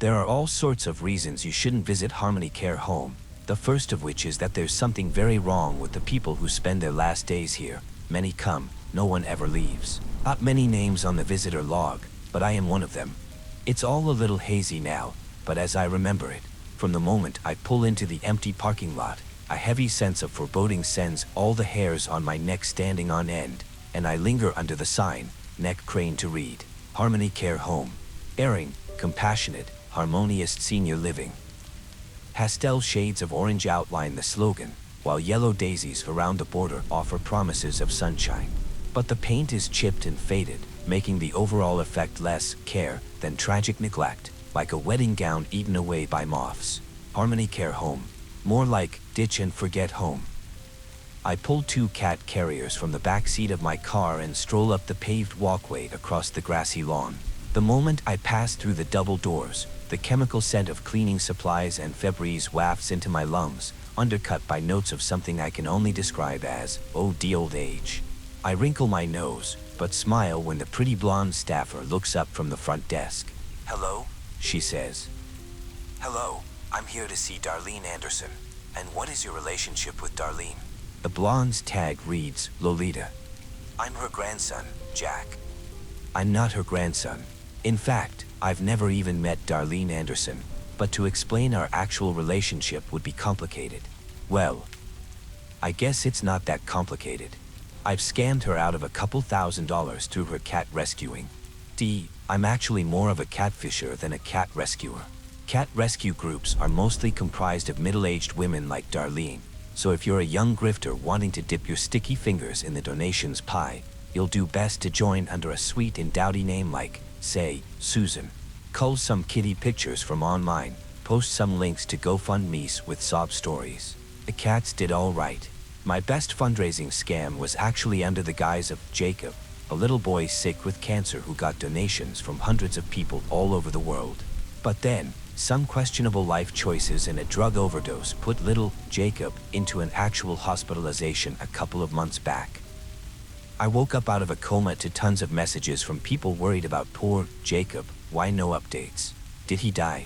There are all sorts of reasons you shouldn't visit Harmony Care Home, the first of which is that there's something very wrong with the people who spend their last days here. Many come, no one ever leaves. Not many names on the visitor log, but I am one of them. It's all a little hazy now, but as I remember it, from the moment I pull into the empty parking lot, a heavy sense of foreboding sends all the hairs on my neck standing on end, and I linger under the sign, neck craned to read, Harmony Care Home. Airing, compassionate, harmonious senior living. Pastel shades of orange outline the slogan, while yellow daisies around the border offer promises of sunshine. But the paint is chipped and faded, making the overall effect less care than tragic neglect, like a wedding gown eaten away by moths. Harmony Care Home. More like ditch and forget home. I pull 2 cat carriers from the back seat of my car and stroll up the paved walkway across the grassy lawn. The moment I pass through the double doors, the chemical scent of cleaning supplies and Febreze wafts into my lungs, undercut by notes of something I can only describe as, oh, the old age. I wrinkle my nose, but smile when the pretty blonde staffer looks up from the front desk. Hello, she says. Hello, I'm here to see Darlene Anderson. And what is your relationship with Darlene? The blonde's tag reads, Lolita. I'm her grandson, Jack. I'm not her grandson. In fact, I've never even met Darlene Anderson, but to explain our actual relationship would be complicated. Well, I guess it's not that complicated. I've scammed her out of a couple $1,000s through her cat rescuing. I'm actually more of a catfisher than a cat rescuer. Cat rescue groups are mostly comprised of middle-aged women like Darlene, so if you're a young grifter wanting to dip your sticky fingers in the donations pie, you'll do best to join under a sweet and dowdy name like, say, Susan. Cull some kitty pictures from online, post some links to GoFundMe's with sob stories. The cats did all right. My best fundraising scam was actually under the guise of Jacob, a little boy sick with cancer who got donations from hundreds of people all over the world. But then, some questionable life choices and a drug overdose put little Jacob into an actual hospitalization a couple of months back. I woke up out of a coma to tons of messages from people worried about poor Jacob. Why no updates? Did he die?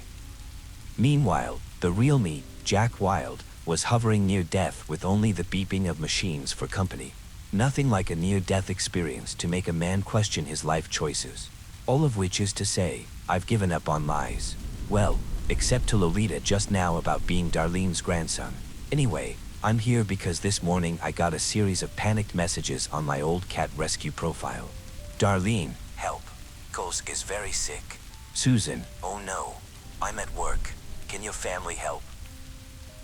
Meanwhile, the real me, Jack Wild, was hovering near death with only the beeping of machines for company. Nothing like a near-death experience to make a man question his life choices. All of which is to say, I've given up on lies. Well, except to Lolita just now about being Darlene's grandson. Anyway, I'm here because this morning I got a series of panicked messages on my old cat rescue profile. Darlene, help. Kosk is very sick. Susan, oh no. I'm at work. Can your family help?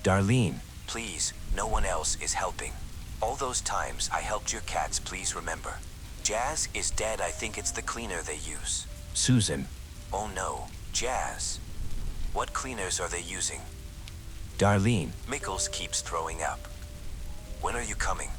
Darlene, please, no one else is helping. All those times I helped your cats, please remember. Jazz is dead, I think it's the cleaner they use. Susan, oh no, Jazz. What cleaners are they using? Darlene, Mickles keeps throwing up. When are you coming?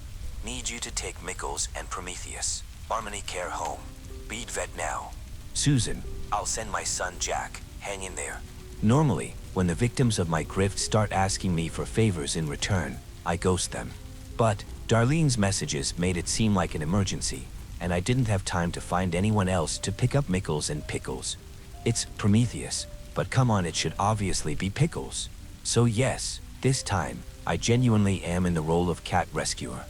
Need you to take Mickles and Prometheus. Harmony Care Home. Beat vet now. Susan, I'll send my son Jack. Hang in there. Normally, when the victims of my grift start asking me for favors in return, I ghost them. But Darlene's messages made it seem like an emergency, and I didn't have time to find anyone else to pick up Mickles and Pickles. It's Prometheus, but come on, it should obviously be Pickles. So yes, this time, I genuinely am in the role of cat rescuer.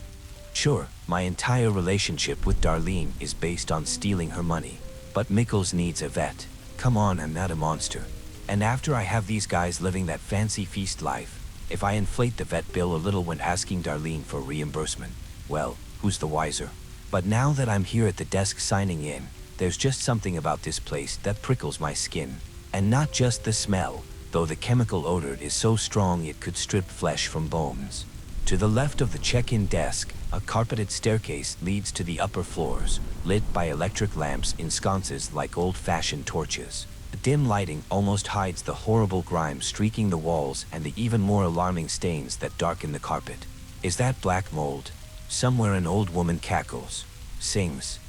Sure, my entire relationship with Darlene is based on stealing her money, but Mickles needs a vet. Come on, I'm not a monster. And after I have these guys living that fancy feast life, if I inflate the vet bill a little when asking Darlene for reimbursement, well, who's the wiser? But now that I'm here at the desk signing in, there's just something about this place that prickles my skin. And not just the smell, though the chemical odor is so strong it could strip flesh from bones. To the left of the check-in desk, a carpeted staircase leads to the upper floors, lit by electric lamps in sconces like old-fashioned torches. The dim lighting almost hides the horrible grime streaking the walls and the even more alarming stains that darken the carpet. Is that black mold? Somewhere an old woman cackles, sings,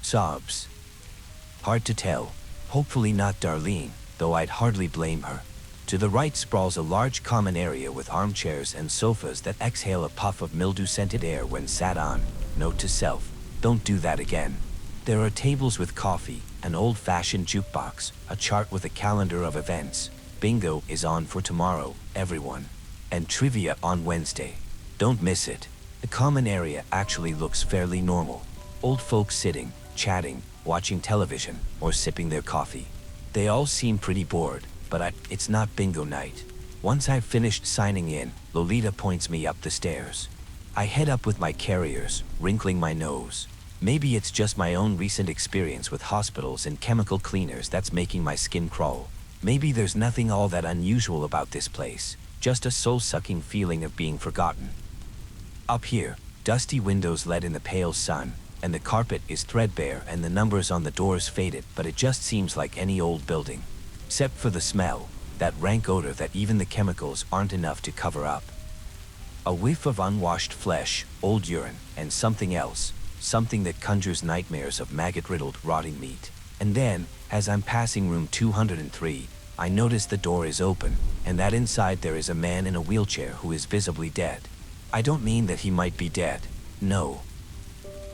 sobs. Hard to tell. Hopefully not Darlene, though I'd hardly blame her. To the right sprawls a large common area with armchairs and sofas that exhale a puff of mildew-scented air when sat on. Note to self, don't do that again. There are tables with coffee, an old-fashioned jukebox, a chart with a calendar of events. Bingo is on for tomorrow, everyone. And trivia on Wednesday. Don't miss it. The common area actually looks fairly normal. Old folks sitting, chatting, watching television, or sipping their coffee. They all seem pretty bored, but it's not bingo night. Once I've finished signing in, Lolita points me up the stairs. I head up with my carriers, wrinkling my nose. Maybe it's just my own recent experience with hospitals and chemical cleaners that's making my skin crawl. Maybe there's nothing all that unusual about this place, just a soul-sucking feeling of being forgotten. Up here, dusty windows let in the pale sun, and the carpet is threadbare and the numbers on the doors faded, but it just seems like any old building. Except for the smell, that rank odor that even the chemicals aren't enough to cover up. A whiff of unwashed flesh, old urine, and something else, something that conjures nightmares of maggot-riddled, rotting meat. And then, as I'm passing room 203, I notice the door is open, and that inside there is a man in a wheelchair who is visibly dead. I don't mean that he might be dead. No.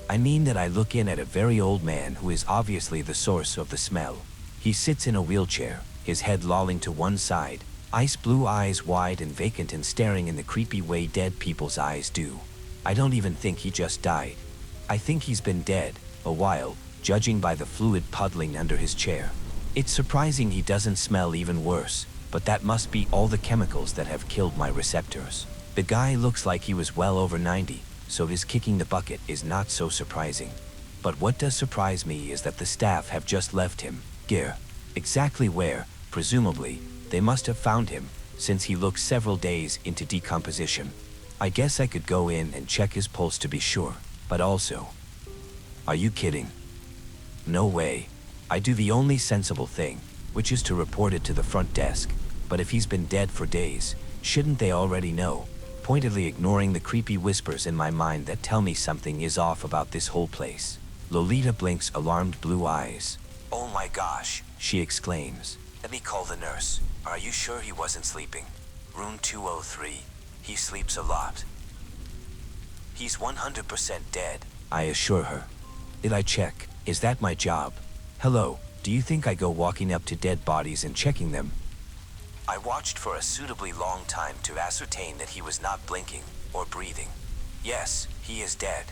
I mean that I look in at a very old man who is obviously the source of the smell. He sits in a wheelchair, his head lolling to one side, ice blue eyes wide and vacant and staring in the creepy way dead people's eyes do. I don't even think he just died. I think he's been dead a while, judging by the fluid puddling under his chair. It's surprising he doesn't smell even worse, but that must be all the chemicals that have killed my receptors. The guy looks like he was well over 90, so his kicking the bucket is not so surprising. But what does surprise me is that the staff have just left him. Exactly where, presumably, they must have found him, since he looks several days into decomposition. I guess I could go in and check his pulse to be sure, but also... Are you kidding? No way. I do the only sensible thing, which is to report it to the front desk. But if he's been dead for days, shouldn't they already know? Pointedly ignoring the creepy whispers in my mind that tell me something is off about this whole place. Lolita blinks alarmed blue eyes. "Oh my gosh," she exclaims. "Let me call the nurse. Are you sure he wasn't sleeping? Room 203. He sleeps a lot." "He's 100% dead," I assure her. "Did I check? Is that my job? Hello, do you think I go walking up to dead bodies and checking them?" I watched for a suitably long time to ascertain that he was not blinking or breathing. "Yes, he is dead."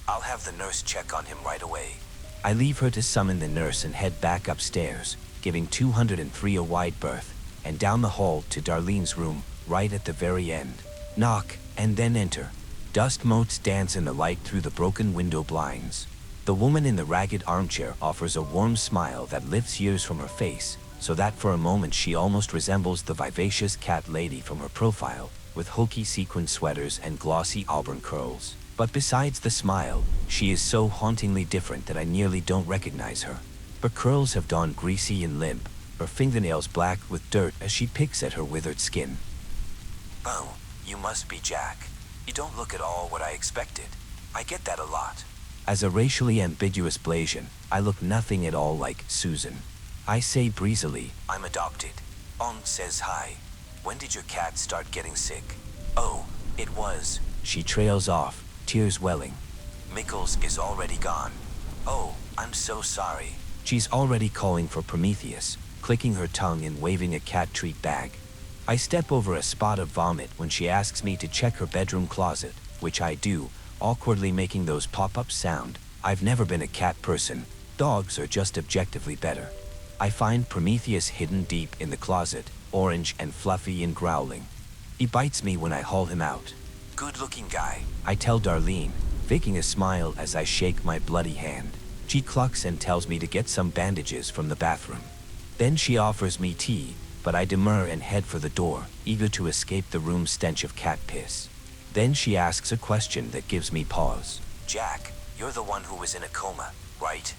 "I'll have the nurse check on him right away." I leave her to summon the nurse and head back upstairs, giving 203 a wide berth, and down the hall to Darlene's room, right at the very end. Knock, and then enter. Dust motes dance in the light through the broken window blinds. The woman in the ragged armchair offers a warm smile that lifts years from her face, so that for a moment she almost resembles the vivacious cat lady from her profile, with hokey sequin sweaters and glossy auburn curls. But besides the smile, she is so hauntingly different that I nearly don't recognize her. Her curls have gone greasy and limp, her fingernails black with dirt as she picks at her withered skin. "Oh, you must be Jack. You don't look at all what I expected. I get that a lot." As a racially ambiguous Blasian, I look nothing at all like Susan. I say breezily, "I'm adopted." Says hi. "When did your cat start getting sick?" "Oh, it was..." She trails off, tears welling. "Mickles is already gone." "Oh, I'm so sorry." She's already calling for Prometheus, clicking her tongue and waving a cat treat bag. I step over a spot of vomit when she asks me to check her bedroom closet, which I do, awkwardly making those pop-up sound. I've never been a cat person. Dogs are just objectively better. I find Prometheus hidden deep in the closet, orange and fluffy and growling. He bites me when I haul him out. "Good-looking guy," I tell Darlene, faking a smile as I shake my bloody hand. She clucks and tells me to get some bandages from the bathroom. Then she offers me tea, but I demur and head for the door, eager to escape the room's stench of cat piss. Then she asks a question that gives me pause. "Jack, you're the one who was in a coma, right?"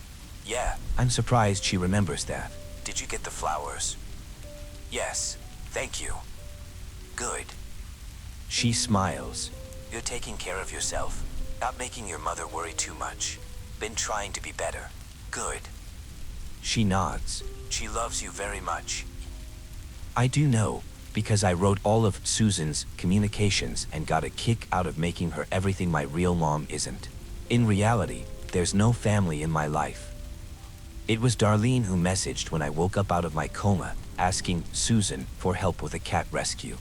"Yeah." I'm surprised she remembers that. "Did you get the flowers?" "Yes, thank you." "Good." She smiles. "You're taking care of yourself. Not making your mother worry too much. Been trying to be better." "Good." She nods. "She loves you very much." I do know, because I wrote all of Susan's communications and got a kick out of making her everything my real mom isn't. In reality, there's no family in my life. It was Darlene who messaged when I woke up out of my coma, asking Susan for help with a cat rescue.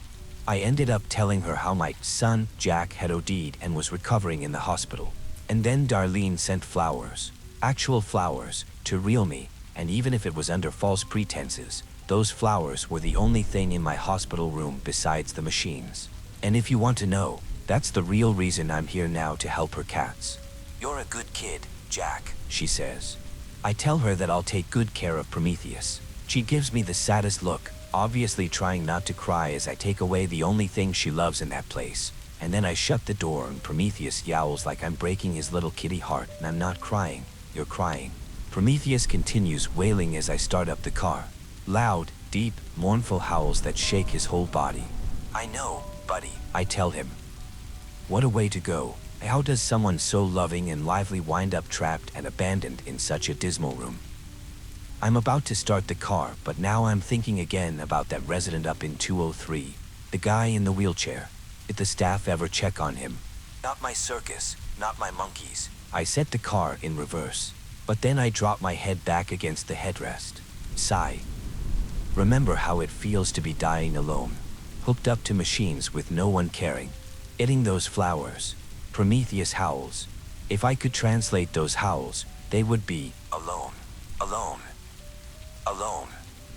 I ended up telling her how my son, Jack, had OD'd and was recovering in the hospital. And then Darlene sent flowers, actual flowers, to reel me, and even if it was under false pretenses, those flowers were the only thing in my hospital room besides the machines. And if you want to know, that's the real reason I'm here now, to help her cats. "You're a good kid, Jack," she says. I tell her that I'll take good care of Prometheus. She gives me the saddest look, obviously trying not to cry as I take away the only thing she loves in that place. And then I shut the door and Prometheus yowls like I'm breaking his little kitty heart, and I'm not crying. "You're crying." Prometheus continues wailing as I start up the car. Loud, deep, mournful howls that shake his whole body. "I know, buddy," I tell him. What a way to go. How does someone so loving and lively wind up trapped and abandoned in such a dismal room? I'm about to start the car, but now I'm thinking again about that resident up in 203, the guy in the wheelchair. Did the staff ever check on him? Not my circus, not my monkeys. I set the car in reverse, but then I drop my head back against the headrest. Sigh. Remember how it feels to be dying alone, hooked up to machines with no one caring. Eating those flowers. Prometheus howls. If I could translate those howls, they would be alone, alone, alone.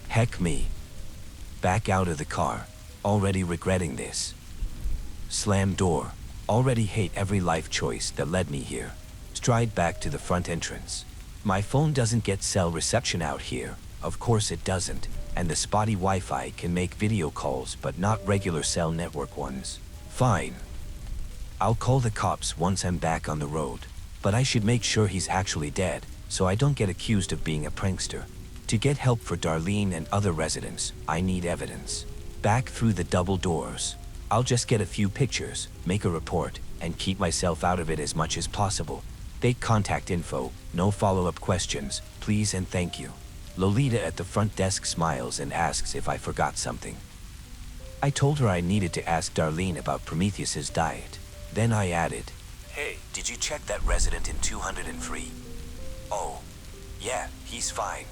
Heck me. Back out of the car, already regretting this. Slam door, already hate every life choice that led me here. Stride back to the front entrance. My phone doesn't get cell reception out here, of course it doesn't, and the spotty Wi-Fi can make video calls but not regular cell network ones. Fine. I'll call the cops once I'm back on the road, but I should make sure he's actually dead, so I don't get accused of being a prankster. To get help for Darlene and other residents, I need evidence. Back through the double doors. I'll just get a few pictures, make a report, and keep myself out of it as much as possible. Take contact info, no follow-up questions, please and thank you. Lolita at the front desk smiles and asks if I forgot something. I told her I needed to ask Darlene about Prometheus's diet. Then I added, "Hey, did you check that resident in 203? "Oh, yeah, he's fine."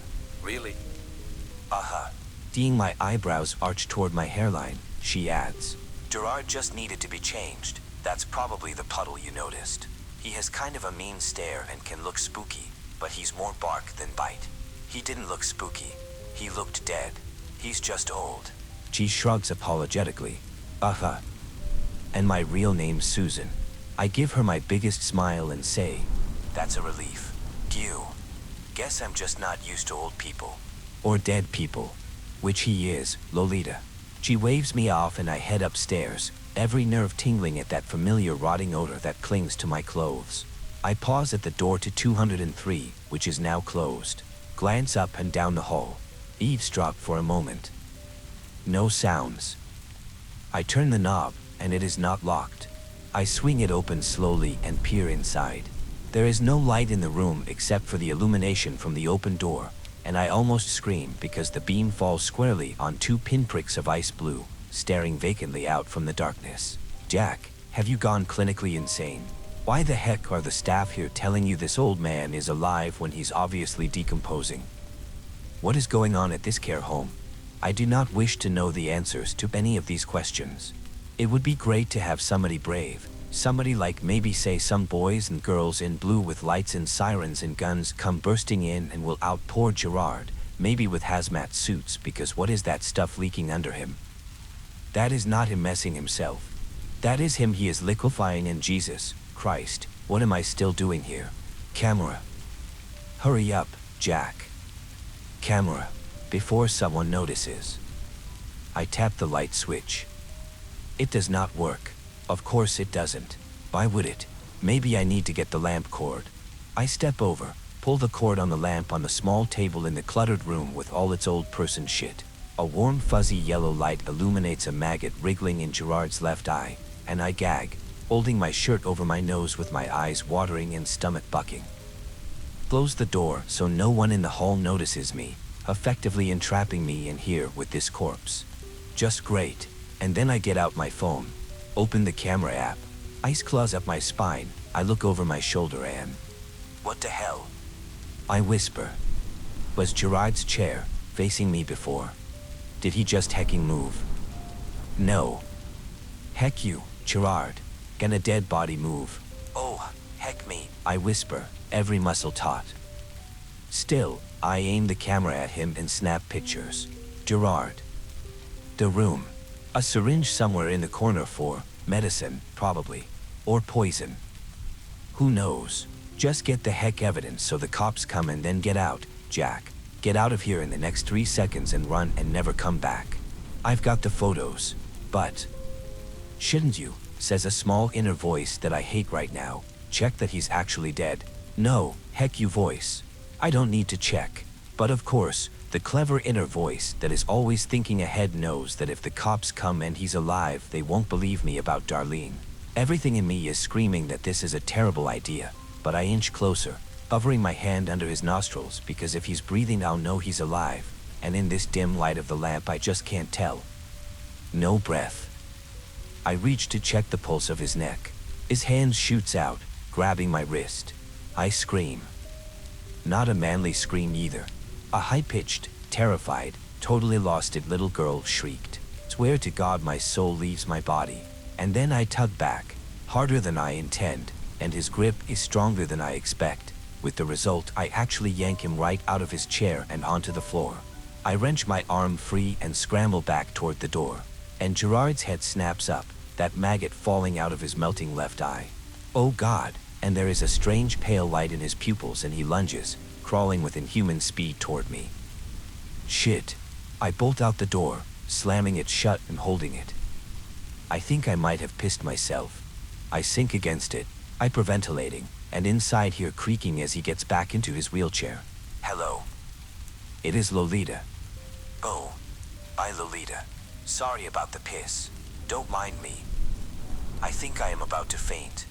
"Really?" "Uh-huh." Seeing my eyebrows arch toward my hairline, she adds, "Gerard just needed to be changed. That's probably the puddle you noticed. He has kind of a mean stare and can look spooky, but he's more bark than bite. He didn't look spooky. He looked dead. He's just old." She shrugs apologetically. "Uh-huh. And my real name's Susan." I give her my biggest smile and say, "That's a relief. Phew. Guess I'm just not used to old people. Or dead people." Which he is, Lolita. She waves me off and I head upstairs, every nerve tingling at that familiar rotting odor that clings to my clothes. I pause at the door to 203, which is now closed. Glance up and down the hall. Eavesdrop for a moment. No sounds. I turn the knob, and it is not locked. I swing it open slowly and peer inside. There is no light in the room except for the illumination from the open door, and I almost scream because the beam falls squarely on two pinpricks of ice blue, staring vacantly out from the darkness. "Jack, have you gone clinically insane? Why the heck are the staff here telling you this old man is alive when he's obviously decomposing? What is going on at this care home?" I do not wish to know the answers to any of these questions. It would be great to have somebody brave, somebody like maybe say some boys and girls in blue with lights and sirens and guns come bursting in and will outpour Gerard, maybe with hazmat suits, because what is that stuff leaking under him? That is not him messing himself. That is him, he is liquefying, and Jesus Christ, what am I still doing here? Camera. Hurry up, Jack. Camera. Before someone notices. I tap the light switch. It does not work. Of course it doesn't. Why would it? Maybe I need to get the lamp cord. I step over, pull the cord on the lamp on the small table in the cluttered room with all its old person shit. A warm fuzzy yellow light illuminates a maggot wriggling in Gerard's left eye, and I gag, holding my shirt over my nose with my eyes watering and stomach bucking. Close the door so no one in the hall notices me, effectively entrapping me in here with this corpse. Just great. And then I get out my phone, open the camera app, ice claws up my spine, I look over my shoulder and... What the hell? I whisper. Was Gerard's chair facing me before? Did he just hecking move? No. Heck you, Gerard. Can a dead body move? Oh, heck me, I whisper, every muscle taut. Still, I aim the camera at him and snap pictures. Gerard. The room. A syringe somewhere in the corner for medicine, probably. Or poison. Who knows? Just get the heck evidence so the cops come and then get out, Jack. Get out of here in the next 3 seconds and run and never come back. I've got the photos, but... Shouldn't you, says a small inner voice that I hate right now, check that he's actually dead? No, heck you voice. I don't need to check. But of course, the clever inner voice that is always thinking ahead knows that if the cops come and he's alive, they won't believe me about Darlene. Everything in me is screaming that this is a terrible idea, but I inch closer, hovering my hand under his nostrils because if he's breathing I'll know he's alive, and in this dim light of the lamp I just can't tell. No breath. I reach to check the pulse of his neck. His hand shoots out, grabbing my wrist. I scream. Not a manly scream either. A high-pitched, terrified, totally lost-it little girl shrieked. Swear to God my soul leaves my body. And then I tug back, harder than I intend, and his grip is stronger than I expect. With the result, I actually yank him right out of his chair and onto the floor. I wrench my arm free and scramble back toward the door. And Gerard's head snaps up, that maggot falling out of his melting left eye. Oh God, and there is a strange pale light in his pupils and he lunges, crawling with inhuman speed toward me. Shit. I bolt out the door, slamming it shut and holding it. I think I might have pissed myself. I sink against it, hyperventilating, and inside here creaking as he gets back into his wheelchair. Hello. It is Lolita. Oh. Hi Lolita. Sorry about the piss. Don't mind me. I think I am about to faint.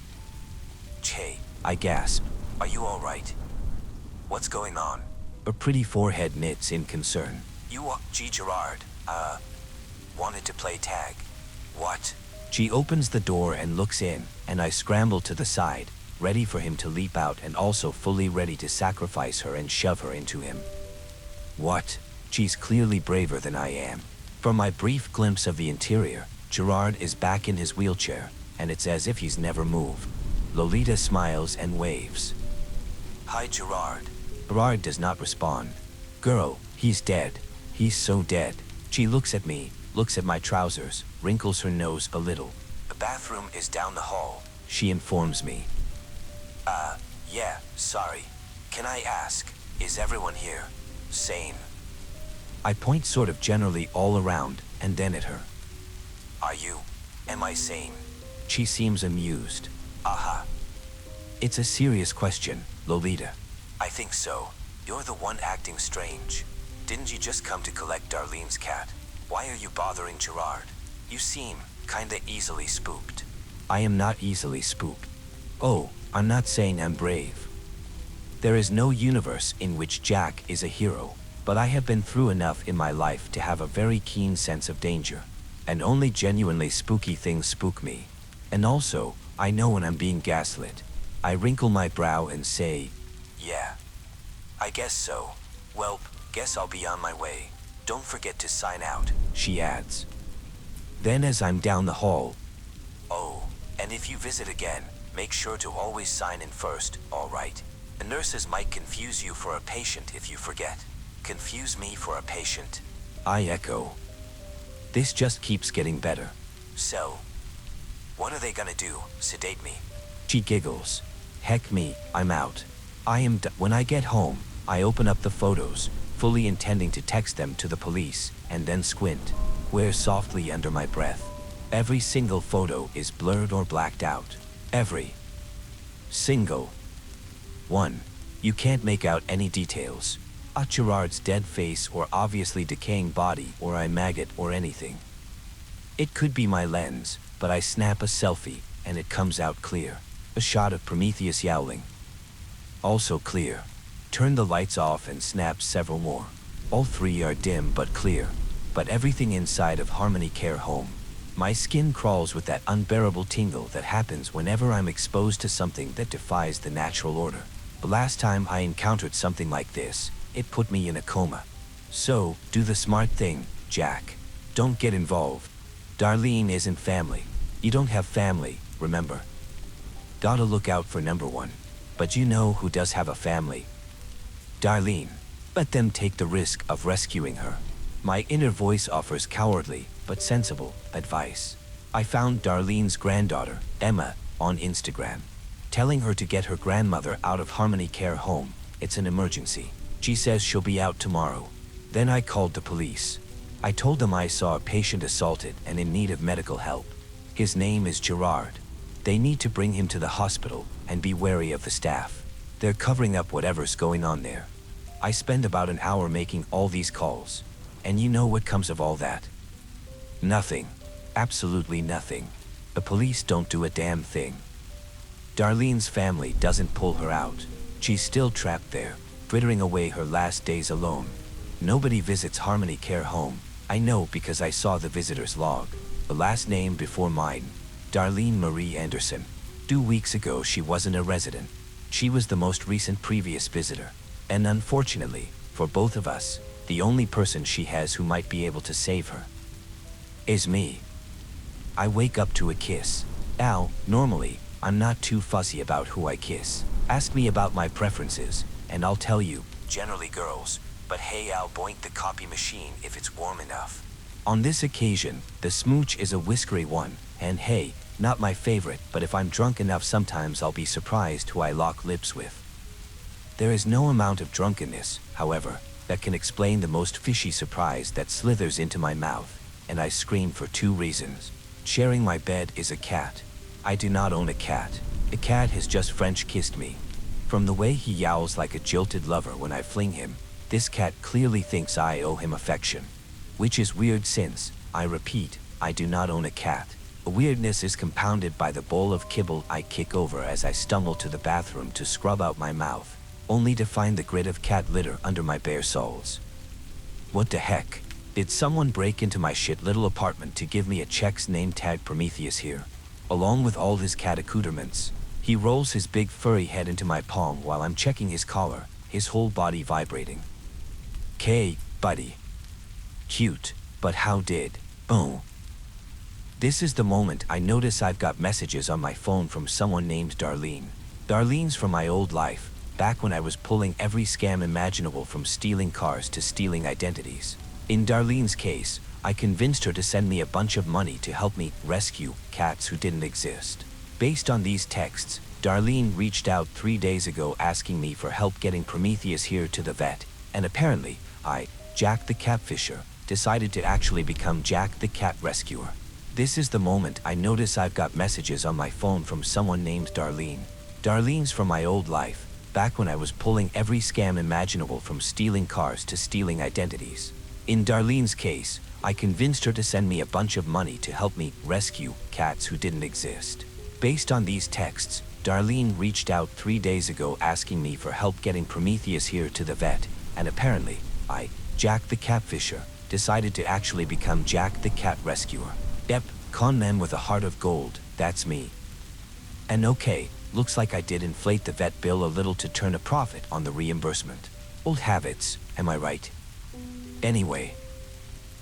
Che, I gasp. Are you all right? What's going on? A pretty forehead knits in concern. You G. Gerard, wanted to play tag. What? She opens the door and looks in, and I scramble to the side, ready for him to leap out and also fully ready to sacrifice her and shove her into him. What? She's clearly braver than I am. From my brief glimpse of the interior, Gerard is back in his wheelchair, and it's as if he's never moved. Lolita smiles and waves. Hi Gerard. Gerard does not respond. Girl, he's dead. He's so dead. She looks at me, looks at my trousers, wrinkles her nose a little. The bathroom is down the hall, she informs me. Yeah, sorry. Can I ask, is everyone here sane? I point sort of generally all around, and then at her. Are you? Am I sane? She seems amused. Aha. It's a serious question, Lolita. I think so. You're the one acting strange. Didn't you just come to collect Darlene's cat? Why are you bothering Gerard? You seem kinda easily spooked. I am not easily spooked. Oh, I'm not saying I'm brave. There is no universe in which Jack is a hero, but I have been through enough in my life to have a very keen sense of danger, and only genuinely spooky things spook me. And also, I know when I'm being gaslit. I wrinkle my brow and say, yeah. I guess so. Well, guess I'll be on my way. Don't forget to sign out, she adds. Then as I'm down the hall, oh, and if you visit again, make sure to always sign in first, all right? The nurses might confuse you for a patient if you forget. Confuse me for a patient? I echo. This just keeps getting better. So, what are they gonna do, sedate me? She giggles. Heck me, I'm out. When I get home, I open up the photos, fully intending to text them to the police, and then squint, swear softly under my breath. Every single photo is blurred or blacked out. Every single one. You can't make out any details. A Gerard's dead face or obviously decaying body or a maggot or anything. It could be my lens, but I snap a selfie and it comes out clear. A shot of Prometheus yowling. Also clear. Turn the lights off and snap several more. All three are dim but clear. But everything inside of Harmony Care Home. My skin crawls with that unbearable tingle that happens whenever I'm exposed to something that defies the natural order. The last time I encountered something like this, It put me in a coma. So, do the smart thing, Jack. Don't get involved. Darlene isn't family. You don't have family, remember? Gotta look out for number one. But you know who does have a family? Darlene. Let them take the risk of rescuing her. My inner voice offers cowardly, but sensible, advice. I found Darlene's granddaughter, Emma, on Instagram, telling her to get her grandmother out of Harmony Care Home. It's an emergency. She says she'll be out tomorrow. Then I called the police. I told them I saw a patient assaulted and in need of medical help. His name is Gerard. They need to bring him to the hospital and be wary of the staff. They're covering up whatever's going on there. I spend about an hour making all these calls. And you know what comes of all that? Nothing. Absolutely nothing. The police don't do a damn thing. Darlene's family doesn't pull her out. She's still trapped there, frittering away her last days alone. Nobody visits Harmony Care Home. I know because I saw the visitor's log. The last name before mine. Darlene Marie Anderson. 2 weeks ago she wasn't a resident. She was the most recent previous visitor. And unfortunately, for both of us, the only person she has who might be able to save her is me. I wake up to a kiss. Now, normally, I'm not too fussy about who I kiss. Ask me about my preferences, and I'll tell you, generally girls, but hey, I'll boink the copy machine if it's warm enough. On this occasion, the smooch is a whiskery one, and hey, not my favorite, but if I'm drunk enough sometimes I'll be surprised who I lock lips with. There is no amount of drunkenness, however, that can explain the most fishy surprise that slithers into my mouth, and I scream for 2 reasons. Sharing my bed is a cat. I do not own a cat. The cat has just French kissed me. From the way he yowls like a jilted lover when I fling him, this cat clearly thinks I owe him affection. Which is weird since, I repeat, I do not own a cat. The weirdness is compounded by the bowl of kibble I kick over as I stumble to the bathroom to scrub out my mouth, only to find the grit of cat litter under my bare soles. What the heck? Did someone break into my shit little apartment to give me a check's name tag Prometheus here? Along with all his cat accoutrements. He rolls his big furry head into my palm while I'm checking his collar, his whole body vibrating. "K, buddy." Cute, but how did? Oh. This is the moment I notice I've got messages on my phone from someone named Darlene. Darlene's from my old life, back when I was pulling every scam imaginable from stealing cars to stealing identities. In Darlene's case, I convinced her to send me a bunch of money to help me rescue cats who didn't exist. Based on these texts, Darlene reached out 3 days ago asking me for help getting Prometheus here to the vet, and apparently, I, Jack the Catfisher, decided to actually become Jack the Cat Rescuer. This is the moment I notice I've got messages on my phone from someone named Darlene. Darlene's from my old life, back when I was pulling every scam imaginable from stealing cars to stealing identities. In Darlene's case, I convinced her to send me a bunch of money to help me rescue cats who didn't exist. Based on these texts, Darlene reached out 3 days ago asking me for help getting Prometheus here to the vet, and apparently, I, Jack the Catfisher, decided to actually become Jack the Cat Rescuer. Yep, con man with a heart of gold, that's me. And okay, looks like I did inflate the vet bill a little to turn a profit on the reimbursement. Old habits, am I right? Anyway,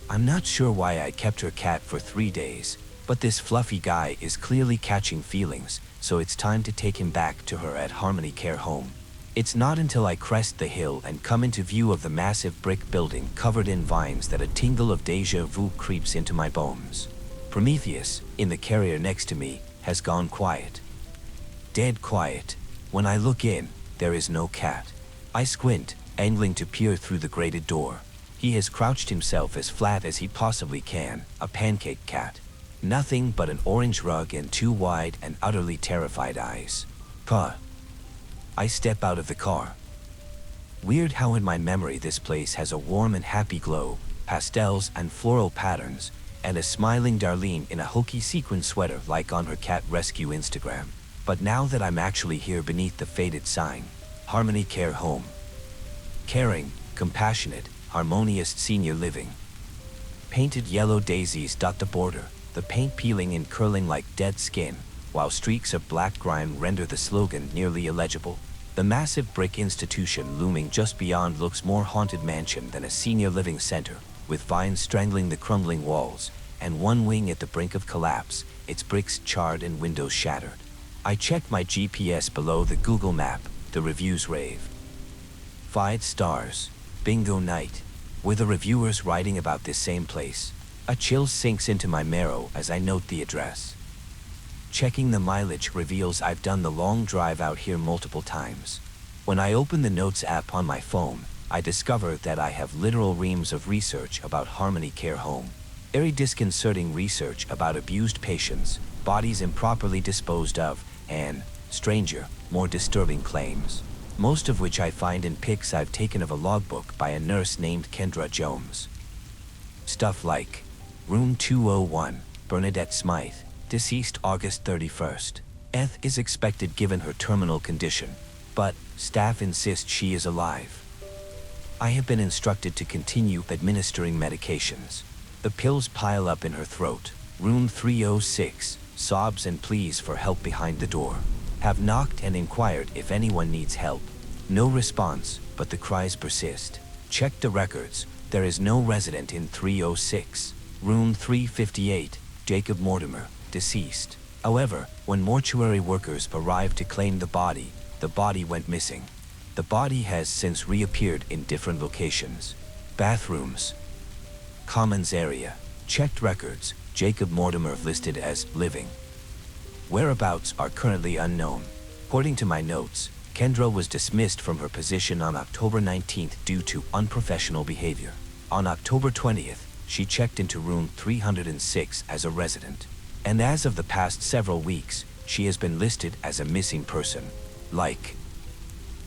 I'm not sure why I kept her cat for 3 days, but this fluffy guy is clearly catching feelings, so it's time to take him back to her at Harmony Care Home. It's not until I crest the hill and come into view of the massive brick building covered in vines that a tingle of deja vu creeps into my bones. Prometheus, in the carrier next to me, has gone quiet. Dead quiet. When I look in, there is no cat. I squint, angling to peer through the grated door. He has crouched himself as flat as he possibly can, a pancake cat. Nothing but an orange rug and 2 wide and utterly terrified eyes. Puh. I step out of the car. Weird how in my memory this place has a warm and happy glow, pastels and floral patterns, and a smiling Darlene in a hokey sequin sweater like on her cat rescue Instagram. But now that I'm actually here beneath the faded sign, Harmony Care Home. Caring, compassionate, harmonious senior living. Painted yellow daisies dot the border, the paint peeling and curling like dead skin, while streaks of black grime render the slogan nearly illegible. The massive brick institution looming just beyond looks more haunted mansion than a senior living center, with vines strangling the crumbling walls, and one wing at the brink of collapse, its bricks charred and windows shattered. I checked my GPS below the Google map, the reviews rave. 5 stars. Bingo night. Were the reviewers writing about this same place? A chill sinks into my marrow as I note the address. Checking the mileage reveals I've done the long drive out here multiple times. When I open the Notes app on my phone, I discover that I have literal reams of research about Harmony Care Home. Very disconcerting research about abused patients, bodies improperly disposed of, and, stranger, more disturbing claims. Most of which I find in pics I've taken of a logbook by a nurse named Kendra Jones. Stuff like, Room 201, Bernadette Smythe, deceased August 31st. Death is expected given her terminal condition, but staff insist she is alive. I have been instructed to continue administering medications. The pills pile up in her throat. Room 306, sobs and pleas for help behind the door. Have knocked and inquired if anyone needs help. No response, but the cries persist. Check the records. There is no resident in 306. Room 358, Jacob Mortimer, deceased. However, when mortuary workers arrived to claim the body went missing. The body has since reappeared in different locations. Bathrooms. Commons area. Checked records. Jacob Mortimer listed as living. Whereabouts are currently unknown. According to my notes, Kendra was dismissed from her position on October 19th due to unprofessional behavior. On October 20th, she checked into room 306 as a resident. And as of the past several weeks, she has been listed as a missing person. Like,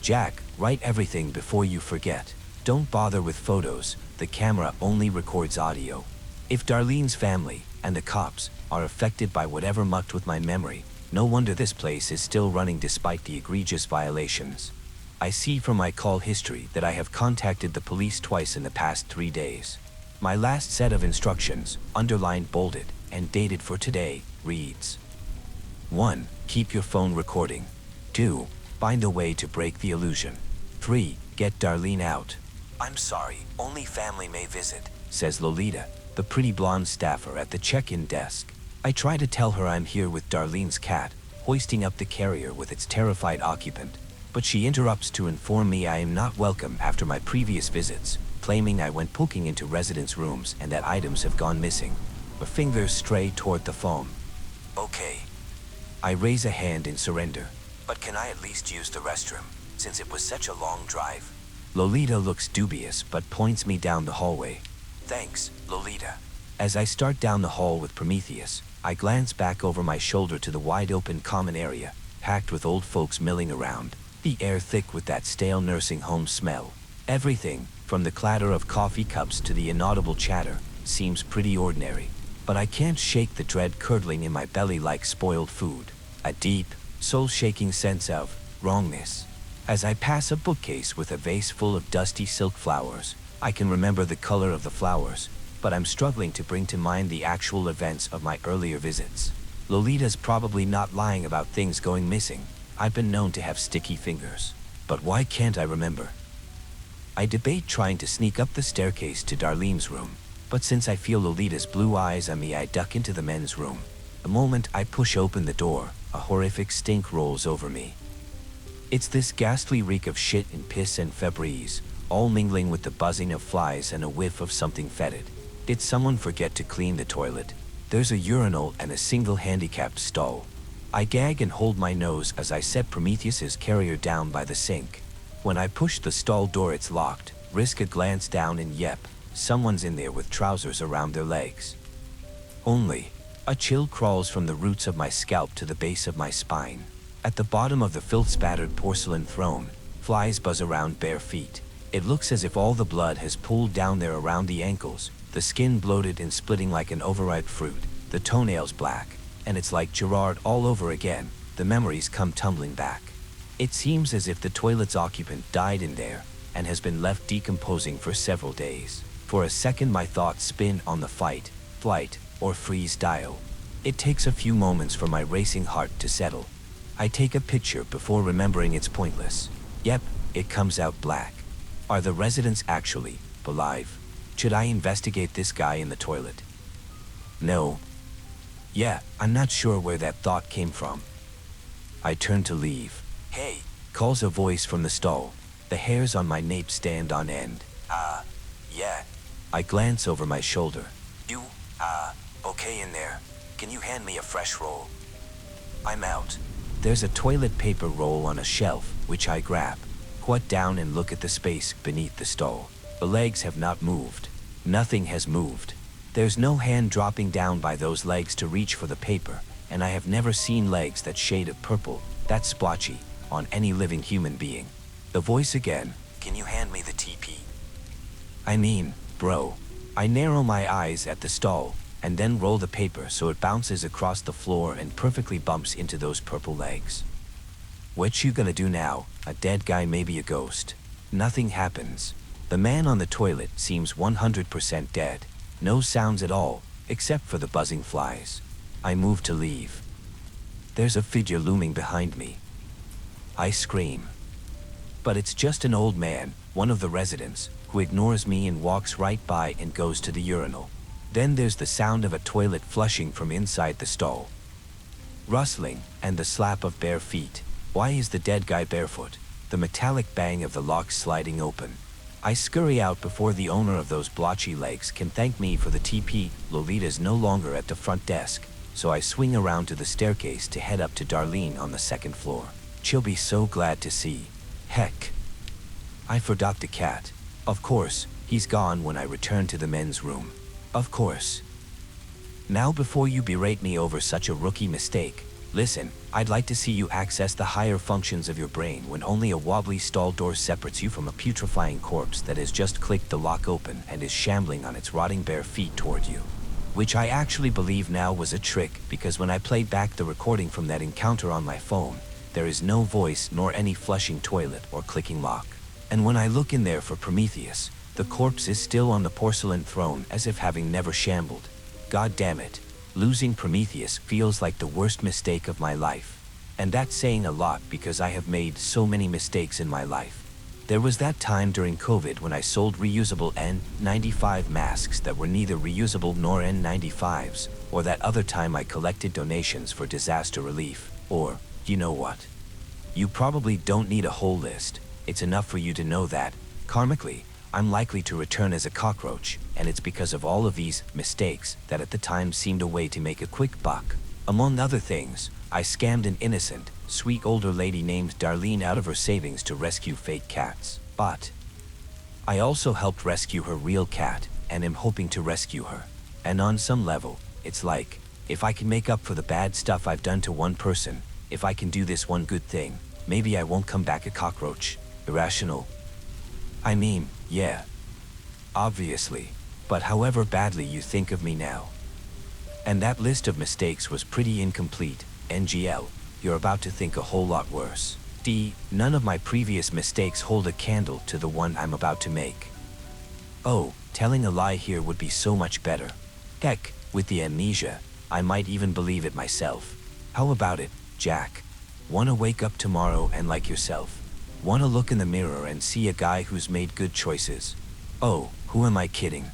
Jack, write everything before you forget. Don't bother with photos, the camera only records audio. If Darlene's family and the cops are affected by whatever mucked with my memory, no wonder this place is still running despite the egregious violations. I see from my call history that I have contacted the police twice in the past 3 days. My last set of instructions, underlined, bolded, and dated for today, reads: 1. Keep your phone recording. 2. Find a way to break the illusion. 3. Get Darlene out. I'm sorry, only family may visit, says Lolita, the pretty blonde staffer at the check-in desk. I try to tell her I'm here with Darlene's cat, hoisting up the carrier with its terrified occupant, but she interrupts to inform me I am not welcome after my previous visits, claiming I went poking into residents' rooms and that items have gone missing. Her fingers stray toward the phone. Okay. I raise a hand in surrender. But can I at least use the restroom, since it was such a long drive? Lolita looks dubious but points me down the hallway. Thanks, Lolita. As I start down the hall with Prometheus, I glance back over my shoulder to the wide-open common area, packed with old folks milling around, the air thick with that stale nursing home smell. Everything, from the clatter of coffee cups to the inaudible chatter, seems pretty ordinary. But I can't shake the dread curdling in my belly like spoiled food. A deep, soul-shaking sense of wrongness. As I pass a bookcase with a vase full of dusty silk flowers, I can remember the color of the flowers, but I'm struggling to bring to mind the actual events of my earlier visits. Lolita's probably not lying about things going missing. I've been known to have sticky fingers. But why can't I remember? I debate trying to sneak up the staircase to Darlene's room, but since I feel Lolita's blue eyes on me, I duck into the men's room. The moment I push open the door, a horrific stink rolls over me. It's this ghastly reek of shit and piss and Febreze, all mingling with the buzzing of flies and a whiff of something fetid. Did someone forget to clean the toilet? There's a urinal and a single handicapped stall. I gag and hold my nose as I set Prometheus's carrier down by the sink. When I push the stall door, it's locked. Risk a glance down and yep, someone's in there with trousers around their legs. Only, a chill crawls from the roots of my scalp to the base of my spine. At the bottom of the filth-spattered porcelain throne, flies buzz around bare feet. It looks as if all the blood has pooled down there around the ankles, the skin bloated and splitting like an overripe fruit, the toenails black, and it's like Gerard all over again. The memories come tumbling back. It seems as if the toilet's occupant died in there and has been left decomposing for several days. For a second my thoughts spin on the fight, flight, or freeze dial. It takes a few moments for my racing heart to settle. I take a picture before remembering it's pointless. Yep, it comes out black. Are the residents actually alive? Should I investigate this guy in the toilet? No. Yeah, I'm not sure where that thought came from. I turn to leave. Hey, calls a voice from the stall. The hairs on my nape stand on end. Yeah. I glance over my shoulder. You, okay in there. Can you hand me a fresh roll? I'm out. There's a toilet paper roll on a shelf, which I grab. Squat down and look at the space beneath the stall. The legs have not moved. Nothing has moved. There's no hand dropping down by those legs to reach for the paper, and I have never seen legs that shade of purple, that splotchy, on any living human being. The voice again. Can you hand me the TP? I mean, bro. I narrow my eyes at the stall, and then roll the paper so it bounces across the floor and perfectly bumps into those purple legs. What you gonna do now? A dead guy, maybe a ghost. Nothing happens. The man on the toilet seems 100% dead. No sounds at all, except for the buzzing flies. I move to leave. There's a figure looming behind me. I scream. But it's just an old man, one of the residents, who ignores me and walks right by and goes to the urinal. Then there's the sound of a toilet flushing from inside the stall. Rustling, and the slap of bare feet. Why is the dead guy barefoot? The metallic bang of the lock sliding open. I scurry out before the owner of those blotchy legs can thank me for the TP. Lolita's no longer at the front desk, so I swing around to the staircase to head up to Darlene on the second floor. She'll be so glad to see. Heck. I forgot the cat. Of course, he's gone when I return to the men's room. Of course. Now before you berate me over such a rookie mistake, listen, I'd like to see you access the higher functions of your brain when only a wobbly stall door separates you from a putrefying corpse that has just clicked the lock open and is shambling on its rotting bare feet toward you. Which I actually believe now was a trick, because when I played back the recording from that encounter on my phone, there is no voice nor any flushing toilet or clicking lock. And when I look in there for Prometheus, the corpse is still on the porcelain throne as if having never shambled. God damn it. Losing Prometheus feels like the worst mistake of my life. And that's saying a lot because I have made so many mistakes in my life. There was that time during COVID when I sold reusable N95 masks that were neither reusable nor N95s, or that other time I collected donations for disaster relief, or, you know what? You probably don't need a whole list. It's enough for you to know that, karmically, I'm likely to return as a cockroach, and it's because of all of these mistakes that at the time seemed a way to make a quick buck. Among other things, I scammed an innocent, sweet older lady named Darlene out of her savings to rescue fake cats. But I also helped rescue her real cat, and am hoping to rescue her. And on some level, it's like, if I can make up for the bad stuff I've done to one person, if I can do this one good thing, maybe I won't come back a cockroach. Irrational. I mean, yeah. Obviously. But however badly you think of me now. And that list of mistakes was pretty incomplete, NGL. You're about to think a whole lot worse. D, none of my previous mistakes hold a candle to the one I'm about to make. Oh, telling a lie here would be so much better. Heck, with the amnesia, I might even believe it myself. How about it, Jack? Wanna wake up tomorrow and like yourself? Wanna look in the mirror and see a guy who's made good choices? Oh, who am I kidding?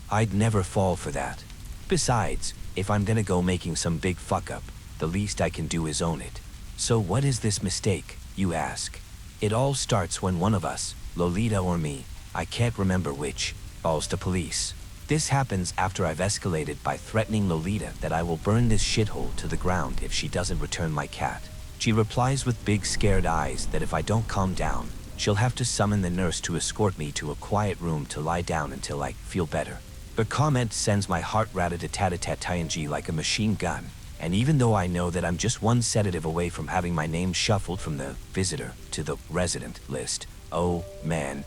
I'd never fall for that. Besides, if I'm gonna go making some big fuck up, the least I can do is own it. So what is this mistake, you ask? It all starts when one of us, Lolita or me, I can't remember which, calls the police. This happens after I've escalated by threatening Lolita that I will burn this shithole to the ground if she doesn't return my cat. She replies with big scared eyes that if I don't calm down, she'll have to summon the nurse to escort me to a quiet room to lie down until I feel better. The comment sends my heart rat-a-tat-tat-tat-ing like a machine gun, and even though I know that I'm just one sedative away from having my name shuffled from the visitor to the resident list, oh man,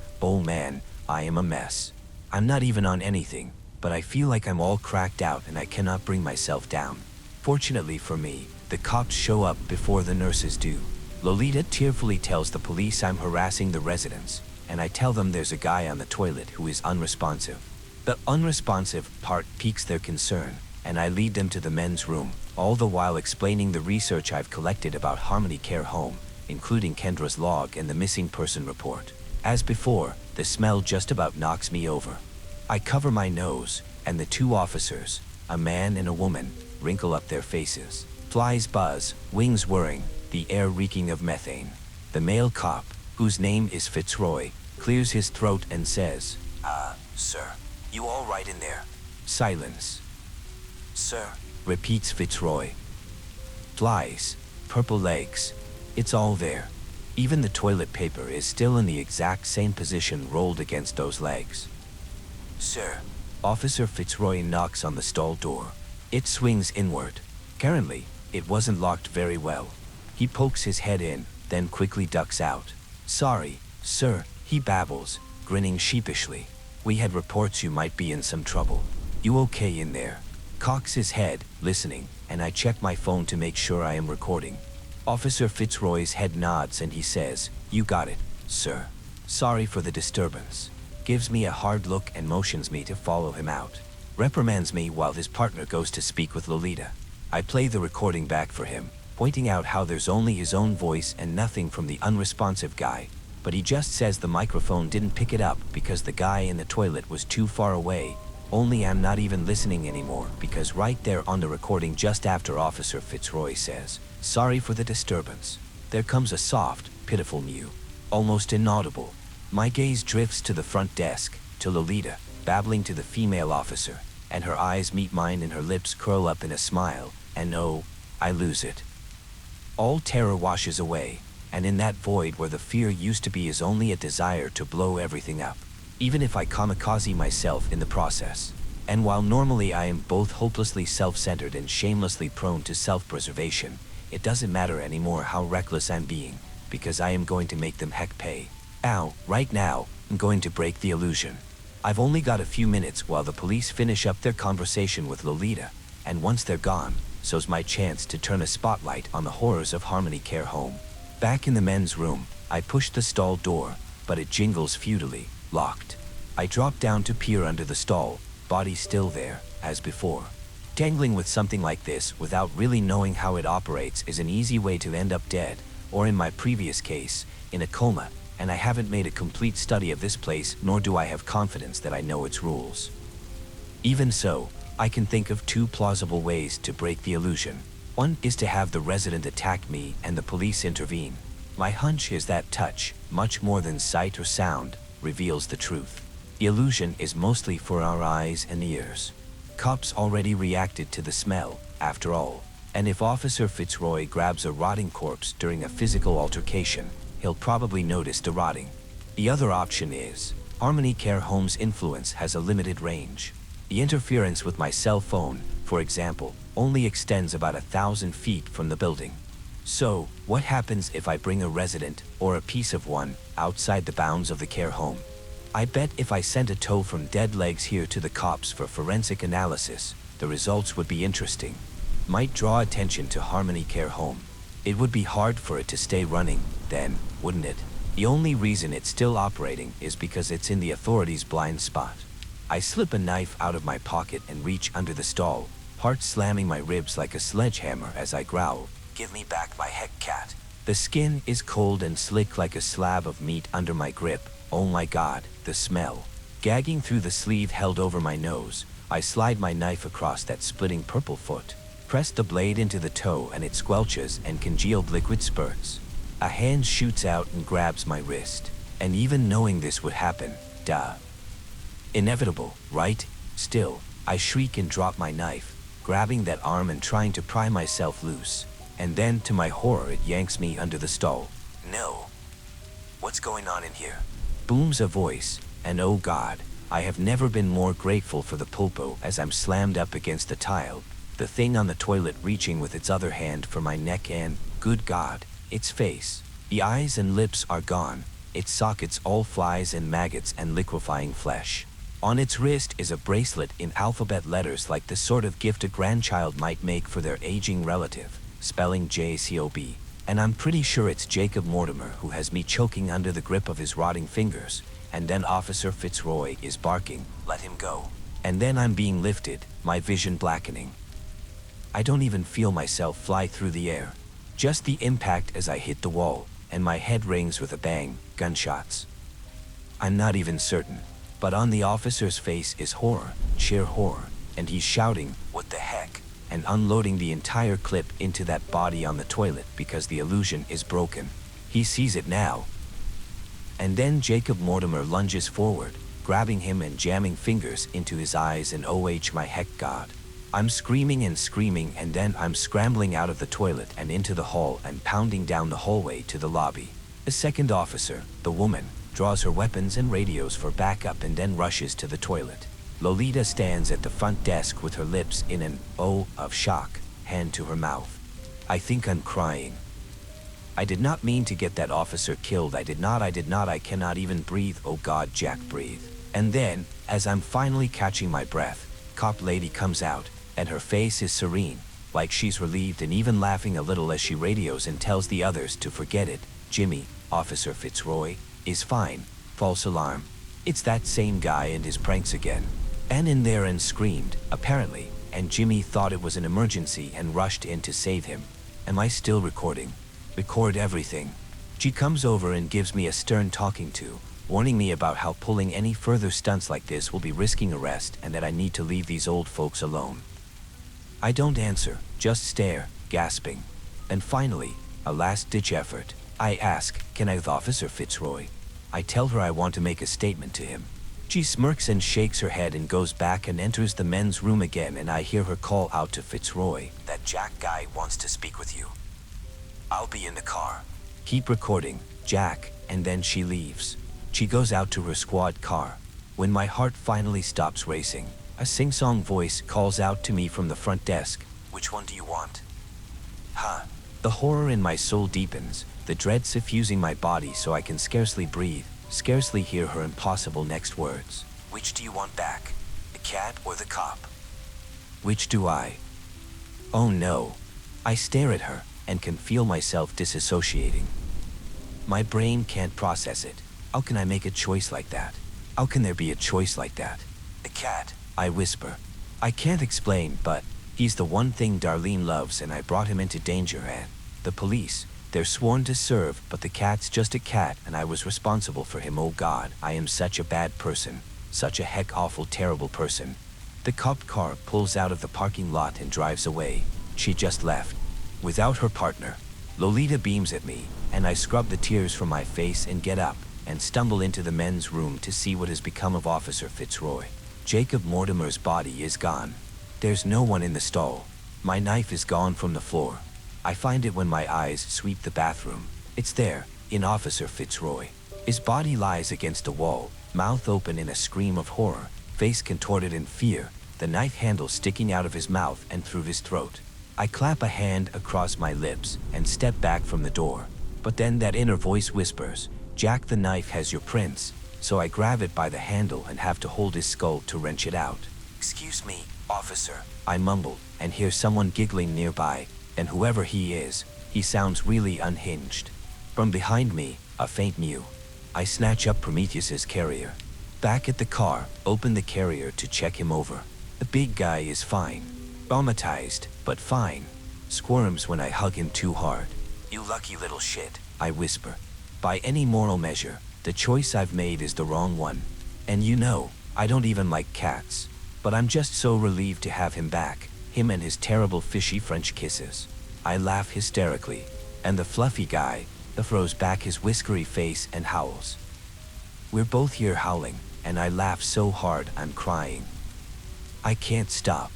I am a mess. I'm not even on anything, but I feel like I'm all cracked out and I cannot bring myself down. Fortunately for me, the cops show up before the nurses do. Lolita tearfully tells the police I'm harassing the residents, and I tell them there's a guy on the toilet who is unresponsive. The unresponsive part piques their concern, and I lead them to the men's room, all the while explaining the research I've collected about Harmony Care Home, including Kendra's log and the missing person report. As before, the smell just about knocks me over. I cover my nose, and the two officers, a man and a woman, wrinkle up their faces. Flies buzz, wings whirring, the air reeking of methane. The male cop, whose name is Fitzroy, clears his throat and says, Sir, you all right in there?" Silence. "Sir," repeats Fitzroy. Flies, purple legs, it's all there. Even the toilet paper is still in the exact same position rolled against those legs. "Sir." Officer Fitzroy knocks on the stall door. It swings inward. Currently, it wasn't locked very well. He pokes his head in, then quickly ducks out. "Sorry, sir," he babbles, grinning sheepishly. "We had reports you might be in some trouble. You okay in there?" Cocks his head, listening, and I check my phone to make sure I am recording. Officer Fitzroy's head nods and he says, "You got it, sir. Sorry for the disturbance." Gives me a hard look and motions me to follow him out. Reprimands me while his partner goes to speak with Lolita. I play the recording back for him, pointing out how there's only his own voice and nothing from the unresponsive guy, but he just says the microphone didn't pick it up because the guy in the toilet was too far away. Only I'm not even listening anymore because right there on the recording just after Officer Fitzroy says, "Sorry for the disturbance," there comes a soft, pitiful mew, almost inaudible. My gaze drifts to the front desk, to Lolita, babbling to the female officer, and her eyes meet mine and her lips curl up in a smile, and oh, I lose it. All terror washes away, and in that void where the fear used to be is only a desire to blow everything up, even if I kamikaze myself in the process. And while normally I am both hopelessly self-centered and shamelessly prone to self-preservation, it doesn't matter anymore how reckless I'm being, because I am going to make them heck pay. Ow, right now, I'm going to break the illusion. I've only got a few minutes while the police finish up their conversation with Lolita, and once they're gone, so's my chance to turn a spotlight on the horrors of Harmony Care Home. Back in the men's room, I push the stall door, but it jingles futilely, locked. I drop down to peer under the stall, body still there, as before. Tangling with something like this without really knowing how it operates is an easy way to end up dead, or in my previous case, in a coma, and I haven't made a complete study of this place, nor do I have confidence that I know its rules. Even so, I can think of two plausible ways to break the illusion. One is to have the resident attack me and the police intervene. My hunch is that touch, much more than sight or sound, reveals the truth. The illusion is mostly for our eyes and ears. Cops already reacted to the smell, after all, and if Officer Fitzroy grabs a rotting corpse during a physical altercation, he'll probably notice the rotting. The other option is, Harmony Care Home's influence has a limited range. The interference with my cell phone, for example, only extends about 1,000 feet from the building. So, what happens if I bring a resident, or a piece of one, outside the bounds of the care home? I bet if I sent a toe from dead legs here to the cops for forensic analysis, the results would be interesting. Might draw attention to Harmony Care Home. It would be hard for it to stay running, then, wouldn't it? The only reason it's still operating is because it's in the authorities' blind spot. I slip a knife out of my pocket and reach under the stall, heart slamming my ribs like a sledgehammer as I growl, "Give me back my heck cat." The skin is cold and slick like a slab of meat under my grip. Oh my god, the smell. Gagging through the sleeve held over my nose, I slide my knife across that splitting purple foot, press the blade into the toe and it squelches and congealed liquid spurts. A hand shoots out and grabs my wrist, and even knowing this would happen, duh. Inevitable, right? Still, I shriek and drop my knife, grabbing that arm and trying to pry myself loose, and then to my horror it yanks me under the stall. "No. What's going on in here?" Booms a voice, and oh god, I have never been more grateful for the pulpo as I'm slammed up against the tile, the thing on the toilet reaching with its other hand for my neck and, good god, its face. The eyes and lips are gone, its sockets all flies and maggots and liquefying flesh. On its wrist is a bracelet in alphabet letters like the sort of gift a grandchild might make for their aging relative, spelling Jacob, and I'm pretty sure it's Jacob Mortimer who has me choking under the grip of his rotting fingers, and then Officer Fitzroy is barking, "Let him go." And then I'm being lifted, my vision blackening. I don't even feel myself fly through the air. Just the impact as I hit the wall, and my head rings with a bang, gunshots. I'm not even certain, but on the officer's face is horror, sheer horror, and he's shouting, "What the heck?" and unloading the entire clip into that body on the toilet because the illusion is broken. He sees it now. And then Jacob Mortimer lunges forward, grabbing him and jamming fingers into his eyes, and oh my heck God. I'm screaming and screaming, and then I'm scrambling out of the toilet and into the hall and pounding down the hallway to the lobby. A second officer, the woman, draws her weapons and radios for backup and then rushes to the toilet. Lolita stands at the front desk with her lips in an O of shock, hand to her mouth. I think I'm crying. I did not mean to get that officer killed. I did not. I cannot even breathe. Oh God, Jack, breathe. And then, as I'm finally catching my breath, cop lady comes out, and her face is serene, like she's relieved and even laughing a little as she radios and tells the others to forget it. Jimmy, Officer Fitzroy, is fine. False alarm. It's that same guy and his pranks again. And in there and screamed, apparently, and Jimmy thought it was an emergency and rushed in to save him. Am I still recording? Record everything. She comes over and gives me a stern talking to, warning me about how pulling any further stunts like this will be risking arrest and that I need to leave these old folks alone. I don't answer, just stare, gasping. And finally, a last-ditch effort, I ask, "Can I with Officer Fitzroy?" I tell her I want to make a statement to him. She smirks and shakes her head and goes back and enters the men's room again, and I hear her call out to Fitzroy, "That Jack guy wants to speak with you. I'll be in the car. Keep recording, Jack," and then she leaves. She goes out to her squad car. When my heart finally stops racing, a sing-song voice calls out to me from the front desk, "Which one do you want?" The horror in my soul deepens, the dread suffusing my body so I can scarcely breathe, scarcely hear her impossible next words. "Which do you want back? The cat or the cop?" Which do I? Oh no. I stare at her and can feel myself disassociating. My brain can't process it. How can I make a choice like that? How can there be a choice like that? The cat, I whisper. I can't explain, but he's the one thing Darlene loves, and I brought him into danger, and the police, they're sworn to serve, but the cat's just a cat and I was responsible for him. Oh God, I am such a bad person, such a heck awful terrible person. The cop car pulls out of the parking lot and drives away. She just left. Without her partner. Lolita beams at me, and I scrub the tears from my face and get up and stumble into the men's room to see what has become of Officer Fitzroy. Jacob Mortimer's body is gone. There's no one in the stall. My knife is gone from the floor. I find it when my eyes sweep the bathroom. It's there, in Officer Fitzroy. His body lies against the wall, mouth open in a scream of horror, face contorted in fear, the knife handle sticking out of his mouth and through his throat. I clap a hand across my lips and step back from the door. But then that inner voice whispers, "Jack, the knife has your prints." So I grab it by the handle and have to hold his skull to wrench it out. "Excuse me, officer," I mumble, and hear someone giggling nearby, and whoever he is, he sounds really unhinged. From behind me, a faint mew. I snatch up Prometheus's carrier. Back at the car, open the carrier to check him over. The big guy is fine. Traumatized, but fine. Squirms when I hug him too hard. "You lucky little shit," I whisper. By any moral measure, the choice I've made is the wrong one. And you know, I don't even like cats. But I'm just so relieved to have him back, him and his terrible fishy French kisses. I laugh hysterically, and the fluffy guy, throws back his whiskery face and howls. We're both here howling, and I laugh so hard I'm crying. I can't stop,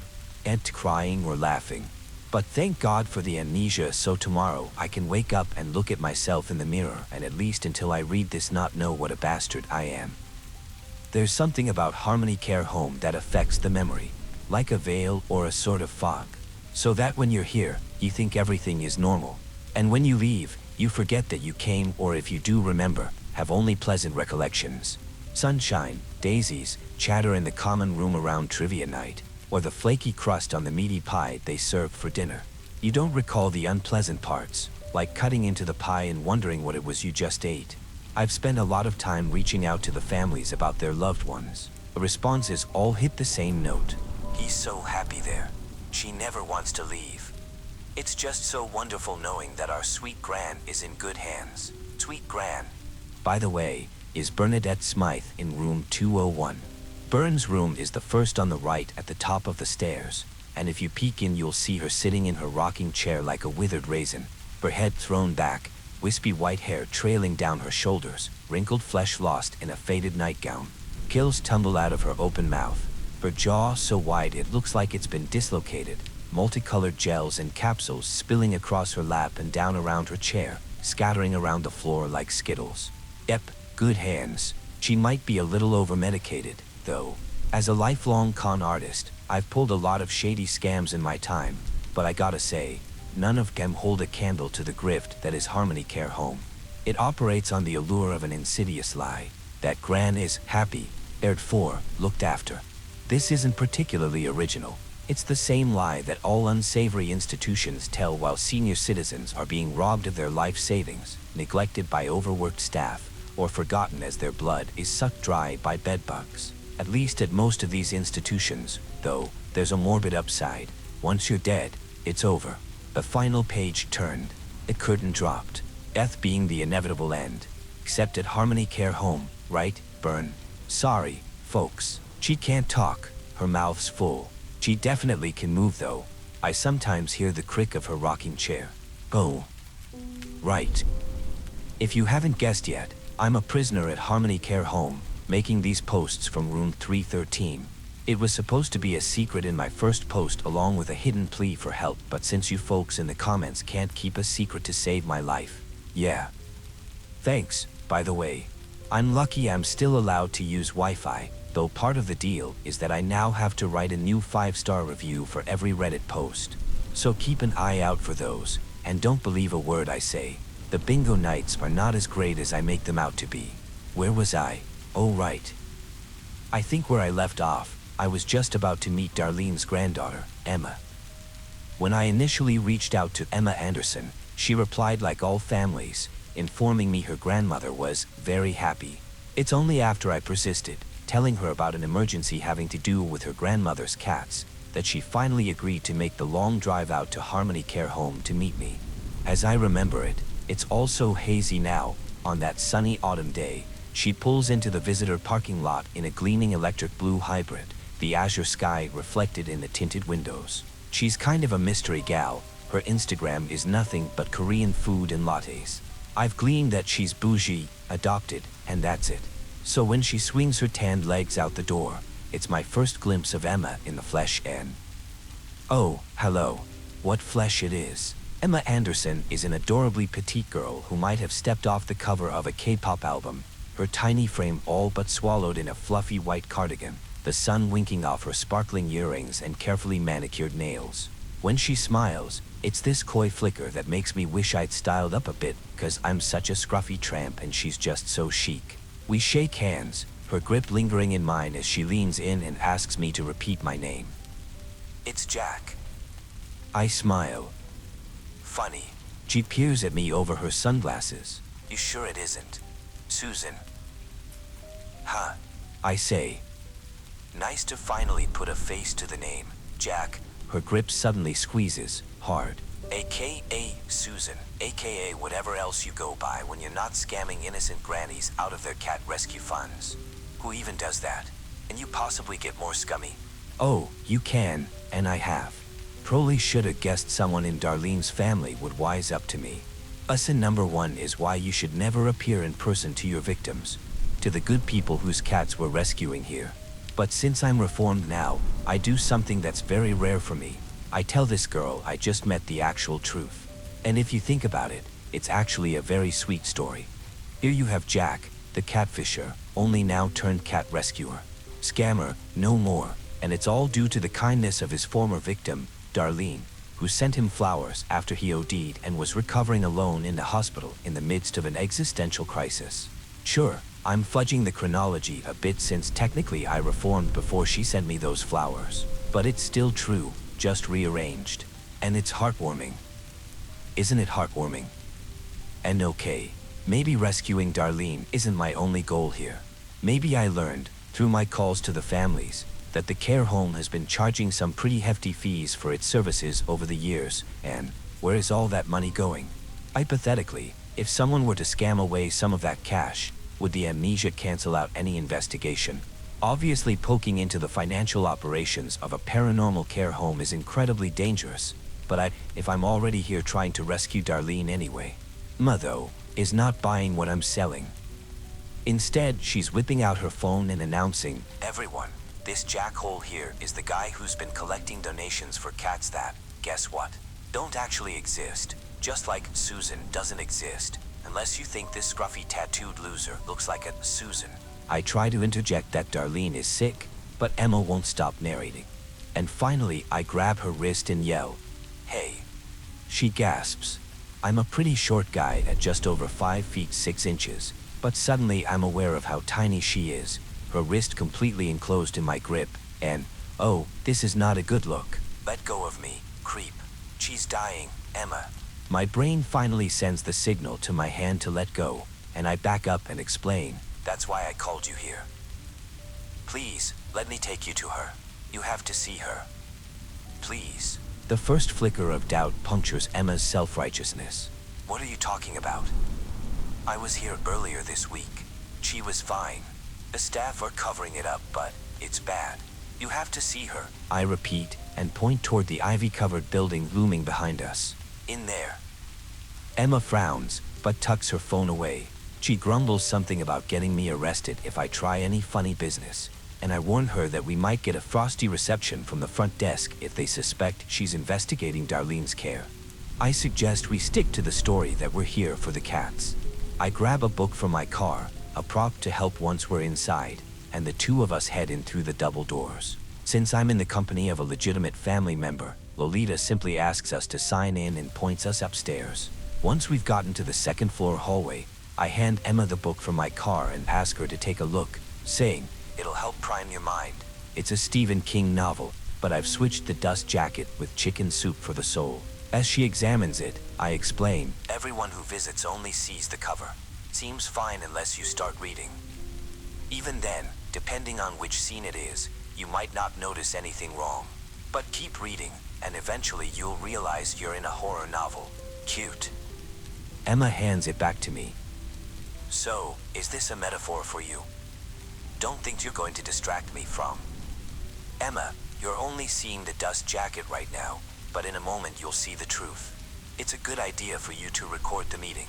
ain't crying or laughing. But thank God for the amnesia, so tomorrow I can wake up and look at myself in the mirror, and at least until I read this not know what a bastard I am. There's something about Harmony Care Home that affects the memory, like a veil or a sort of fog. So that when you're here, you think everything is normal. And when you leave, you forget that you came, or if you do remember, have only pleasant recollections. Sunshine, daisies, chatter in the common room around trivia night, or the flaky crust on the meaty pie they served for dinner. You don't recall the unpleasant parts, like cutting into the pie and wondering what it was you just ate. I've spent a lot of time reaching out to the families about their loved ones. The responses all hit the same note. "He's so happy there. She never wants to leave." It's just so wonderful knowing that our sweet Gran is in good hands. Sweet Gran. By the way, is Bernadette Smythe in room 201. Bern's room is the first on the right at the top of the stairs, and if you peek in you'll see her sitting in her rocking chair like a withered raisin, her head thrown back, wispy white hair trailing down her shoulders, wrinkled flesh lost in a faded nightgown. Gills tumble out of her open mouth, her jaw so wide it looks like it's been dislocated, multicolored gels and capsules spilling across her lap and down around her chair, scattering around the floor like Skittles. Yep, good hands. She might be a little over-medicated, though. As a lifelong con artist, I've pulled a lot of shady scams in my time, but I gotta say, none of them hold a candle to the grift that is Harmony Care Home. It operates on the allure of an insidious lie, that Gran is happy, cared for, looked after. This isn't particularly original. It's the same lie that all unsavory institutions tell while senior citizens are being robbed of their life savings, neglected by overworked staff, or forgotten as their blood is sucked dry by bedbugs. At least at most of these institutions, though, there's a morbid upside. Once you're dead, it's over. The final page turned, the curtain dropped, death being the inevitable end. Except at Harmony Care Home, right, Bern? Sorry, folks. She can't talk, her mouth's full. She definitely can move though. I sometimes hear the creak of her rocking chair. Oh. Right. If you haven't guessed yet, I'm a prisoner at Harmony Care Home, making these posts from room 313. It was supposed to be a secret in my first post along with a hidden plea for help, but since you folks in the comments can't keep a secret to save my life, yeah. Thanks, by the way. I'm lucky I'm still allowed to use Wi-Fi, though part of the deal is that I now have to write a new 5-star review for every Reddit post. So keep an eye out for those, and don't believe a word I say. The bingo nights are not as great as I make them out to be. Where was I? Oh right. I think where I left off, I was just about to meet Darlene's granddaughter, Emma. When I initially reached out to Emma Anderson, she replied like all families, informing me her grandmother was very happy. It's only after I persisted, telling her about an emergency having to do with her grandmother's cats, that she finally agreed to make the long drive out to Harmony Care Home to meet me. As I remember it, it's all so hazy now. On that sunny autumn day, she pulls into the visitor parking lot in a gleaming electric blue hybrid, the azure sky reflected in the tinted windows. She's kind of a mystery gal. Her Instagram is nothing but Korean food and lattes. I've gleaned that she's bougie, adopted, and that's it. So when she swings her tanned legs out the door, it's my first glimpse of Emma in the flesh and... Oh, hello. What flesh it is. Emma Anderson is an adorably petite girl who might have stepped off the cover of a K-pop album, her tiny frame all but swallowed in a fluffy white cardigan, the sun winking off her sparkling earrings and carefully manicured nails. When she smiles, it's this coy flicker that makes me wish I'd styled up a bit, 'cause I'm such a scruffy tramp and she's just so chic. We shake hands, her grip lingering in mine as she leans in and asks me to repeat my name. It's Jack. I smile. Funny. She peers at me over her sunglasses. You sure it isn't Susan? Huh? I say. Nice to finally put a face to the name, Jack. Her grip suddenly squeezes, hard. AKA Susan, AKA whatever else you go by when you're not scamming innocent grannies out of their cat rescue funds. Who even does that? Can you possibly get more scummy? Oh, you can, and I have. Probably shoulda guessed someone in Darlene's family would wise up to me. Lesson number 1 is why you should never appear in person to your victims, to the good people whose cats we're rescuing here. But since I'm reformed now, I do something that's very rare for me. I tell this girl I just met the actual truth. And if you think about it, it's actually a very sweet story. Here you have Jack, the catfisher, only now turned cat rescuer. Scammer, no more, and it's all due to the kindness of his former victim, Darlene, who sent him flowers after he OD'd and was recovering alone in the hospital in the midst of an existential crisis. Sure, I'm fudging the chronology a bit since technically I reformed before she sent me those flowers, but it's still true, just rearranged. And it's heartwarming. Isn't it heartwarming? And okay, maybe rescuing Darlene isn't my only goal here. Maybe I learned, through my calls to the families, that the care home has been charging some pretty hefty fees for its services over the years, and, Where is all that money going? Hypothetically, if someone were to scam away some of that cash, would the amnesia cancel out any investigation? Obviously, poking into the financial operations of a paranormal care home is incredibly dangerous, but if I'm already here trying to rescue Darlene anyway. Emma, though, is not buying what I'm selling. Instead, she's whipping out her phone and announcing, "Everyone, this jackhole here is the guy who's been collecting donations for cats that, guess what, don't actually exist, just like Susan doesn't exist, unless you think this scruffy tattooed loser looks like a Susan." I try to interject that Darlene is sick, but Emma won't stop narrating. And finally, I grab her wrist and yell, "Hey." She gasps. I'm a pretty short guy at just over 5 feet 6 inches, but suddenly I'm aware of how tiny she is, her wrist completely enclosed in my grip, and, oh, this is not a good look. "Let go of me, creep. She's dying, Emma." My brain finally sends the signal to my hand to let go, and I back up and explain, "That's why I called you here. Please, let me take you to her. You have to see her. Please." The first flicker of doubt punctures Emma's self-righteousness. "What are you talking about? I was here earlier this week. She was fine. The staff are covering it up, but it's bad. You have to see her," I repeat and point toward the ivy-covered building looming behind us. "In there." Emma frowns, but tucks her phone away. She grumbles something about getting me arrested if I try any funny business, and I warn her that we might get a frosty reception from the front desk if they suspect she's investigating Darlene's care. I suggest we stick to the story that we're here for the cats. I grab a book from my car, a prop to help once we're inside, and the two of us head in through the double doors. Since I'm in the company of a legitimate family member, Lolita simply asks us to sign in and points us upstairs. Once we've gotten to the second-floor hallway, I hand Emma the book from my car and ask her to take a look, saying, "It'll help prime your mind. It's a Stephen King novel, but I've switched the dust jacket with chicken soup for the soul." As she examines it, I explain, "Everyone who visits only sees the cover. Seems fine unless you start reading. Even then, depending on which scene it is, you might not notice anything wrong. But keep reading, and eventually you'll realize you're in a horror novel. Cute." Emma hands it back to me. "So, is this a metaphor for you? Don't think you're going to distract me from..." "Emma, you're only seeing the dust jacket right now, but in a moment you'll see the truth. It's a good idea for you to record the meeting.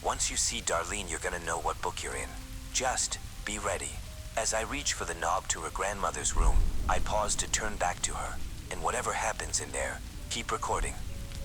Once you see Darlene, you're gonna know what book you're in. Just be ready." As I reach for the knob to her grandmother's room, I pause to turn back to her, and whatever happens in there, keep recording.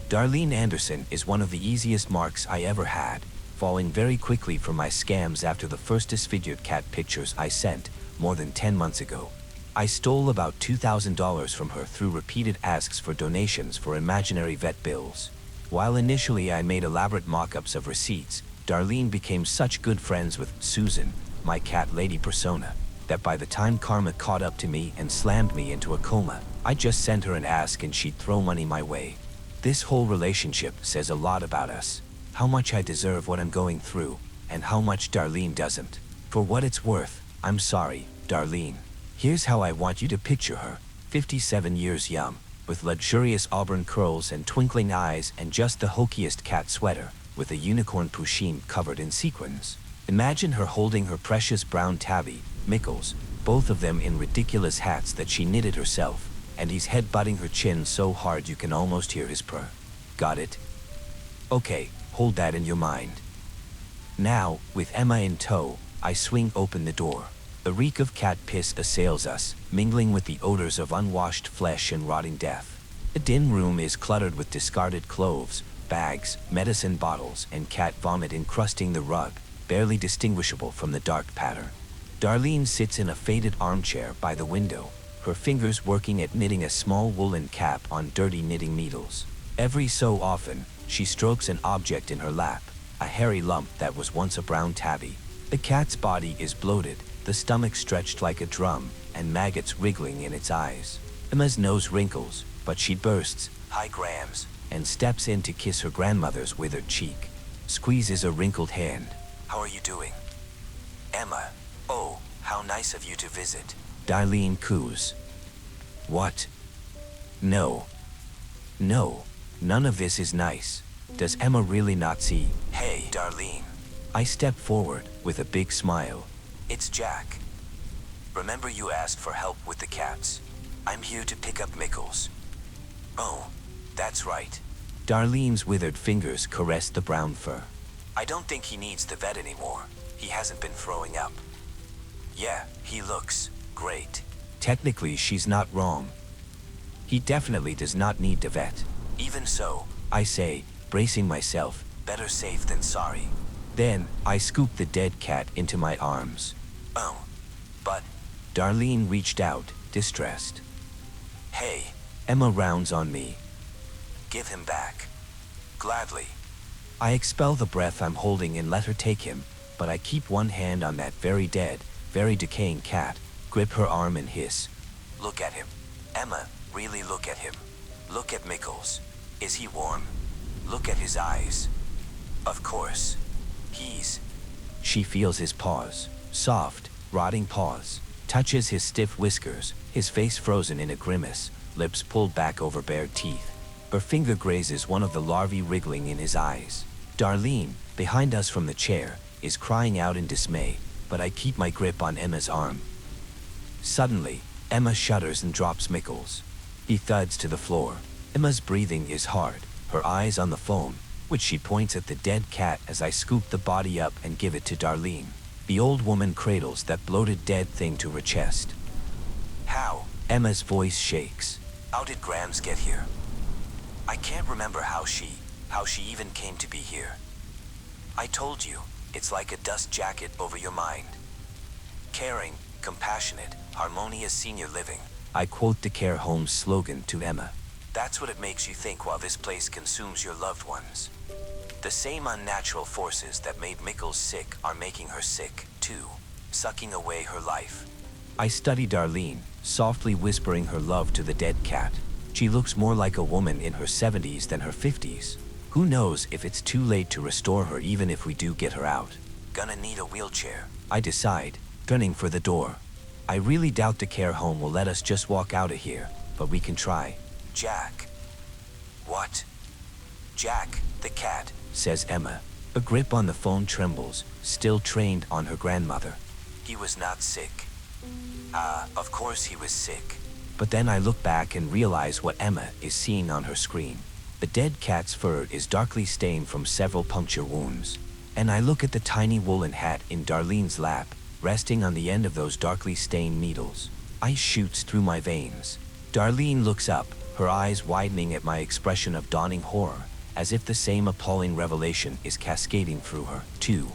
Darlene Anderson is one of the easiest marks I ever had, falling very quickly for my scams after the first disfigured cat pictures I sent more than 10 months ago. I stole about $2,000 from her through repeated asks for donations for imaginary vet bills. While initially I made elaborate mock-ups of receipts, Darlene became such good friends with Susan, my cat lady persona, that by the time karma caught up to me and slammed me into a coma, I just sent her an ask and she'd throw money my way. This whole relationship says a lot about us. How much I deserve what I'm going through, and how much Darlene doesn't. For what it's worth, I'm sorry, Darlene. Here's how I want you to picture her. 57 years young, with luxurious auburn curls and twinkling eyes and just the hokiest cat sweater, with a unicorn pusheen covered in sequins. Imagine her holding her precious brown tabby, Mickles, both of them in ridiculous hats that she knitted herself, and he's head-butting her chin so hard you can almost hear his purr. Got it? Okay, hold that in your mind. Now, with Emma in tow, I swing open the door. The reek of cat piss assails us, mingling with the odors of unwashed flesh and rotting death. The den room is cluttered with discarded clothes, bags, medicine bottles, and cat vomit encrusting the rug, barely distinguishable from the dark pattern. Darlene sits in a faded armchair by the window, her fingers working at knitting a small woolen cap on dirty knitting needles. Every so often, she strokes an object in her lap, a hairy lump that was once a brown tabby. The cat's body is bloated, the stomach stretched like a drum, and maggots wriggling in its eyes. Emma's nose wrinkles, but she bursts, "Hi, Grams," and steps in to kiss her grandmother's withered cheek. Squeezes a wrinkled hand. "How are you doing?" "Emma, oh, how nice of you to visit," Darlene coos. "What? No. No. None of this is nice. Does Emma really not see? Hey, Darlene. I step forward with a big smile. It's Jack. Remember you asked for help with the cats? I'm here to pick up Mickles. Oh, that's right. Darlene's withered fingers caressed the brown fur. I don't think he needs the vet anymore. He hasn't been throwing up. Yeah, he looks great. Technically, she's not wrong. He definitely does not need the vet. Even so, I say, bracing myself, better safe than sorry. Then, I scoop the dead cat into my arms. Oh, but Darlene reached out, distressed. Hey, Emma rounds on me. Give him back. Gladly. I expel the breath I'm holding and let her take him, but I keep one hand on that very dead, very decaying cat, grip her arm and hiss. Look at him. Emma, really look at him. Look at Mickles. Is he warm? Look at his eyes. Of course. She feels his paws, soft, rotting paws, touches his stiff whiskers, his face frozen in a grimace, lips pulled back over bared teeth. Her finger grazes one of the larvae wriggling in his eyes. Darlene, behind us from the chair, is crying out in dismay, but I keep my grip on Emma's arm. Suddenly, Emma shudders and drops Mickles. He thuds to the floor. Emma's breathing is hard, her eyes on the phone, which she points at the dead cat as I scoop the body up and give it to Darlene. The old woman cradles that bloated dead thing to her chest. How? Emma's voice shakes. How did Grams get here? I can't remember how she even came to be here. I told you, it's like a dust jacket over your mind. Caring, compassionate, harmonious senior living. I quote the care home's slogan to Emma. That's what it makes you think while this place consumes your loved ones. The same unnatural forces that made Mickles sick are making her sick, too, sucking away her life. I study Darlene, softly whispering her love to the dead cat. She looks more like a woman in her 70s than her 50s. Who knows if it's too late to restore her even if we do get her out. Gonna need a wheelchair, I decide, gunning for the door. I really doubt the care home will let us just walk out of here, but we can try. Jack. What? Jack, the cat, says Emma. A grip on the phone trembles, still trained on her grandmother. He was not sick. Of course he was sick. But then I look back and realize what Emma is seeing on her screen. The dead cat's fur is darkly stained from several puncture wounds. And I look at the tiny woolen hat in Darlene's lap, resting on the end of those darkly stained needles. Ice shoots through my veins. Darlene looks up, her eyes widening at my expression of dawning horror, as if the same appalling revelation is cascading through her, too.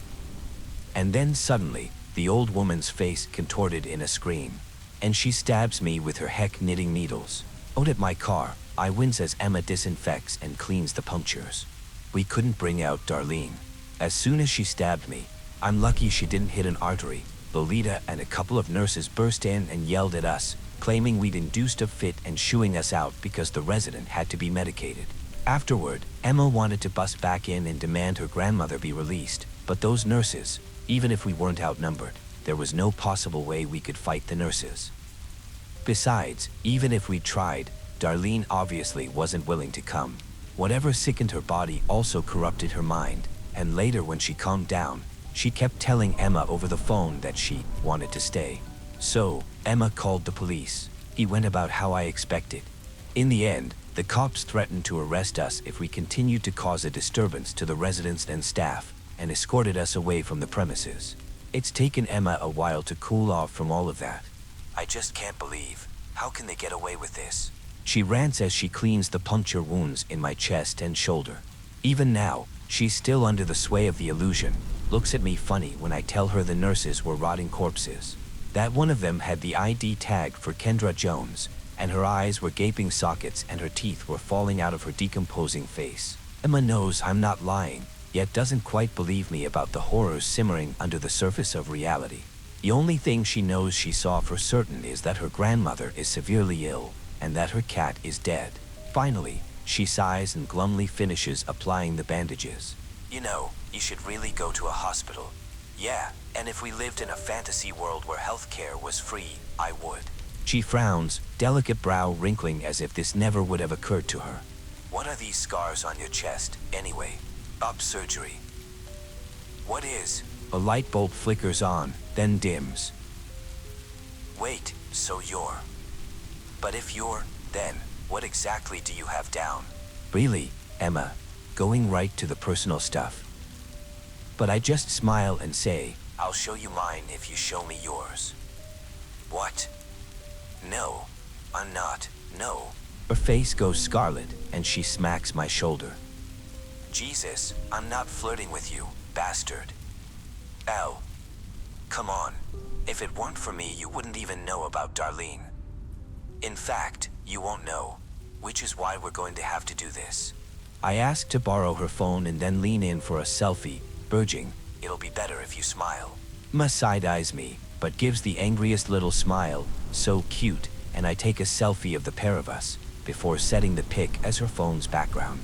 And then suddenly, the old woman's face contorted in a scream, and she stabs me with her knitting needles. Out at my car, I wince as Emma disinfects and cleans the punctures. We couldn't bring out Darlene. As soon as she stabbed me, I'm lucky she didn't hit an artery. Lolita and a couple of nurses burst in and yelled at us, claiming we'd induced a fit and shooing us out because the resident had to be medicated. Afterward, Emma wanted to bust back in and demand her grandmother be released, but those nurses, even if we weren't outnumbered, there was no possible way we could fight the nurses. Besides, even if we tried, Darlene obviously wasn't willing to come. Whatever sickened her body also corrupted her mind, and later when she calmed down, she kept telling Emma over the phone that she wanted to stay. So, Emma called the police. He went about how I expected. In the end, the cops threatened to arrest us if we continued to cause a disturbance to the residents and staff, and escorted us away from the premises. It's taken Emma a while to cool off from all of that. I just can't believe, how can they get away with this? She rants as she cleans the puncture wounds in my chest and shoulder. Even now, she's still under the sway of the illusion, looks at me funny when I tell her the nurses were rotting corpses. That one of them had the ID tag for Kendra Jones, and her eyes were gaping sockets and her teeth were falling out of her decomposing face. Emma knows I'm not lying, yet doesn't quite believe me about the horrors simmering under the surface of reality. The only thing she knows she saw for certain is that her grandmother is severely ill, and that her cat is dead. Finally, she sighs and glumly finishes applying the bandages. You know, you should really go to a hospital. Yeah, and if we lived in a fantasy world where healthcare was free, I would. She frowns, delicate brow wrinkling as if this never would have occurred to her. What are these scars on your chest, anyway? Up surgery. What is? A light bulb flickers on, then dims. Wait, so you're... But if you're, then, what exactly do you have down? Really, Emma, going right to the personal stuff. But I just smile and say, I'll show you mine if you show me yours. What? No, I'm not, no. Her face goes scarlet, and she smacks my shoulder. Jesus, I'm not flirting with you, bastard. Ow. Come on. If it weren't for me, you wouldn't even know about Darlene. In fact, you won't know, which is why we're going to have to do this. I ask to borrow her phone and then lean in for a selfie, urging, it'll be better if you smile. Emma side-eyes me, but gives the angriest little smile, so cute, and I take a selfie of the pair of us, before setting the pic as her phone's background.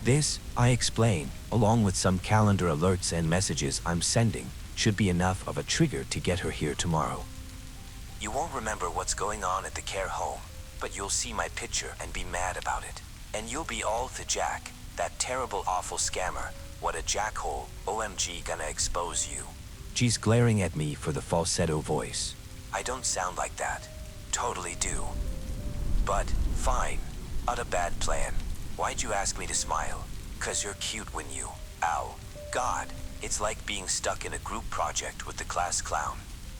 This, I explain, along with some calendar alerts and messages I'm sending, should be enough of a trigger to get her here tomorrow. You won't remember what's going on at the care home, but you'll see my picture and be mad about it. And you'll be all to Jack, that terrible awful scammer. What a jackhole, OMG gonna expose you. She's glaring at me for the falsetto voice. I don't sound like that. Totally do. But, fine. Not a bad plan. Why'd you ask me to smile? 'Cause you're cute when you... Ow. God, it's like being stuck in a group project with the class clown.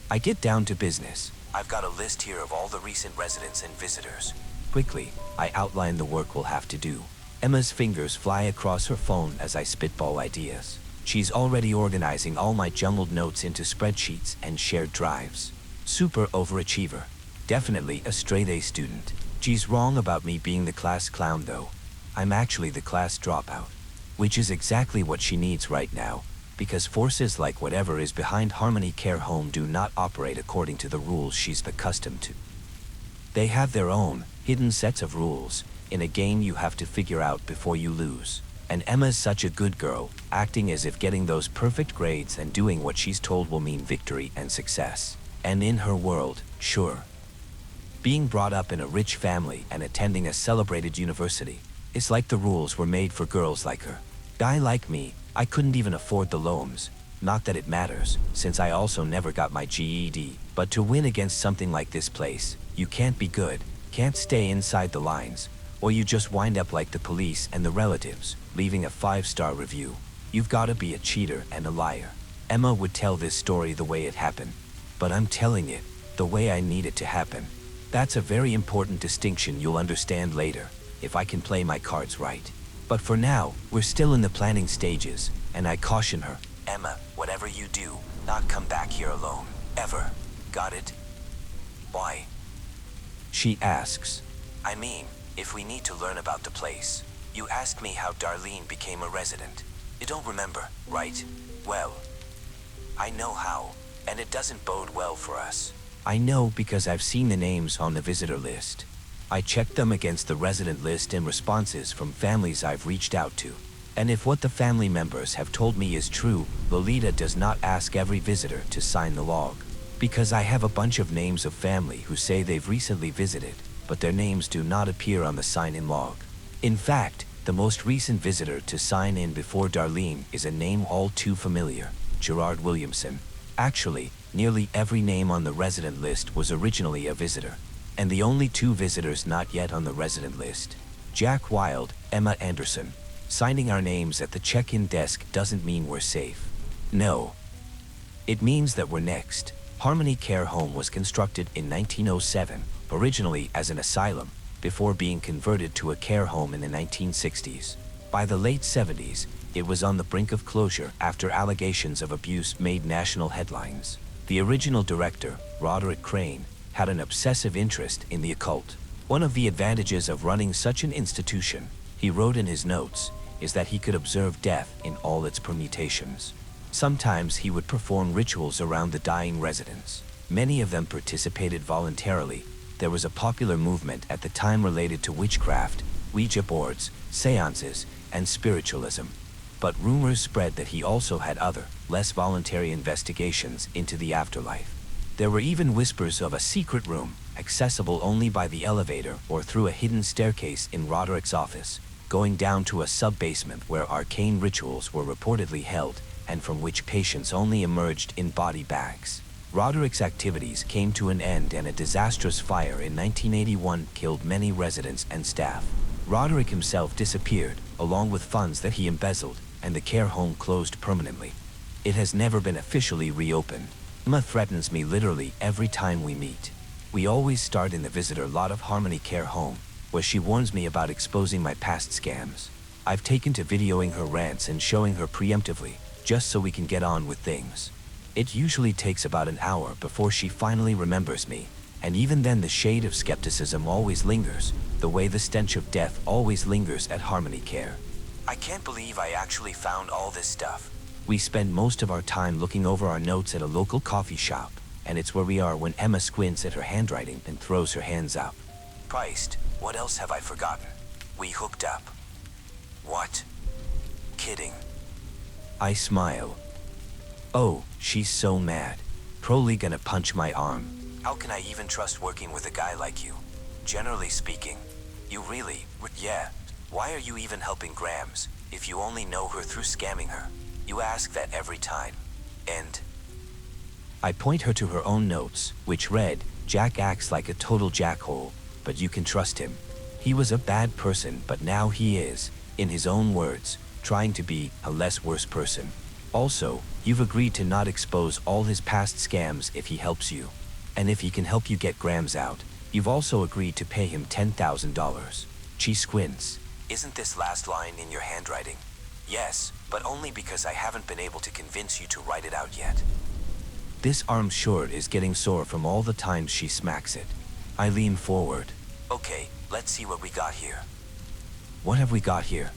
I get down to business. I've got a list here of all the recent residents and visitors. Quickly, I outline the work we'll have to do. Emma's fingers fly across her phone as I spitball ideas. She's already organizing all my jumbled notes into spreadsheets and shared drives. Super overachiever. Definitely a straight-A student. She's wrong about me being the class clown though. I'm actually the class dropout. Which is exactly what she needs right now, because forces like whatever is behind Harmony Care Home do not operate according to the rules she's accustomed to. They have their own, hidden sets of rules, in a game you have to figure out before you lose. And Emma's such a good girl, acting as if getting those perfect grades and doing what she's told will mean victory and success. And in her world, sure. Being brought up in a rich family and attending a celebrated university, it's like the rules were made for girls like her. Guy like me, I couldn't even afford the loans. Not that it matters, since I also never got my GED. But to win against something like this place, you can't be good, can't stay inside the lines, or you just wind up like the police and the relatives, leaving a 5-star review. You've gotta be a cheater and a liar. Emma would tell this story the way it happened, but I'm telling it the way I need it to happen. That's a very important distinction you'll understand later, if I can play my cards right. But for now, we're still in the planning stages, and I caution her, Emma, whatever you do, not come back here alone, ever. Got it? Why? She asks. I mean, if we need to learn about the place. You asked me how Darlene became a resident. You don't remember, right? Well, I know how, and it doesn't bode well for us. I know because I've seen the names on the visitor list. I checked them against the resident list and responses from families I've reached out to. And if what the family members have told me is true, Lolita does not ask every visitor to sign the log. Because I have a bunch of names of family who say they've recently visited, but their names do not appear on the sign-in log. In fact, the most recent visitor to sign in before Darlene is a name all too familiar, Gerard Williamson. Actually, nearly every name on the resident list was originally a visitor. And the only 2 visitors not yet on the resident list, Jack Wild, Emma Anderson. Signing our names at the check-in desk doesn't mean we're safe. No. It means that we're next. Harmony Care Home was constructed in 1907, originally as an asylum, before being converted to a care home in the 1960s. By the late 70s, it was on the brink of closure after allegations of abuse made national headlines. The original director, Roderick Crane, had an obsessive interest in the occult. One of the advantages of running such an institution, he wrote in his notes, is that he could observe death in all its permutations. Sometimes he would perform rituals around the dying residents. Many of them participated voluntarily. There was a popular movement at the time related to witchcraft, Ouija boards, seances, and spiritualism. But rumors spread that he also had other, less voluntary investigations into the afterlife. There were even whispers of a secret room, accessible only by the elevator or through a hidden staircase in Roderick's office, going down to a sub-basement where arcane rituals were reportedly held, and from which patients only emerged in body bags. Roderick's activities came to an end and a disastrous fire in 1981 killed many residents and staff. Roderick himself disappeared, along with funds that he embezzled, and the care home closed permanently. It has never been officially reopened. Emma threatens me literally every time we meet. We always start in the visitor lot of Harmony Care Home, where she warns me about exposing my past scams. I've taken to videoing her rants and showing her preemptively, just so we can get on with things. It usually takes about an hour before she finally remembers me, and even then the shade of skepticism always lingers, the way the stench of death always lingers at Harmony Care. I can't believe I actually found all this stuff. We spend most of our time looking over our notes at a local coffee shop, and it's where we are when Emma squints at her handwriting and throws her hands up. Christ, what else have I forgotten? We hooked up. What? Kidding. I smile. Oh, she's so mad. Probably gonna punch my arm. How can I even trust working with a guy like you? Generally speaking, you really, yeah. Why are you even helping Grams, if you only know her through scamming her? You ask that every time. And I point her to her own notes, which read, Jack acts like a total jackhole, but you can trust him. He was a bad person, but now he is, in his own words, trying to be a less worse person. Also, you've agreed to not expose all his past scams if he helps you. And if he can help you get Grams out, you've also agreed to pay him $10,000. She squints. Isn't this last line in your handwriting? Yes, but only because I haven't been able to convince you to write it out yet. This arm short is getting sore from all the times she smacks it. I lean forward. Okay, let's see what we got here. What have we got here?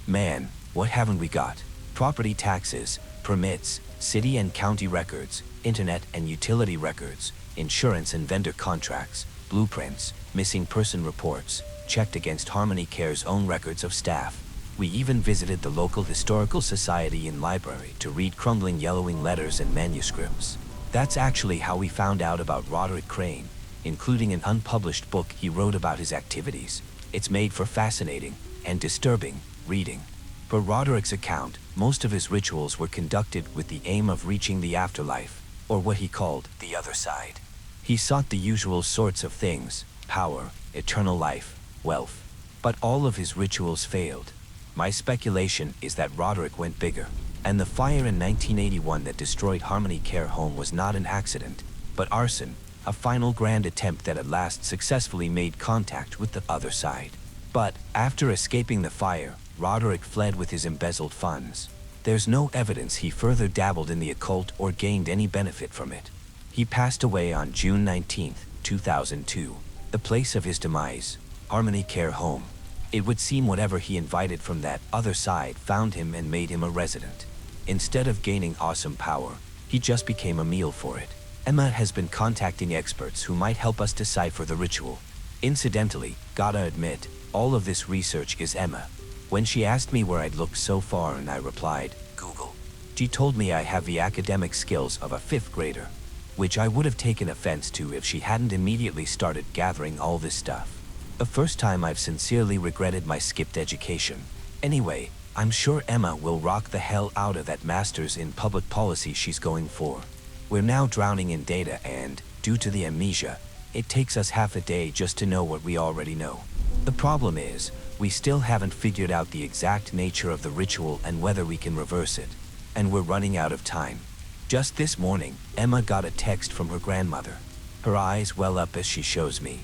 Man, what haven't we got? Property taxes, permits, city and county records, internet and utility records, insurance and vendor contracts, blueprints, missing person reports, checked against Harmony Care's own records of staff. We even visited the local historical society and library to read crumbling yellowing letters and manuscripts. That's actually how we found out about Roderick Crane, including an unpublished book he wrote about his activities. It's made for fascinating and disturbing reading. Per Roderick's account, most of his rituals were conducted with the aim of reaching the afterlife, or what he called the other side. He sought the usual sorts of things: power, eternal life, wealth. But all of his rituals failed. My speculation is that Roderick went bigger, and the fire in 1981 that destroyed Harmony Care Home was not an accident, but arson, a final grand attempt that at last successfully made contact with the other side. But, after escaping the fire, Roderick fled with his embezzled funds. There's no evidence he further dabbled in the occult or gained any benefit from it. He passed away on June 19, 2002. The place of his demise, Harmony Care Home. It would seem whatever he invited from that other side found him and made him a resident. Instead of gaining awesome power, he just became a meal for it. Emma has been contacting experts who might help us decipher the ritual. Incidentally, gotta admit, all of this research is Emma. When she asked me where I'd looked so far and I replied, Google, she told me I have the academic skills of a 5th grader, which I would have taken offense to if she hadn't immediately started gathering all this stuff. The first time I've sincerely regretted my skipped education. Anyway, I'm sure Emma will rock the hell out of that master's in public policy she's going for. We're now drowning in data and, due to the amnesia, it takes us half a day just to know what we already know. The problem is, we still haven't figured out the exact nature of the ritual and whether we can reverse it. And we're running out of time. Just this morning, Emma got a text from her grandmother. Her eyes well up as she shows me.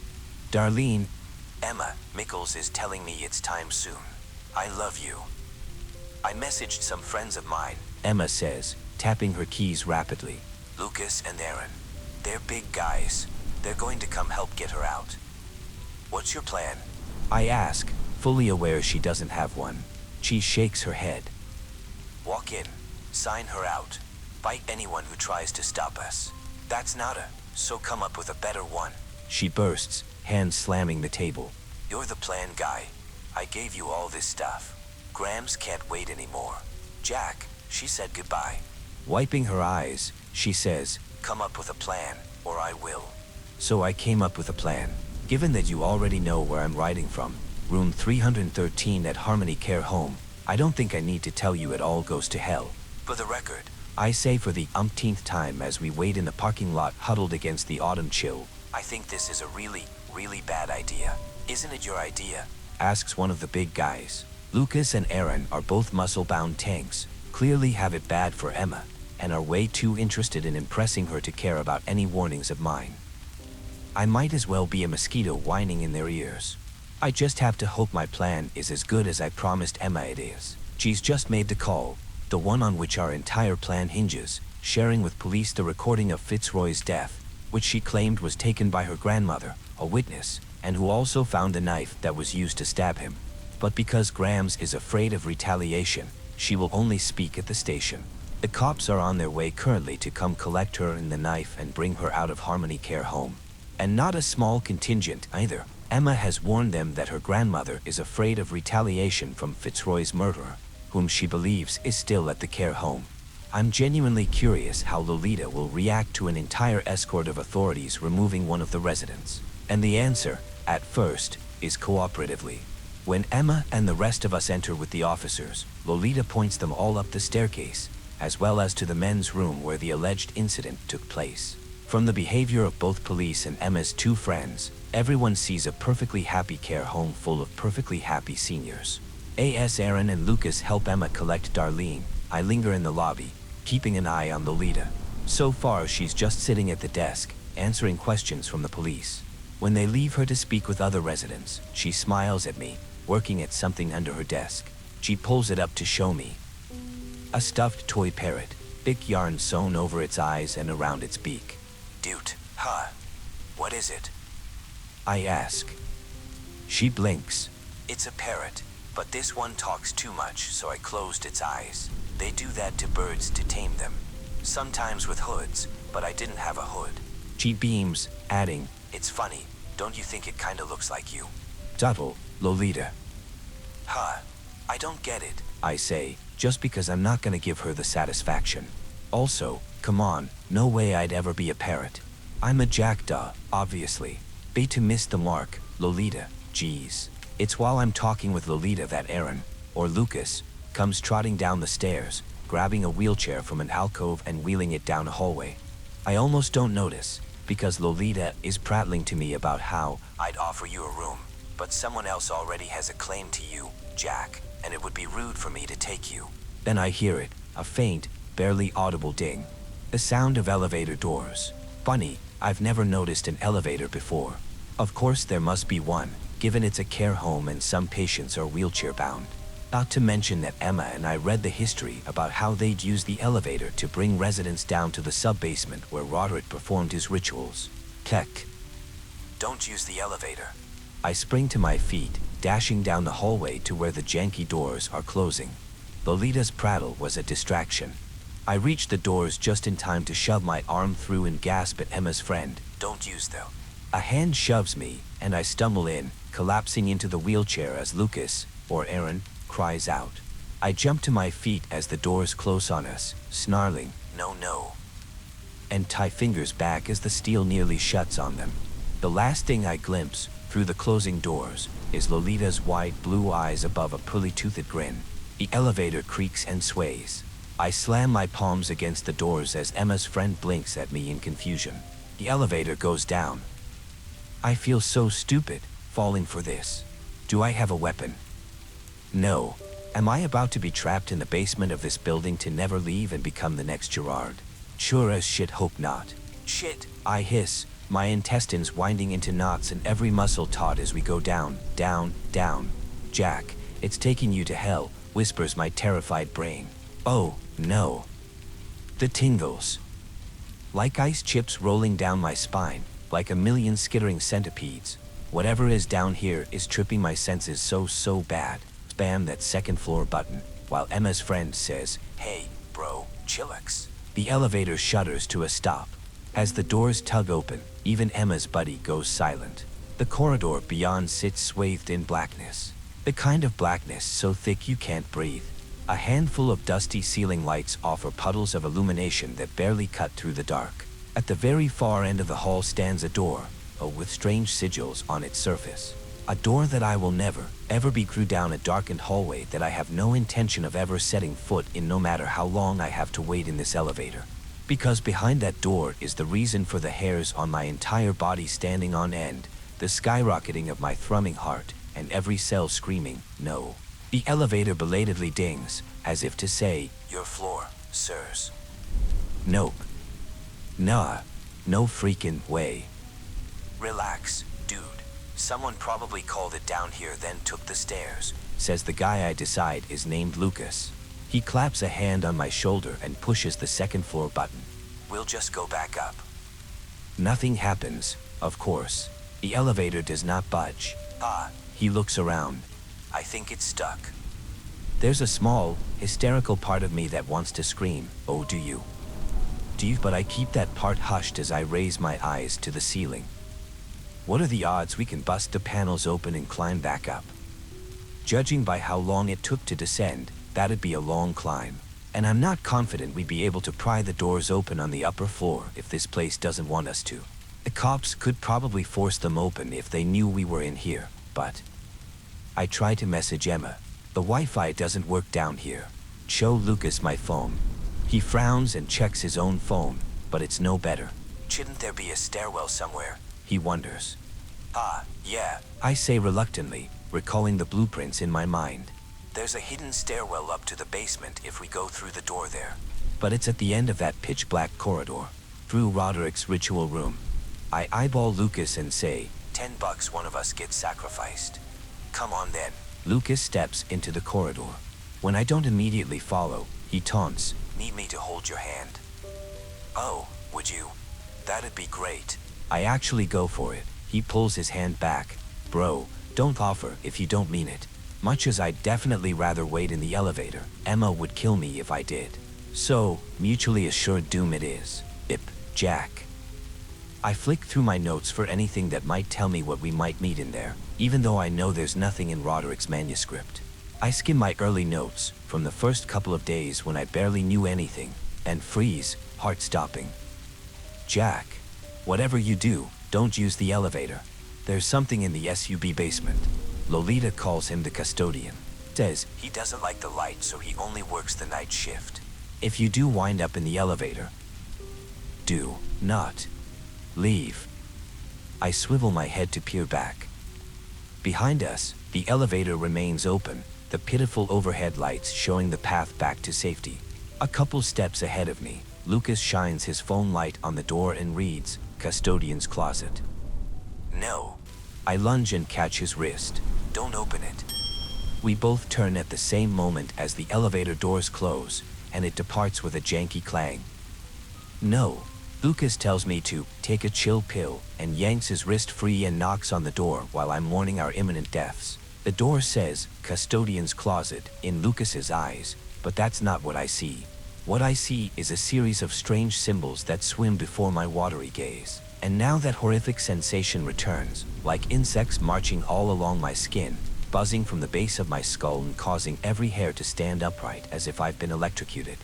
Darlene, Emma Mickles is telling me it's time soon. I love you. I messaged some friends of mine, Emma says, tapping her keys rapidly. Lucas and Aaron. They're big guys. They're going to come help get her out. What's your plan? I ask, fully aware she doesn't have one. She shakes her head. Walk in. Sign her out. Fight anyone who tries to stop us. That's nada, so come up with a better one. She bursts, hands slamming the table. You're the plan guy. I gave you all this stuff. Grams can't wait anymore. Jack, she said goodbye. Wiping her eyes, she says, come up with a plan, or I will. So I came up with a plan. Given that you already know where I'm writing from, room 313 at Harmony Care Home. I don't think I need to tell you it all goes to hell. For the record, I say for the umpteenth time as we wait in the parking lot huddled against the autumn chill, I think this is a really, really bad idea. Isn't it your idea? Asks one of the big guys. Lucas and Aaron are both muscle-bound tanks, clearly have it bad for Emma, and are way too interested in impressing her to care about any warnings of mine. I might as well be a mosquito whining in their ears. I just have to hope my plan is as good as I promised Emma it is. She's just made the call, the one on which our entire plan hinges, sharing with police the recording of Fitzroy's death, which she claimed was taken by her grandmother, a witness, and who also found the knife that was used to stab him. But because Grams is afraid of retaliation, she will only speak at the station. The cops are on their way currently to come collect her and the knife and bring her out of Harmony Care Home. And not a small contingent either. Emma has warned them that her grandmother is afraid of retaliation from Fitzroy's murderer, whom she believes is still at the care home. I'm genuinely curious how Lolita will react to an entire escort of authorities removing one of the residents. And the answer, at first, is cooperatively. When Emma and the rest of us enter with the officers, Lolita points them all up the staircase, as well as to the men's room where the alleged incident took place. From the behavior of both police and Emma's two friends, everyone sees a perfectly happy care home full of perfectly happy seniors. A.S. Aaron and Lucas help Emma collect Darlene. I linger in the lobby, keeping an eye on Lolita. So far, she's just sitting at the desk, answering questions from the police. When they leave her to speak with other residents, she smiles at me, working at something under her desk. She pulls it up to show me. A stuffed toy parrot, thick yarn sewn over its eyes and around its beak. Dude, huh? What is it? I ask. She blinks. It's a parrot, but this one talks too much, so I closed its eyes. They do that to birds to tame them. Sometimes with hoods, but I didn't have a hood. She beams, adding, it's funny, don't you think it kinda looks like you? Tuttle, Lolita. Huh? I don't get it, I say, just because I'm not gonna give her the satisfaction. Also, come on, no way I'd ever be a parrot. I'm a jackdaw, obviously. Be to miss the mark, Lolita, geez. It's while I'm talking with Lolita that Aaron, or Lucas, comes trotting down the stairs, grabbing a wheelchair from an alcove and wheeling it down a hallway. I almost don't notice, because Lolita is prattling to me about how I'd offer you a room, but someone else already has a claim to you, Jack, and it would be rude for me to take you. Then I hear it, a faint, barely audible ding. The sound of elevator doors. Funny, I've never noticed an elevator before. Of course there must be one, given it's a care home and some patients are wheelchair bound. Not to mention that Emma and I read the history about how they'd use the elevator to bring residents down to the sub-basement where Roderick performed his rituals. Keck. Don't use the elevator. I spring to my feet, dashing down the hallway to where the janky doors are closing. Lolita's prattle was a distraction. I reach the doors just in time to shove my arm through and gasp at Emma's friend. Don't use though. A hand shoves me, and I stumble in, collapsing into the wheelchair as Lucas, or Aaron, cries out. I jump to my feet as the doors close on us, snarling, no, no, and tie fingers back as the steel nearly shuts on them. The last thing I glimpse, through the closing doors, is Lolita's wide blue eyes above a pearly-toothed grin. The elevator creaks and sways. I slam my palms against the doors as Emma's friend blinks at me in confusion. The elevator goes down. I feel so stupid, falling for this. Do I have a weapon? No. Am I about to be trapped in the basement of this building to never leave and become the next Gerard? Sure as shit hope not. Shit, I hiss, my intestines winding into knots and every muscle taut as we go down, down, down. Jack, it's taking you to hell, whispers my terrified brain. Oh, no. The tingles. Like ice chips rolling down my spine, like a million skittering centipedes. Whatever is down here is tripping my senses so bad. Spam that second floor button, while Emma's friend says, hey, bro, chillax. The elevator shudders to a stop. As the doors tug open, even Emma's buddy goes silent. The corridor beyond sits swathed in blackness. The kind of blackness so thick you can't breathe. A handful of dusty ceiling lights offer puddles of illumination that barely cut through the dark. At the very far end of the hall stands a door, with strange sigils on its surface. A door that I will never, ever be through, down a darkened hallway that I have no intention of ever setting foot in, no matter how long I have to wait in this elevator. Because behind that door is the reason for the hairs on my entire body standing on end, the skyrocketing of my thrumming heart, and every cell screaming, no. The elevator belatedly dings, as if to say, your floor, sirs. Nope. Nah, no freaking way. Relax, dude. Someone probably called it down here then took the stairs, says the guy I decide is named Lucas. He claps a hand on my shoulder and pushes the second floor button. We'll just go back up. Nothing happens, of course. The elevator does not budge. He looks around. I think it's stuck. There's a small, hysterical part of me that wants to scream, oh do you? But I keep that part hushed as I raise my eyes to the ceiling. What are the odds we can bust the panels open and climb back up? Judging by how long it took to descend, that'd be a long climb. And I'm not confident we'd be able to pry the doors open on the upper floor if this place doesn't want us to. The cops could probably force them open if they knew we were in here, but... I try to message Emma. The Wi-Fi doesn't work down here. Show Lucas my phone. He frowns and checks his own phone, but it's no better. Shouldn't there be a stairwell somewhere? He wonders. Yeah, I say reluctantly, recalling the blueprints in my mind. There's a hidden stairwell up to the basement if we go through the door there. But it's at the end of that pitch-black corridor, through Roderick's ritual room. I eyeball Lucas and say, $10 one of us gets sacrificed. Come on then. Lucas steps into the corridor. When I don't immediately follow, he taunts, need me to hold your hand? Oh, would you? That'd be great. I actually go for it. He pulls his hand back. Bro, don't offer if you don't mean it. Much as I'd definitely rather wait in the elevator, Emma would kill me if I did. So, mutually assured doom it is. Jack. I flick through my notes for anything that might tell me what we might meet in there, even though I know there's nothing in Roderick's manuscript. I skim my early notes from the first couple of days when I barely knew anything, and freeze, heart-stopping. Jack, whatever you do, don't use the elevator. There's something in the SUB basement. Lolita calls him the custodian. Says he doesn't like the light, so he only works the night shift. If you do wind up in the elevator, do not leave. I swivel my head to peer back. Behind us, the elevator remains open, the pitiful overhead lights showing the path back to safety. A couple steps ahead of me, Lucas shines his phone light on the door and reads, Custodian's Closet. No. I lunge and catch his wrist. Don't open it. We both turn at the same moment as the elevator doors close, and it departs with a janky clang. No. Lucas tells me to take a chill pill and yanks his wrist free and knocks on the door while I'm mourning our imminent deaths. The door says, Custodian's Closet, in Lucas's eyes, but that's not what I see. What I see is a series of strange symbols that swim before my watery gaze. And now that horrific sensation returns, like insects marching all along my skin, buzzing from the base of my skull and causing every hair to stand upright as if I've been electrocuted.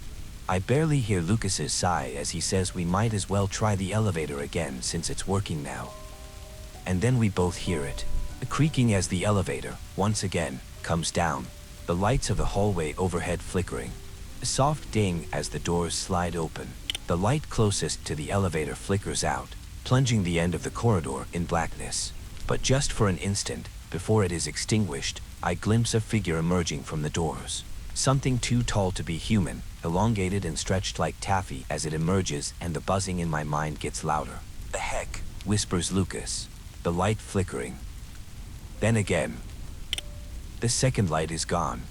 I barely hear Lucas's sigh as he says we might as well try the elevator again since it's working now. And then we both hear it, creaking as the elevator, once again, comes down, the lights of the hallway overhead flickering. A soft ding as the doors slide open. The light closest to the elevator flickers out, plunging the end of the corridor in blackness. But just for an instant, before it is extinguished, I glimpse a figure emerging from the doors. Something too tall to be human, elongated and stretched like taffy as it emerges, and the buzzing in my mind gets louder. The heck, whispers Lucas, the light flickering. Then again, the second light is gone.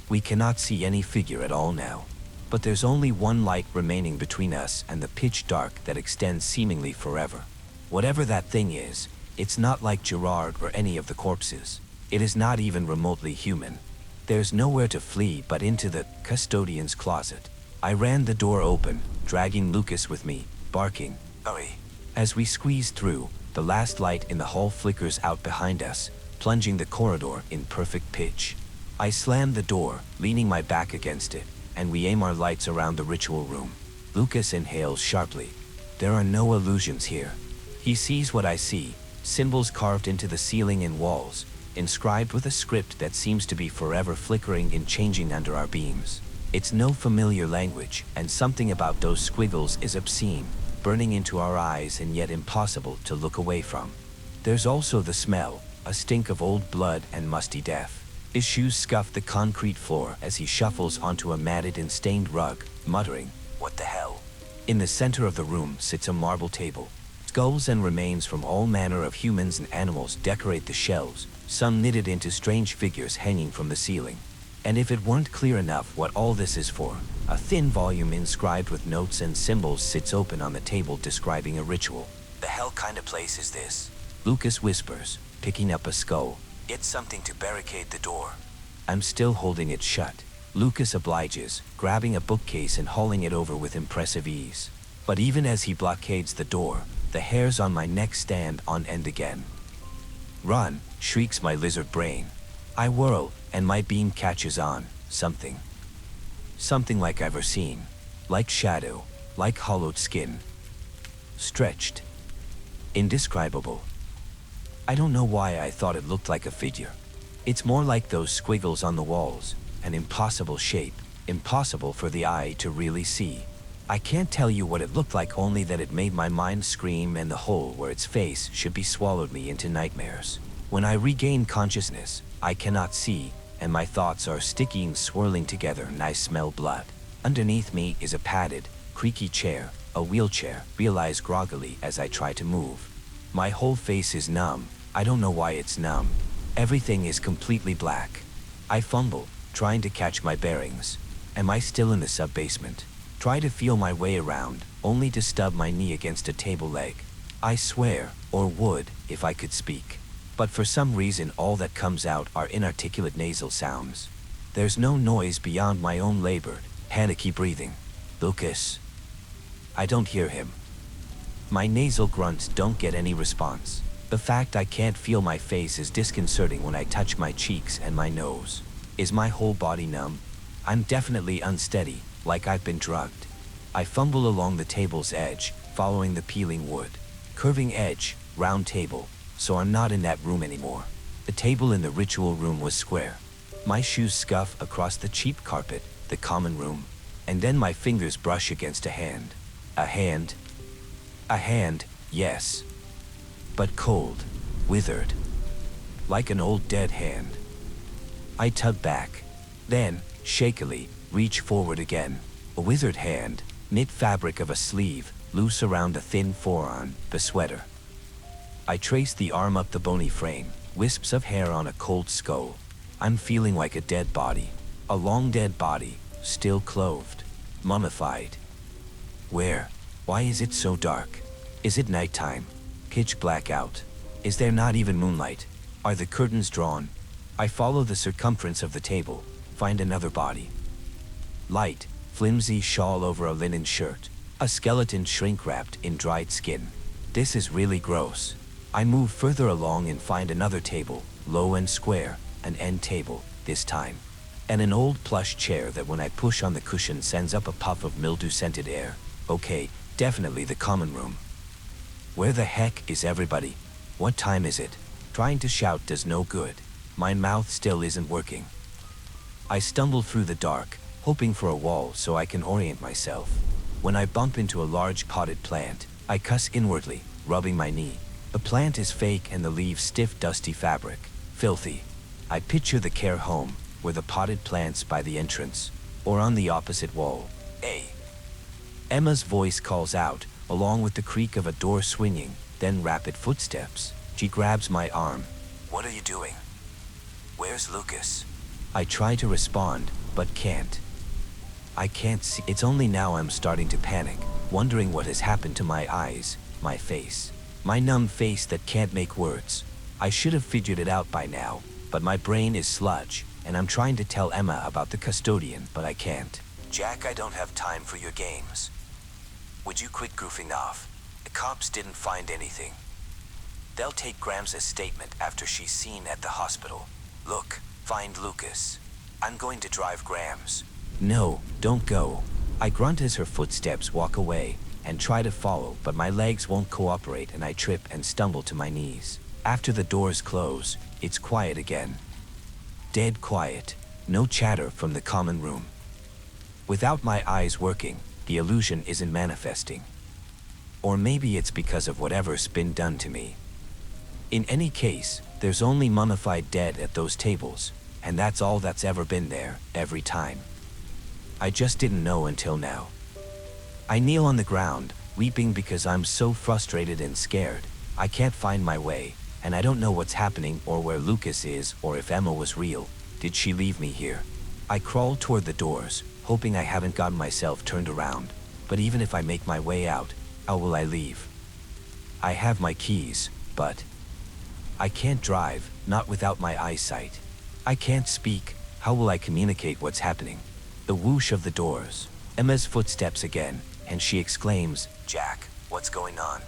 We cannot see any figure at all now. But there's only one light remaining between us and the pitch dark that extends seemingly forever. Whatever that thing is, it's not like Gerard or any of the corpses. It is not even remotely human. There's nowhere to flee but into the custodian's closet. I ran the door open, dragging Lucas with me, barking, hurry. As we squeeze through, the last light in the hall flickers out behind us, plunging the corridor in perfect pitch. I slam the door, leaning my back against it, and we aim our lights around the ritual room. Lucas inhales sharply. There are no illusions here. He sees what I see, symbols carved into the ceiling and walls, inscribed with a script that seems to be forever flickering and changing under our beams. It's no familiar language, and something about those squiggles is obscene, burning into our eyes and yet impossible to look away from. There's also the smell, a stink of old blood and musty death. His shoes scuff the concrete floor as he shuffles onto a matted and stained rug, muttering, "What the hell?" In the center of the room sits a marble table. Skulls and remains from all manner of humans and animals decorate the shelves, some knitted into strange figures hanging from the ceiling. And if it weren't clear enough what all this is for, a thin volume inscribed with notes and symbols sits open on the table describing a ritual. "The hell kind of place is this?" Lucas whispers, picking up a skull. "It's something to barricade the door." I'm still holding it shut. Lucas obliges, grabbing a bookcase and hauling it over with impressive ease. But even as he blockades the door, the hairs on my neck stand on end again. "Run!" shrieks my lizard brain. I whirl, and my beam catches on something. Something like I've ever seen. Like shadow, like hollowed skin. Stretched. Indescribable. I don't know why I thought it looked like a figure. It's more like those squiggles on the walls, an impossible shape, impossible for the eye to really see. I can't tell you what it looked like, only that it made my mind scream, and the hole where its face should be swallowed me into nightmares. When I regain consciousness, I cannot see, and my thoughts are sticky and swirling together, and I smell blood. Underneath me is a padded, creaky chair, a wheelchair, realize groggily as I try to move. My whole face is numb. I don't know why it's numb. Everything is completely black. I fumble, trying to catch my bearings. Am I still in the sub-basement? Try to feel my way around, only to stub my knee against a table leg. I swear, or would, if I could speak. But for some reason all that comes out are inarticulate nasal sounds. There's no noise beyond my own labored, panicky breathing. "Lucas." I don't hear him. My nasal grunts don't get any response. The fact I can't feel my face is disconcerting when I touch my cheeks and my nose. Is my whole body numb? I'm definitely unsteady, like I've been drugged. I fumble along the table's edge, following the peeling wood. Curving edge, round table, so I'm not in that room anymore. The table in the ritual room was square. My shoes scuff across the cheap carpet, the common room, and then my fingers brush against a hand. A hand? A hand, yes. But cold, withered. Like an old dead hand. I tug back, then, shakily, reach forward again. A withered hand, knit fabric of a sleeve, loose around a thin forearm, the sweater. I trace the arm up the bony frame, wisps of hair on a cold skull. I'm feeling like a dead body. A long dead body, still clothed, mummified. Where? Why is it so dark? Is it nighttime? Pitch black out? Is there not even moonlight? Are the curtains drawn? I follow the circumference of the table, find another body. Light, flimsy shawl over a linen shirt, a skeleton shrink-wrapped in dried skin. This is really gross. I move further along and find another table, low and square, an end table, this time. And an old plush chair that when I push on the cushion sends up a puff of mildew-scented air. Okay, definitely the common room. Where the heck is everybody? What time is it? Trying to shout does no good. My mouth still isn't working. I stumble through the dark, hoping for a wall so I can orient myself. When I bump into a large potted plant, I cuss inwardly, rubbing my knee. The plant is fake and the leaves stiff, dusty fabric. Filthy. I picture the care home, where the potted plants by the entrance, or on the opposite wall. Hey. Emma's voice calls out, along with the creak of a door swinging, then rapid footsteps. She grabs my arm. "What are you doing? Where's Lucas?" I try to respond, but can't. I can't see. It's only now I'm starting to panic, wondering what has happened to my eyes, my face. My numb face that can't make words. I should have figured it out by now, but my brain is sludge, and I'm trying to tell Emma about the custodian, but I can't. "Jack, I don't have time for your games. Would you quit goofing off? The cops didn't find anything. They'll take Gram's statement after she's seen at the hospital. Look, find Lucas. I'm going to drive Grams." "No, don't go." I grunt as her footsteps walk away. and try to follow, but my legs won't cooperate and I trip and stumble to my knees. After the doors close, it's quiet again. Dead quiet. No chatter from the common room. Without my eyes working, the illusion isn't manifesting. Or maybe it's because of whatever's been done to me. In any case, there's only mummified dead at those tables, and that's all that's ever been there, every time. I just didn't know until now. I kneel on the ground, weeping because I'm so frustrated and scared. I can't find my way, and I don't know what's happening or where Lucas is or if Emma was real. Did she leave me here? I crawl toward the doors, hoping I haven't gotten myself turned around. But even if I make my way out, how will I leave? I have my keys, but I can't drive, not without my eyesight. I can't speak. How will I communicate what's happening? The whoosh of the doors. Emma's footsteps again, and she exclaims, "Jack, what's going on?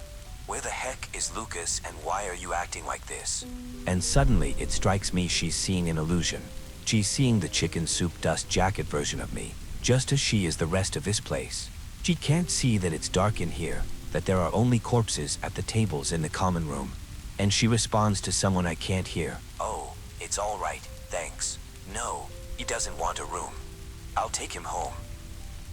Where the heck is Lucas and why are you acting like this?" And suddenly it strikes me she's seeing an illusion. She's seeing the chicken soup dust jacket version of me, just as she is the rest of this place. She can't see that it's dark in here, that there are only corpses at the tables in the common room. And she responds to someone I can't hear. "Oh, it's all right, thanks. No, he doesn't want a room. I'll take him home."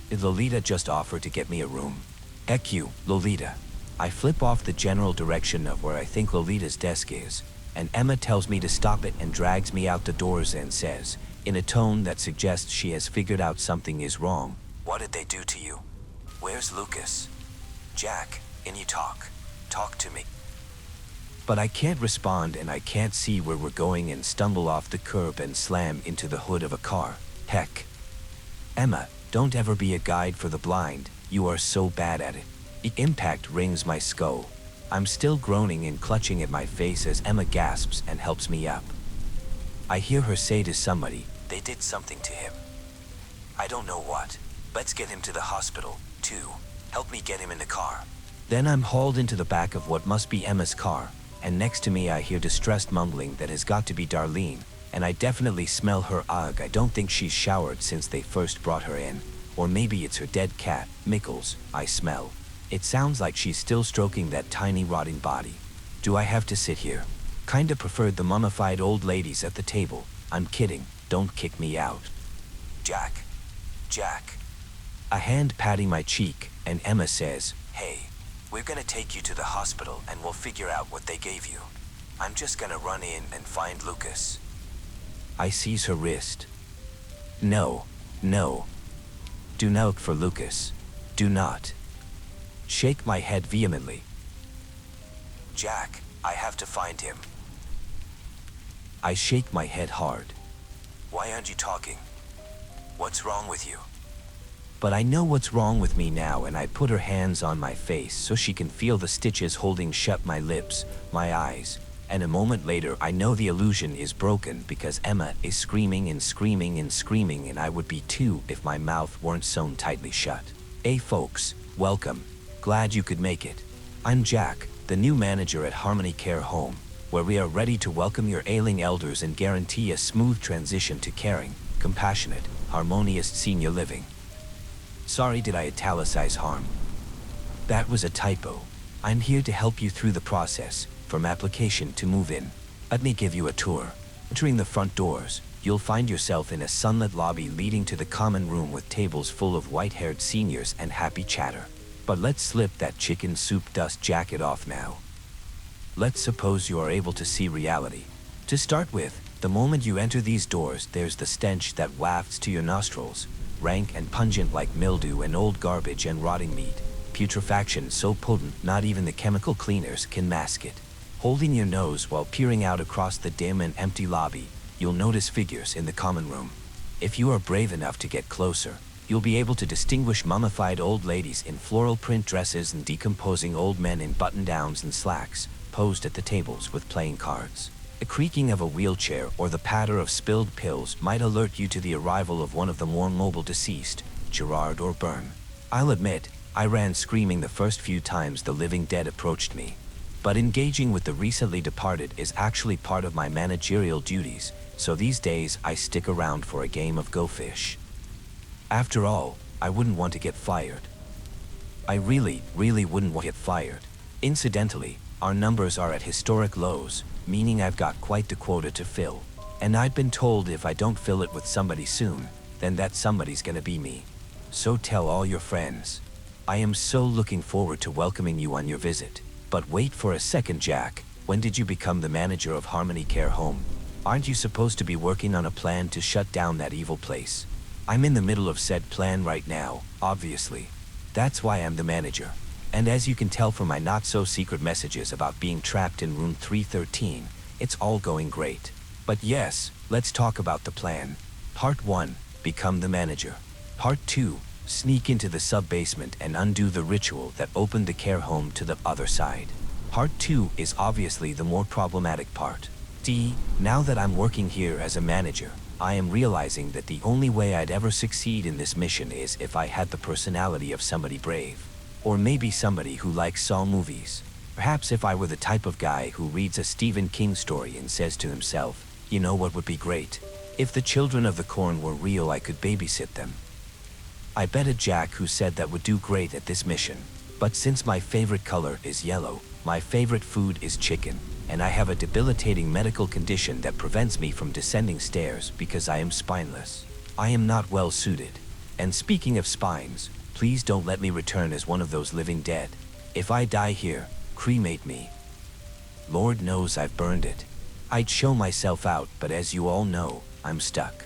Did Lolita just offer to get me a room? Heck you, Lolita. I flip off the general direction of where I think Lolita's desk is, and Emma tells me to stop it and drags me out the doors and says, in a tone that suggests she has figured out something is wrong, "What did they do to you? Where's Lucas? Jack, can you talk? Talk to me." But I can't respond and I can't see where we're going and stumble off the curb and slam into the hood of a car. Heck. Emma, don't ever be a guide for the blind. You are so bad at it. The impact rings my skull. I'm still groaning and clutching at my face as Emma gasps and helps me up. I hear her say to somebody, "They did something to him. I don't know what. Let's get him to the hospital, too. Help me get him in the car." Then I'm hauled into the back of what must be Emma's car, and next to me I hear distressed mumbling that has got to be Darlene, and I definitely smell her ugh. I don't think she's showered since they first brought her in. Or maybe it's her dead cat, Mickles, I smell. It sounds like she's still stroking that tiny rotting body. Do I have to sit here? Kinda preferred the mummified old ladies at the table. I'm kidding, don't kick me out. Jack. Jack. A hand patting my cheek, and Emma says, "Hey, we're gonna take you to the hospital and we'll figure out what they gave you. I'm just gonna run in and find Lucas." I seize her wrist. No, no. Do not look for Lucas. Do not. Shake my head vehemently. Jack, I have to find him. I shake my head hard. Why aren't you talking? What's wrong with you? But I know what's wrong with me now, and I put her hands on my face so she can feel the stitches holding shut my lips, my eyes, and a moment later I know the illusion is broken because Emma is screaming and screaming and screaming, and I would be too if my mouth weren't sewn tightly shut. Hey folks, welcome. Glad you could make it. I'm Jack, the new manager at Harmony Care Home, where we are ready to welcome your ailing elders and guarantee a smooth transition to caring, compassionate, harmonious senior living. Sorry, did I italicize harm? That was a typo. I'm here to help you through the process, from application to move-in. Let me give you a tour. Entering the front doors, you'll find yourself in a sunlit lobby leading to the common room with tables full of white-haired seniors and happy chatter. But let's slip that chicken soup dust jacket off now. Let's suppose you are able to see reality. To start with, the moment you enter these doors, there's the stench that wafts to your nostrils, rank and pungent like mildew and old garbage and rotting meat. Putrefaction so potent not even the chemical cleaners can mask it. Holding your nose while peering out across the dim and empty lobby, you'll notice figures in the common room. If you are brave enough to get closer, you'll be able to distinguish mummified old ladies in floral print dresses and decomposing old men in button-downs and slacks, posed at the tables with playing cards. The creaking of a wheelchair or the patter of spilled pills might alert you to the arrival of one of the more mobile deceased, Gerard or Byrne. I'll admit, I ran screaming the first few times the living dead approached me. But engaging with the recently departed is actually part of my managerial duties, so these days I stick around for a game of Go Fish. After all, I wouldn't want to get fired. I really wouldn't want to get fired. Incidentally, our numbers are at historic lows, meaning I've got quite the quota to fill. And I'd been told if I don't fill it with somebody soon, then that somebody's gonna be me. So tell all your friends. I am so looking forward to welcoming you on your visit. But wait for a second, Jack. When did you become the manager of Harmony Care Home? Aren't you supposed to be working on a plan to shut down that evil place? I'm in the middle of said plan right now, obviously. That's why I'm the manager. And as you can tell from my not-so-secret messages about being trapped in room 313, it's all going great. But yes, let's talk about the plan. Part 1, become the manager. Part 2, sneak into the sub-basement and undo the ritual that opened the care home to the other side. Part 2 is obviously the more problematic part. Now that I'm working here as a manager, I am realizing that the only way I'd ever succeed in this mission is if I had the personality of somebody brave. Or maybe somebody who likes Saw movies. Perhaps if I were the type of guy who reads a Stephen King story and says to himself, you know what would be great? If the children of the corn were real, I could babysit them. I bet a Jack who said that would do great at this mission. But since my favorite color is yellow, my favorite food is chicken, and I have a debilitating medical condition that prevents me from descending stairs because I am spineless, I am not well suited. And speaking of spines, please don't let me return as one of those living dead. If I die here, cremate me. Lord knows I've burned it. I'd show myself out, but as you all know, I'm stuck.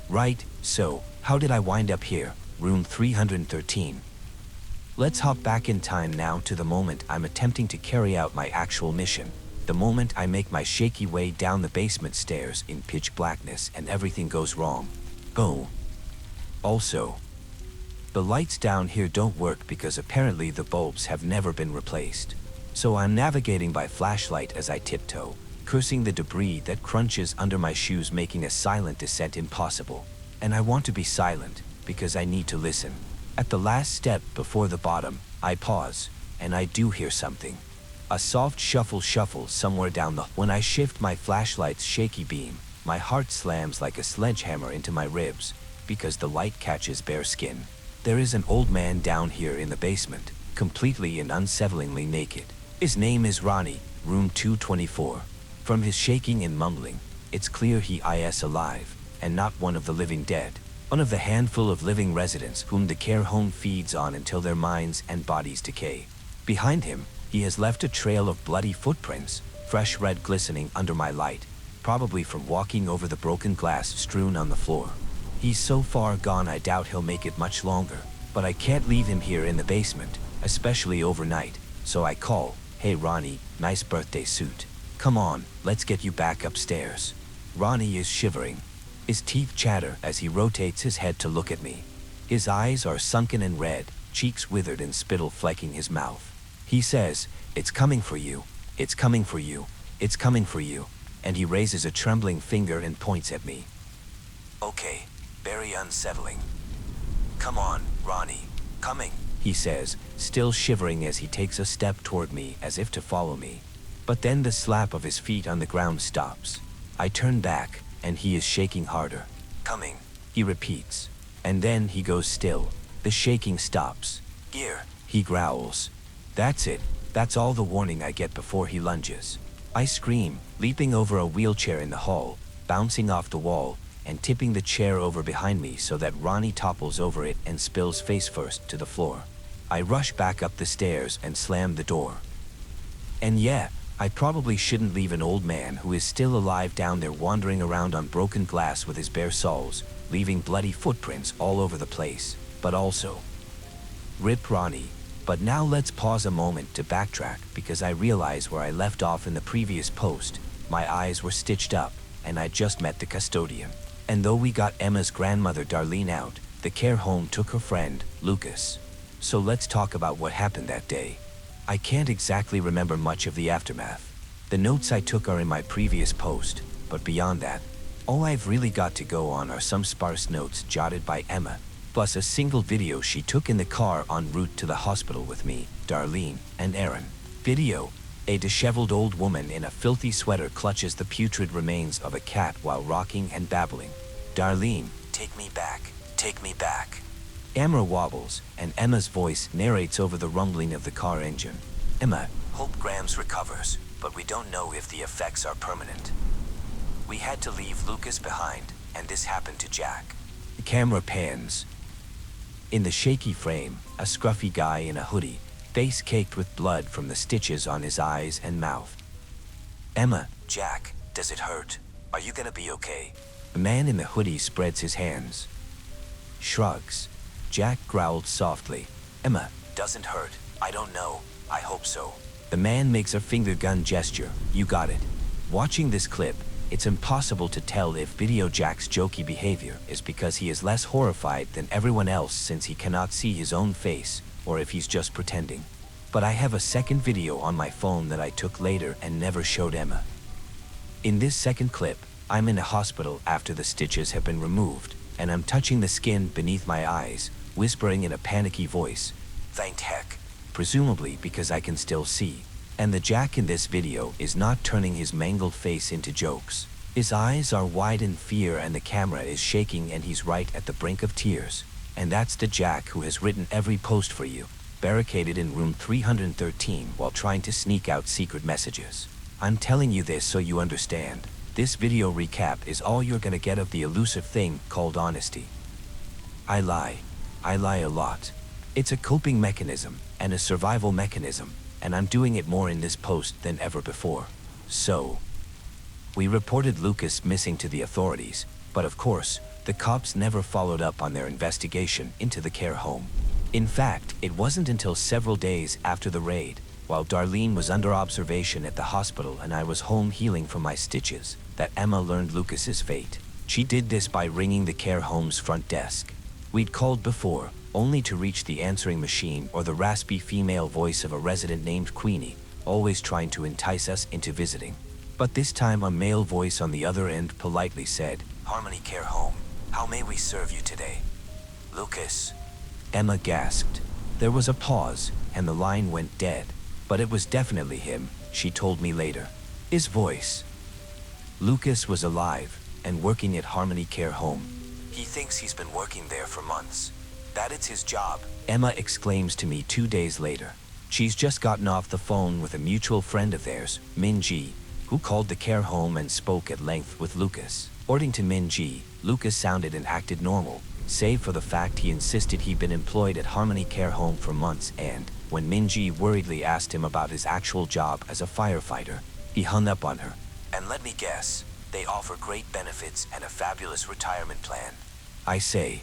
Right, so, how did I wind up here, room 313? Let's hop back in time now to the moment I'm attempting to carry out my actual mission. The moment I make my shaky way down the basement stairs in pitch blackness and everything goes wrong. Boom. Also, the lights down here don't work because apparently the bulbs have never been replaced. So I'm navigating by flashlight as I tiptoe, cursing the debris that crunches under my shoes, making a silent descent impossible. And I want to be silent because I need to listen. At the last step before the bottom, I pause, and I do hear something. A soft shuffle somewhere down the... When I shift my flashlight's shaky beam, my heart slams like a sledgehammer into my ribs because the light catches bare skin. There is an old man down here in the basement, completely and unsettlingly naked. His name is Ronnie, room 224. From his shaking and mumbling, it's clear he is alive, and not one of the living dead. One of the handful of living residents whom the care home feeds on until their minds and bodies decay. Behind him, he has left a trail of bloody footprints, fresh red glistening under my light, probably from walking over the broken glass strewn on the floor. He's so far gone I doubt he'll make it much longer, but I can't leave him here in the basement, especially overnight, so I call, "Hey Ronnie, nice birthday suit. Come on, let's get you back upstairs." Ronnie is shivering. His teeth chatter as he rotates his head to look at me. His eyes are sunken and red, cheeks withered and spittle flecking his mouth. He says, "It's coming for you, it's coming for you, it's coming for you," and he raises a trembling finger and points at me. Okay, very unsettling. "Come on, Ronnie, coming," he says, still shivering as he takes a step toward me as if to follow me. But then the slap of his feet on the ground stops. I turn back, and he is shaking harder. "Coming," he repeats. And then he goes still. The shaking stops. "Here," he growls. That's it. That's all the warning I get before he lunges. I scream, leaping over a wheelchair in the hall, bouncing off the wall, and tipping the chair over behind me so that Ronnie topples over it and spills face first to the floor. I rush back up the stairs and slam the door. And yeah, I probably shouldn't leave an old man who is still alive down there wandering around on broken glass with his bare soles, leaving bloody footprints all over the place. But also, rip Ronnie. But now let's pause a moment to backtrack because I realize where I left off in the previous post. My eyes were stitched up, and I just met the custodian. And though we got Emma's grandmother Darlene out, the care home took her friend, Lucas. So let's talk about what happened that day. I can't exactly remember much of the aftermath. The notes I took are in my previous post, but beyond that, all I've really got to go on are some sparse notes jotted by Emma, plus a single video she took in the car en route to the hospital with me, Darlene, and Aaron. Video: a disheveled old woman in a filthy sweater clutches the putrid remains of a cat while rocking and babbling. "Darlene, take me back, take me back." Camera wobbles, and Emma's voice narrates over the rumbling of the car engine. Emma, hope Grams recovers, but we don't know if the effects are permanent. We had to leave Lucas behind, and this happened to Jack. The camera pans. In the shaky frame, a scruffy guy in a hoodie, face caked with blood from the stitches on his eyes and mouth. Emma, Jack, does it hurt? Are you gonna be okay? The man in the hoodie spreads his hands. Shrugs. Jack growled softly. Emma, doesn't hurt. I don't know. I hope so. The man makes a finger gun gesture. You got it. Watching this clip, it's impossible to tell if Video Jack's jokey behavior is because he is less horrified than everyone else since he cannot see his own face, or if he's just pretending. But I have a second video on my phone that I took later and never showed Emma. In this second clip, I'm in a hospital after the stitches have been removed, and I'm touching the skin beneath my eyes, whispering in a panicky voice, "Thank heck," presumably because I can still see. And the Jack in this video is not turning his mangled face into jokes. His eyes are wide in fear and the camera is shaking and he's right at the brink of tears. And that's the Jack who has written every post for you, barricaded in room 313 while trying to sneak out secret messages. I'm telling you this so you understand. This video recap is all you're gonna get of the elusive thing called honesty. I lie. I lie a lot. It's a coping mechanism and a survival mechanism, and I'm doing it more in this post than ever before. So, we reported Lucas missing to the authorities, but of course, the cops never followed up on their investigation into the care home. In fact, it wasn't until several days after the raid, while Darlene was under observation at the hospital and I was home healing from my stitches, that Emma learned Lucas's fate. She did this by ringing the care home's front desk. We'd called before, only to reach the answering machine or the raspy female voice of a resident named Queenie, always trying to entice us into visiting. But this time a male voice on the other end politely said, "Harmony Care Home, how may we serve you today?" "Lucas." Emma gasped. There was a pause, and the line went dead. But it was definitely him, she told me later. His voice. Lucas was alive, and working at Harmony Care Home. He thinks he's been working there for months. That it's his job, Emma exclaims to me 2 days later. She's just gotten off the phone with a mutual friend of theirs, Min Ji, who called the care home and spoke at length with Lucas. According to Min Ji, Lucas sounded and acted normal, save for the fact he insisted he'd been employed at Harmony Care Home for months and, when Min Ji worriedly asked him about his actual job as a firefighter, he hung up on her. "And let me guess, they offer great benefits and a fabulous retirement plan." I say,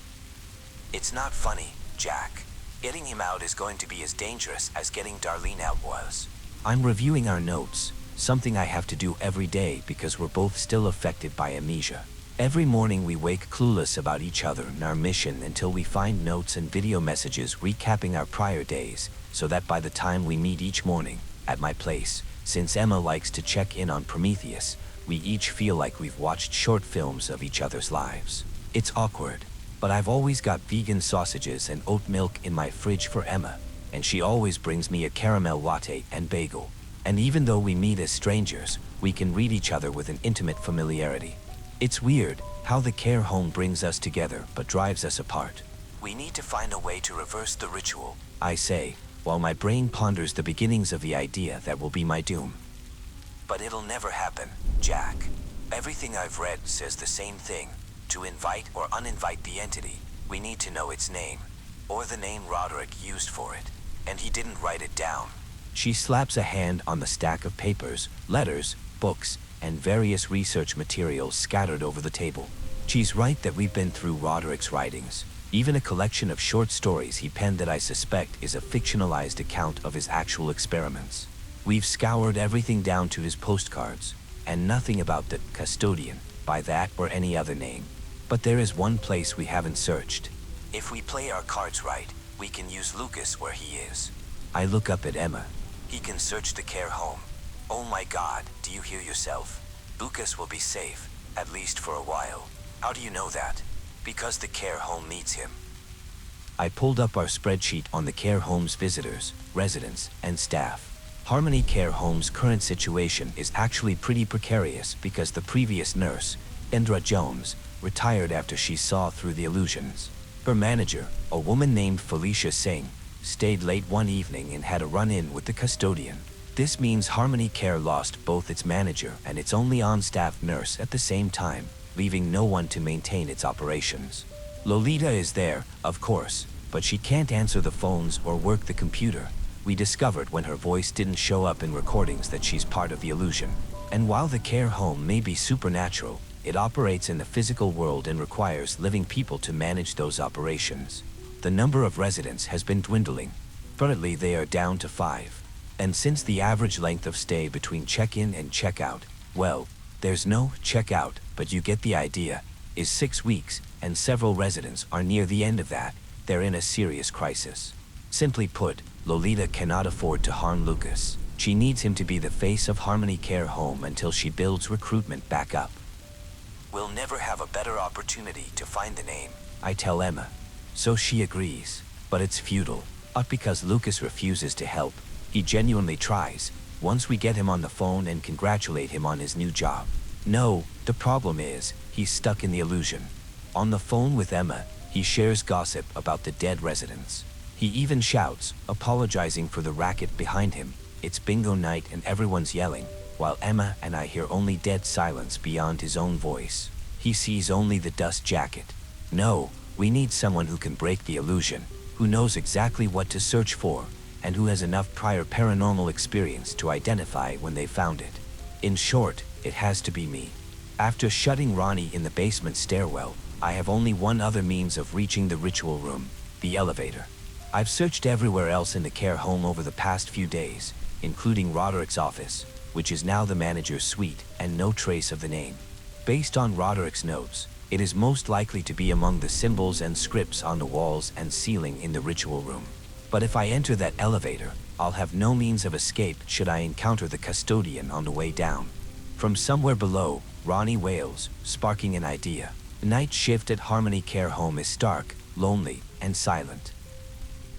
"It's not funny, Jack. Getting him out is going to be as dangerous as getting Darlene out was." I'm reviewing our notes, something I have to do every day because we're both still affected by amnesia. Every morning we wake clueless about each other and our mission until we find notes and video messages recapping our prior days, so that by the time we meet each morning, at my place, since Emma likes to check in on Prometheus, we each feel like we've watched short films of each other's lives. It's awkward, but I've always got vegan sausages and oat milk in my fridge for Emma, and she always brings me a caramel latte and bagel. And even though we meet as strangers, we can read each other with an intimate familiarity. It's weird how the care home brings us together but drives us apart. We need to find a way to reverse the ritual, I say, while my brain ponders the beginnings of the idea that will be my doom. But it'll never happen, Jack. Everything I've read says the same thing. To invite or uninvite the entity, we need to know its name, or the name Roderick used for it, and he didn't write it down. She slaps a hand on the stack of papers, letters, books, and various research materials scattered over the table. She's right that we've been through Roderick's writings, even a collection of short stories he penned that I suspect is a fictionalized account of his actual experiments. We've scoured everything down to his postcards, and nothing about the custodian by that or any other name. But there is one place we haven't searched. If we play our cards right, we can use Lucas where he is. I look up at Emma. He can search the care home. Oh my God, do you hear yourself? Lucas will be safe, at least for a while. How do you know that? Because the care home needs him. I pulled up our spreadsheet on the care home's visitors, residents, and staff. Harmony Care Home's current situation is actually pretty precarious because the previous nurse, Indra Jones, retired after she saw through the illusions. Her manager, a woman named Felicia Singh, stayed late one evening and had a run-in with the custodian. This means Harmony Care lost both its manager and its only on-staff nurse at the same time, leaving no one to maintain its operations. Lolita is there, of course, but she can't answer the phones or work the computer. We discovered when her voice didn't show up in recordings that she's part of the illusion. And while the care home may be supernatural, it operates in the physical world and requires living people to manage those operations. The number of residents has been dwindling. Currently they are down to 5. And since the average length of stay between check-in and check-out, well, there's no check-out, but you get the idea, is 6 weeks, and several residents are near the end of that. They're in a serious crisis. Simply put, Lolita cannot afford to harm Lucas. She needs him to be the face of Harmony Care Home until she builds recruitment back up. We'll never have a better opportunity to find the name, I tell Emma. So she agrees, but it's futile. Not because Lucas refuses to help. He genuinely tries, once we get him on the phone and congratulate him on his new job. No, the problem is, he's stuck in the illusion. On the phone with Emma, he shares gossip about the dead residents. He even shouts, apologizing for the racket behind him. It's bingo night and everyone's yelling, while Emma and I hear only dead silence beyond his own voice. He sees only the dust jacket. No, we need someone who can break the illusion, who knows exactly what to search for, and who has enough prior paranormal experience to identify when they found it. In short, it has to be me. After shutting Ronnie in the basement stairwell, I have only one other means of reaching the ritual room, the elevator. I've searched everywhere else in the care home over the past few days, including Roderick's office, which is now the manager's suite, and no trace of the name. Based on Roderick's notes, it is most likely to be among the symbols and scripts on the walls and ceiling in the ritual room. But if I enter that elevator, I'll have no means of escape should I encounter the custodian on the way down. From somewhere below, Ronnie wails, sparking an idea. The night shift at Harmony Care Home is stark, lonely, and silent.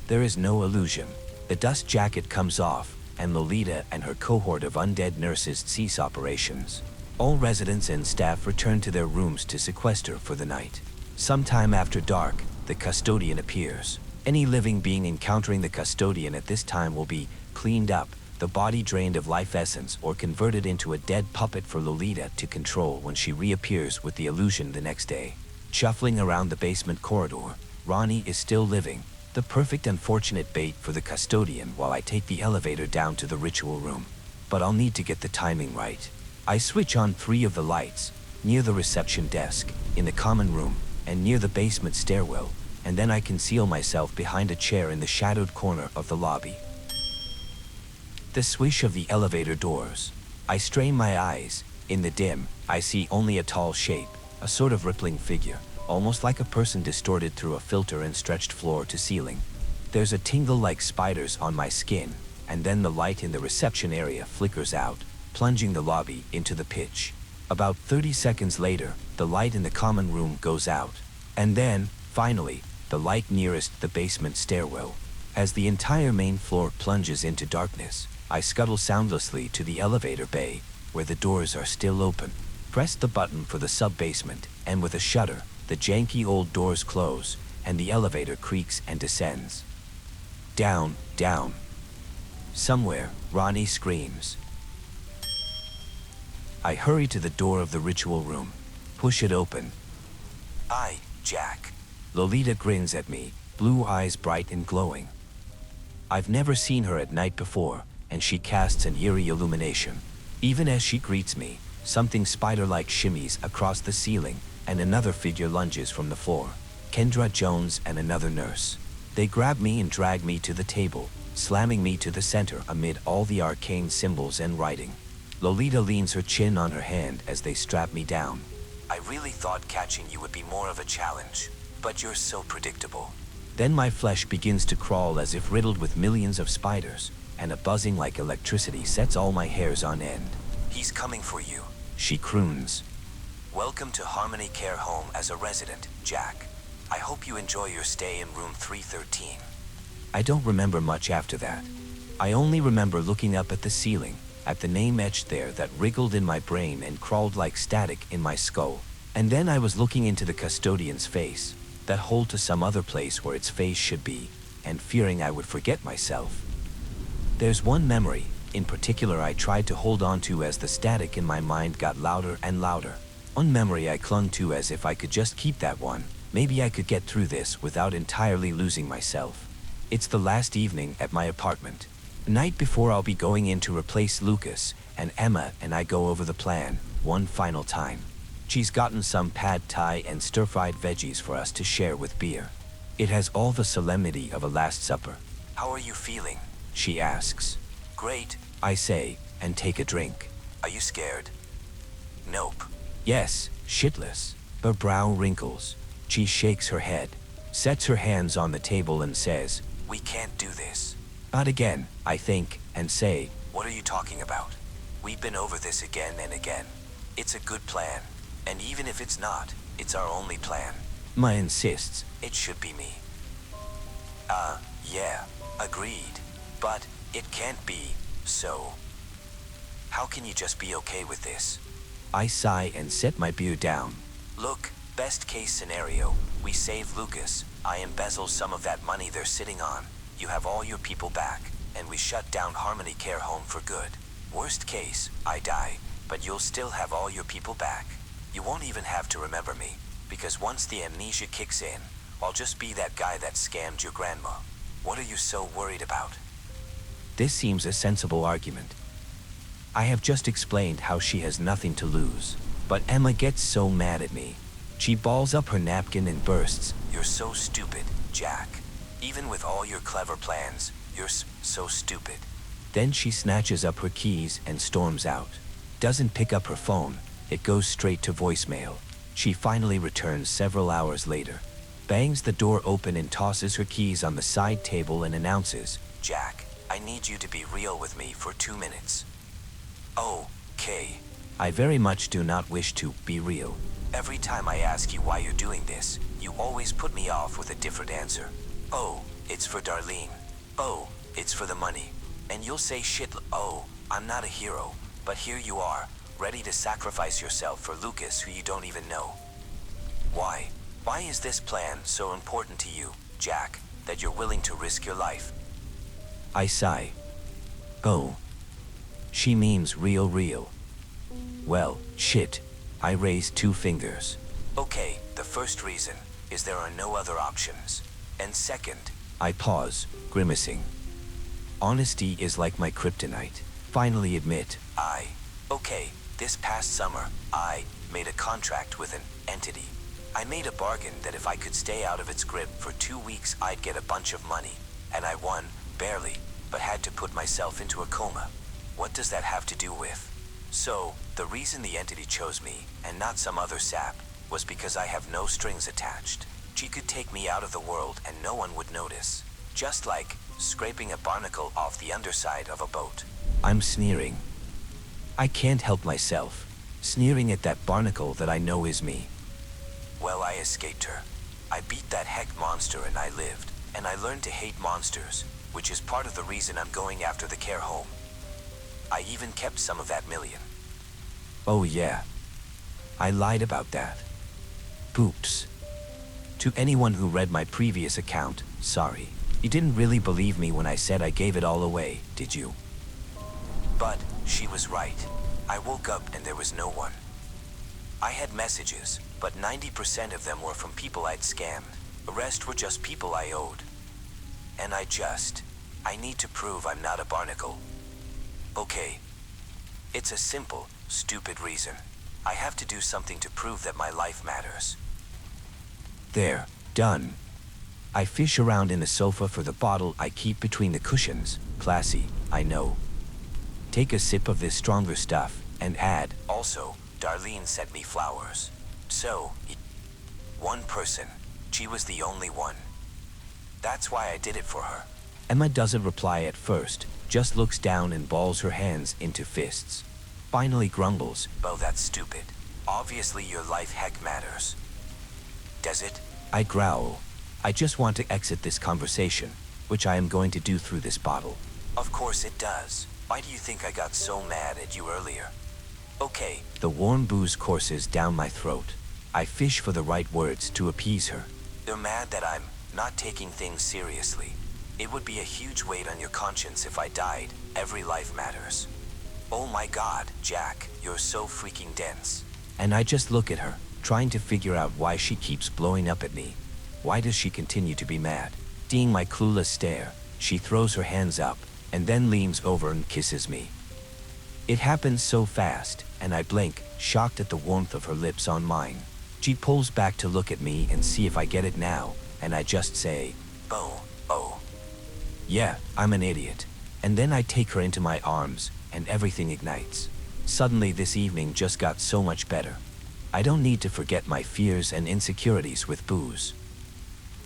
There is no illusion. The dust jacket comes off, and Lolita and her cohort of undead nurses cease operations. All residents and staff return to their rooms to sequester for the night. Sometime after dark, the custodian appears. Any living being encountering the custodian at this time will be cleaned up, the body drained of life essence or converted into a dead puppet for Lolita to control when she reappears with the illusion the next day. Shuffling around the basement corridor, Ronnie is still living, the perfect unfortunate bait for the custodian while I take the elevator down to the ritual room. But I'll need to get the timing right. I switch on 3 of the lights, near the reception desk, in the common room, and near the basement stairwell, and then I conceal myself behind a chair in the shadowed corner of the lobby. The swish of the elevator doors. I strain my eyes. In the dim, I see only a tall shape, a sort of rippling figure, almost like a person distorted through a filter and stretched floor to ceiling. There's a tingle like spiders on my skin, and then the light in the reception area flickers out, plunging the lobby into the pitch. About 30 seconds later, the light in the common room goes out. And then, finally, the light nearest the basement stairwell. As the entire main floor plunges into darkness, I scuttle soundlessly to the elevator bay, where the doors are still open. Press the button for the sub-basement, and with a shudder, the janky old doors close, and the elevator creaks and descends. Down, down. Somewhere, Ronnie screams. I hurry to the door of the ritual room, push it open. "Hi, Jack." Lolita grins at me, blue eyes bright and glowing. I've never seen her at night before, and she casts an eerie illumination. Even as she greets me, something spider-like shimmies across the ceiling, and another figure lunges from the floor. Kendra Jones and another nurse. They grab me and drag me to the table, slamming me to the center amid all the arcane symbols and writing. Lolita leans her chin on her hand as they strap me down. "I really thought catching you would be more of a challenge, but you're so predictable." Then my flesh begins to crawl as if riddled with millions of spiders, and a buzzing like electricity sets all my hairs on end. "He's coming for you," she croons. "Welcome to Harmony Care Home as a resident, Jack. I hope you enjoy your stay in room 313. I don't remember much after that. I only remember looking up at the ceiling, at the name etched there that wriggled in my brain and crawled like static in my skull. And then I was looking into the custodian's face. that hole to some other place where its face should be, and fearing I would forget myself. There's one memory, in particular I tried to hold on to as the static in my mind got louder and louder. One memory I clung to as if I could just keep that one. Maybe I could get through this without entirely losing myself. It's the last evening at my apartment. The night before I'll be going in to replace Lucas, and Emma and I go over the plan, one final time. She's gotten some pad thai and stir-fried veggies for us to share with beer. It has all the solemnity of a Last Supper. "How are you feeling?" she asks. "Great," I say, and take a drink. "Are you scared?" "Nope." "Yes, shitless." Her brow wrinkles. She shakes her head, sets her hands on the table and says, "We can't do this." Not again, I think, and say, "What are you talking about? We've been over this again and again. It's a good plan. And even if it's not, it's our only plan." Ma insists, "It should be me." Yeah, agreed. But it can't be, so. How can you just be okay with this? I sigh and set my beer down. Look, best case scenario, we save Lucas, I embezzle some of that money they're sitting on, you have all your people back, and we shut down Harmony Care Home for good. Worst case, I die, but you'll still have all your people back. You won't even have to remember me, because once the amnesia kicks in, I'll just be that guy that scammed your grandma. What are you so worried about? This seems a sensible argument. I have just explained how she has nothing to lose, but Emma gets so mad at me. She balls up her napkin and bursts, "You're so stupid, Jack. Even with all your clever plans, you're so stupid." Then she snatches up her keys and storms out. Doesn't pick up her phone, it goes straight to voicemail. She finally returns several hours later, bangs the door open and tosses her keys on the side table and announces, "Jack, I need you to be real with me for 2 minutes." Okay. I very much do not wish to be real. Every time I ask you why you're doing this, you always put me off with a different answer. "Oh, it's for Darlene." "Oh, it's for the money." And you'll say shit, "Oh, I'm not a hero," but here you are, ready to sacrifice yourself for Lucas who you don't even know. Why? Why is this plan so important to you, Jack, that you're willing to risk your life? I sigh. Oh. She means real. Well, shit. I raise 2 fingers. Okay, the first reason is there are no other options. And second, I pause, grimacing. Honesty is like my kryptonite. Finally admit, okay, this past summer, I made a contract with an entity. I made a bargain that if I could stay out of its grip for 2 weeks, I'd get a bunch of money. And I won, barely, but had to put myself into a coma. What does that have to do with? So, the reason the entity chose me, and not some other sap, was because I have no strings attached. She could take me out of the world and no one would notice. Just like scraping a barnacle off the underside of a boat. I'm sneering. I can't help myself, sneering at that barnacle that I know is me. Well, I escaped her. I beat that heck monster and I lived, and I learned to hate monsters, which is part of the reason I'm going after the care home. I even kept some of that million. Oh yeah. I lied about that. Oops. To anyone who read my previous account, sorry. You didn't really believe me when I said I gave it all away, did you? But she was right. I woke up and there was no one. I had messages, but 90% of them were from people I'd scammed. The rest were just people I owed. And I need to prove I'm not a barnacle. Okay. It's a simple, stupid reason. I have to do something to prove that my life matters. There, done. I fish around in the sofa for the bottle I keep between the cushions. Classy, I know. Take a sip of this stronger stuff, and add, also, Darlene sent me flowers. So, one person. She was the only one. That's why I did it for her. Emma doesn't reply at first, just looks down and balls her hands into fists. Finally grumbles, "Oh, that's stupid. Obviously your life heck matters." Does it? I growl. I just want to exit this conversation, which I am going to do through this bottle. Of course it does. Why do you think I got so mad at you earlier? Okay. The warm booze courses down my throat. I fish for the right words to appease her. They're mad that I'm not taking things seriously. It would be a huge weight on your conscience if I died. Every life matters. Oh my God, Jack, you're so freaking dense. And I just look at her, trying to figure out why she keeps blowing up at me. Why does she continue to be mad? Seeing my clueless stare, she throws her hands up and then leans over and kisses me. It happens so fast, and I blink, shocked at the warmth of her lips on mine. She pulls back to look at me and see if I get it now, and I just say, oh. Yeah, I'm an idiot. And then I take her into my arms, and everything ignites. Suddenly this evening just got so much better. I don't need to forget my fears and insecurities with booze.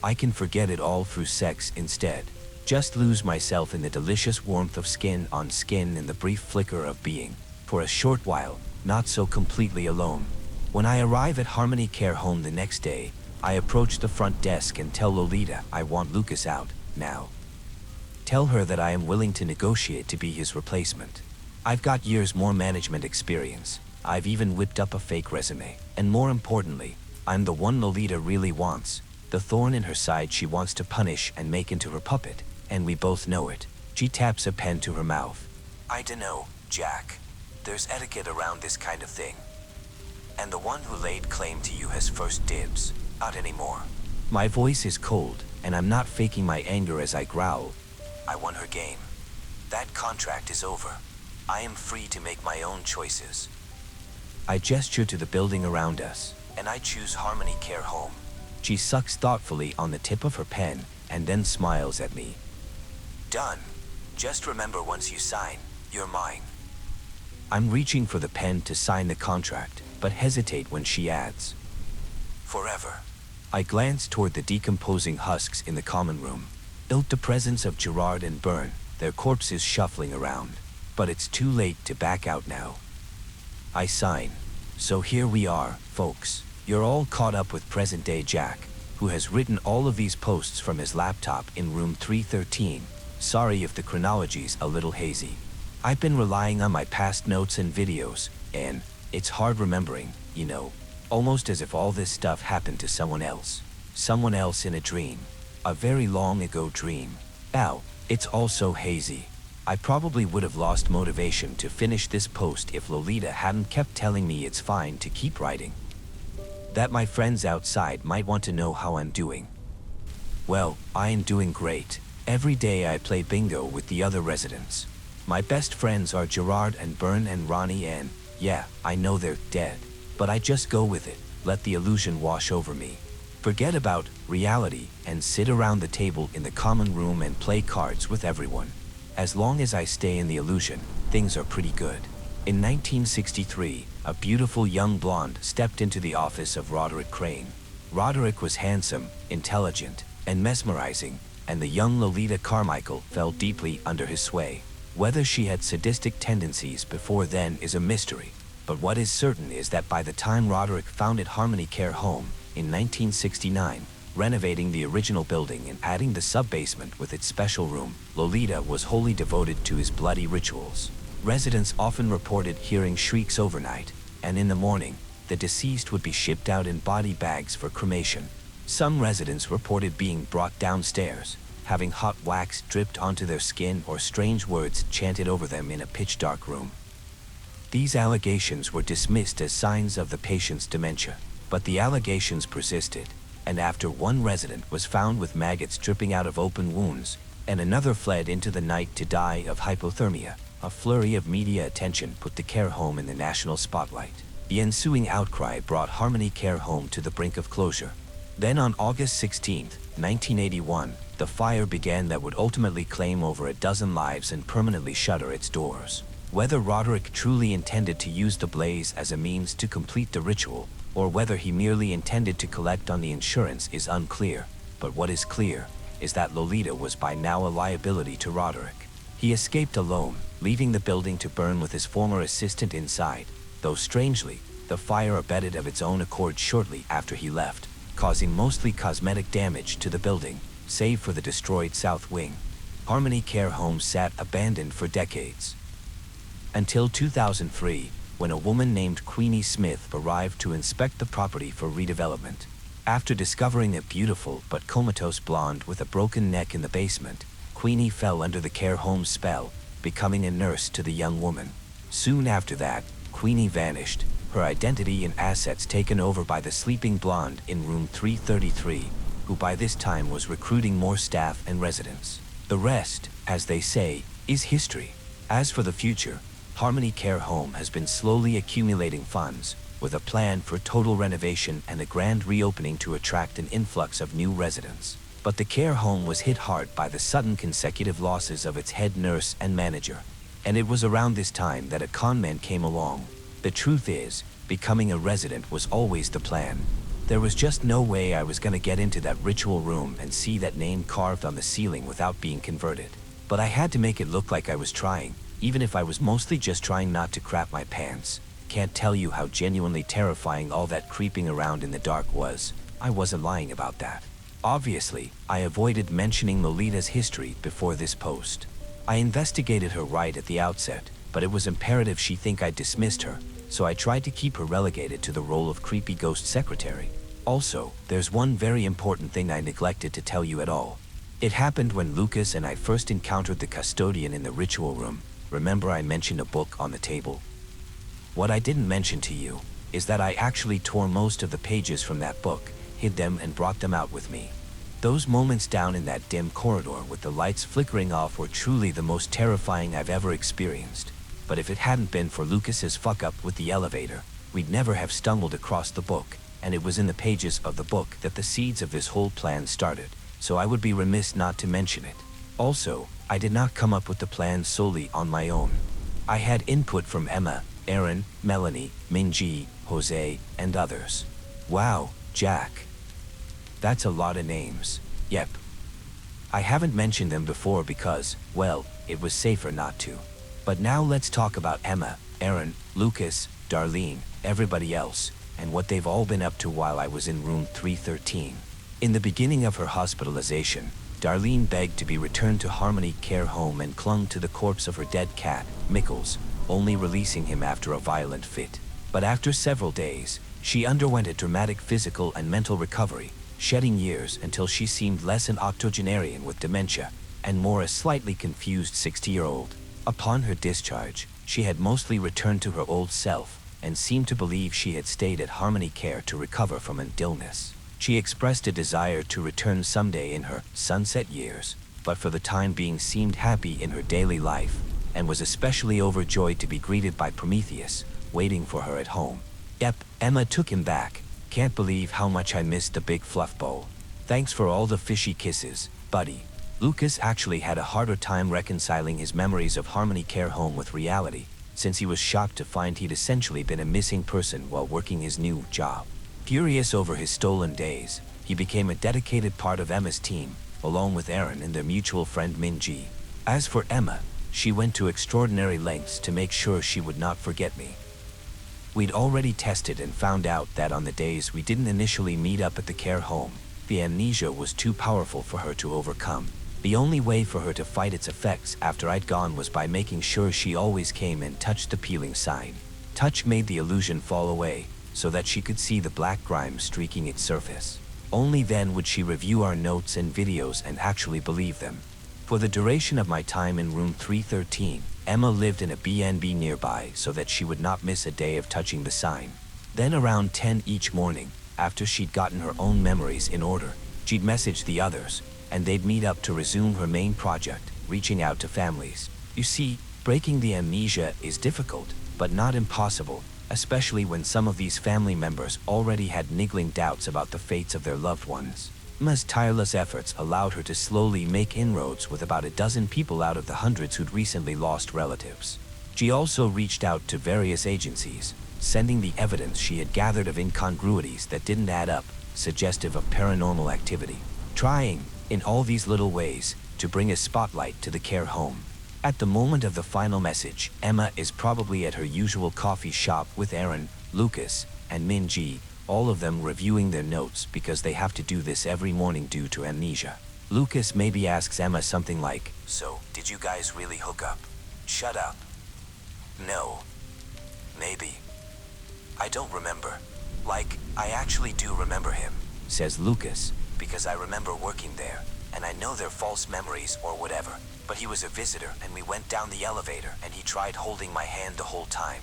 I can forget it all through sex instead. Just lose myself in the delicious warmth of skin on skin in the brief flicker of being, for a short while, not so completely alone. When I arrive at Harmony Care Home the next day, I approach the front desk and tell Lolita I want Lucas out, now. Tell her that I am willing to negotiate to be his replacement. I've got years more management experience. I've even whipped up a fake resume. And more importantly, I'm the one Lolita really wants. The thorn in her side she wants to punish and make into her puppet. And we both know it. She taps a pen to her mouth. I dunno, Jack. There's etiquette around this kind of thing. And the one who laid claim to you has first dibs. Not anymore. My voice is cold, and I'm not faking my anger as I growl. I won her game. That contract is over. I am free to make my own choices. I gesture to the building around us, and I choose Harmony Care Home. She sucks thoughtfully on the tip of her pen, and then smiles at me. Done. Just remember, once you sign, you're mine. I'm reaching for the pen to sign the contract, but hesitate when she adds, forever. I glance toward the decomposing husks in the common room. Felt the presence of Gerard and Byrne, their corpses shuffling around. But it's too late to back out now. I sign. So here we are, folks. You're all caught up with present-day Jack, who has written all of these posts from his laptop in room 313. Sorry if the chronology's a little hazy. I've been relying on my past notes and videos, and it's hard remembering, you know, almost as if all this stuff happened to someone else. Someone else in a dream. A very long ago dream. Now, it's all so hazy. I probably would have lost motivation to finish this post if Lolita hadn't kept telling me it's fine to keep writing. That my friends outside might want to know how I'm doing. Well, I am doing great. Every day I play bingo with the other residents. My best friends are Gerard and Byrne and Ronnie, and yeah, I know they're dead. But I just go with it, let the illusion wash over me. Forget about reality and sit around the table in the common room and play cards with everyone. As long as I stay in the illusion, things are pretty good. In 1963, a beautiful young blonde stepped into the office of Roderick Crane. Roderick was handsome, intelligent, and mesmerizing, and the young Lolita Carmichael fell deeply under his sway. Whether she had sadistic tendencies before then is a mystery, but what is certain is that by the time Roderick founded Harmony Care Home in 1969, renovating the original building and adding the sub-basement with its special room, Lolita was wholly devoted to his bloody rituals. Residents often reported hearing shrieks overnight, and in the morning, the deceased would be shipped out in body bags for cremation. Some residents reported being brought downstairs, having hot wax dripped onto their skin or strange words chanted over them in a pitch-dark room. These allegations were dismissed as signs of the patient's dementia, but the allegations persisted, and after one resident was found with maggots dripping out of open wounds, and another fled into the night to die of hypothermia, a flurry of media attention put the care home in the national spotlight. The ensuing outcry brought Harmony Care Home to the brink of closure. Then on August 16, 1981, the fire began that would ultimately claim over a dozen lives and permanently shutter its doors. Whether Roderick truly intended to use the blaze as a means to complete the ritual, or whether he merely intended to collect on the insurance is unclear, but what is clear is that Lolita was by now a liability to Roderick. He escaped alone, leaving the building to burn with his former assistant inside, though strangely, the fire abated of its own accord shortly after he left, causing mostly cosmetic damage to the building, save for the destroyed south wing. Harmony Care Home sat abandoned for decades. Until 2003, when a woman named Queenie Smith arrived to inspect the property for redevelopment. After discovering a beautiful but comatose blonde with a broken neck in the basement, Queenie fell under the care home's spell, becoming a nurse to the young woman. Soon after that, Queenie vanished, her identity and assets taken over by the sleeping blonde in room 333, who by this time was recruiting more staff and residents. The rest, as they say, is history. As for the future, Harmony Care Home has been slowly accumulating funds, with a plan for total renovation and a grand reopening to attract an influx of new residents. But the care home was hit hard by the sudden consecutive losses of its head nurse and manager. And it was around this time that a conman came along. The truth is, becoming a resident was always the plan. There was just no way I was gonna get into that ritual room and see that name carved on the ceiling without being converted. But I had to make it look like I was trying, even if I was mostly just trying not to crap my pants. Can't tell you how genuinely terrifying all that creeping around in the dark was. I wasn't lying about that. Obviously, I avoided mentioning Lolita's history before this post. I investigated her right at the outset, but it was imperative she think I dismissed her, so I tried to keep her relegated to the role of creepy ghost secretary. Also, there's one very important thing I neglected to tell you at all. It happened when Lucas and I first encountered the custodian in the ritual room. Remember I mentioned a book on the table? What I didn't mention to you is that I actually tore most of the pages from that book, hid them and brought them out with me. Those moments down in that dim corridor with the lights flickering off were truly the most terrifying I've ever experienced. But if it hadn't been for Lucas's fuck up with the elevator, we'd never have stumbled across the book, and it was in the pages of the book that the seeds of this whole plan started, so I would be remiss not to mention it. Also, I did not come up with the plan solely on my own. I had input from Emma, Aaron, Melanie, Minji, Jose, and others. Wow, Jack. That's a lot of names. Yep. I haven't mentioned them before because, well, it was safer not to. But now let's talk about Emma, Aaron, Lucas, Darlene, everybody else, and what they've all been up to while I was in room 313. In the beginning of her hospitalization, Darlene begged to be returned to Harmony Care Home and clung to the corpse of her dead cat, Mickles, only releasing him after a violent fit. But after several days, she underwent a dramatic physical and mental recovery, shedding years until she seemed less an octogenarian with dementia, and more a slightly confused 60-year-old. Upon her discharge, she had mostly returned to her old self, and seemed to believe she had stayed at Harmony Care to recover from an illness. She expressed a desire to return someday in her sunset years, but for the time being seemed happy in her daily life, and was especially overjoyed to be greeted by Prometheus, waiting for her at home. Yep, Emma took him back. Can't believe how much I missed the big fluff bowl. Thanks for all the fishy kisses, buddy. Lucas actually had a harder time reconciling his memories of Harmony Care Home with reality, since he was shocked to find he'd essentially been a missing person while working his new job. Furious over his stolen days, he became a dedicated part of Emma's team, along with Aaron and their mutual friend Minji. As for Emma, she went to extraordinary lengths to make sure she would not forget me. We'd already tested and found out that on the days we didn't initially meet up at the care home, the amnesia was too powerful for her to overcome. The only way for her to fight its effects after I'd gone was by making sure she always came and touched the peeling sign. Touch made the illusion fall away, so that she could see the black grime streaking its surface. Only then would she review our notes and videos and actually believe them. For the duration of my time in room 313, Emma lived in a B&B nearby so that she would not miss a day of touching the sign. Then around 10 each morning, after she'd gotten her own memories in order, she'd message the others, and they'd meet up to resume her main project, reaching out to families. You see, breaking the amnesia is difficult, but not impossible, especially when some of these family members already had niggling doubts about the fates of their loved ones. Emma's tireless efforts allowed her to slowly make inroads with about a dozen people out of the hundreds who'd recently lost relatives. She also reached out to various agencies, sending the evidence she had gathered of incongruities that didn't add up, suggestive of paranormal activity. Trying, in all these little ways, to bring a spotlight to the care home. At the moment of the final message, Emma is probably at her usual coffee shop with Aaron, Lucas, and Minji, all of them reviewing their notes because they have to do this every morning due to amnesia. Lucas maybe asks Emma something like, "So, did you guys really hook up?" "Shut up." "No." "Maybe." "I don't remember." Like, I actually do remember him. says Lucas, because I remember working there, and I know they're false memories or whatever. But he was a visitor, and we went down the elevator, and he tried holding my hand the whole time.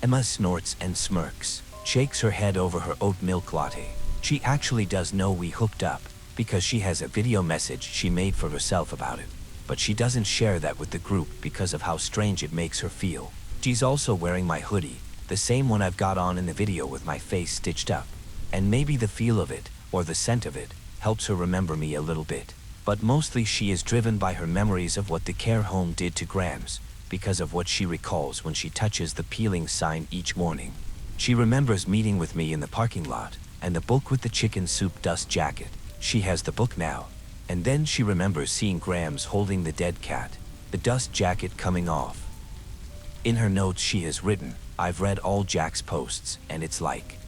Emma snorts and smirks, shakes her head over her oat milk latte. She actually does know we hooked up, because she has a video message she made for herself about it. But she doesn't share that with the group because of how strange it makes her feel. She's also wearing my hoodie, the same one I've got on in the video with my face stitched up. And maybe the feel of it, or the scent of it, helps her remember me a little bit. But mostly she is driven by her memories of what the care home did to Grams, because of what she recalls when she touches the peeling sign each morning. She remembers meeting with me in the parking lot, and the book with the chicken soup dust jacket. She has the book now. And then she remembers seeing Grams holding the dead cat, the dust jacket coming off. In her notes she has written, "I've read all Jack's posts, and it's like,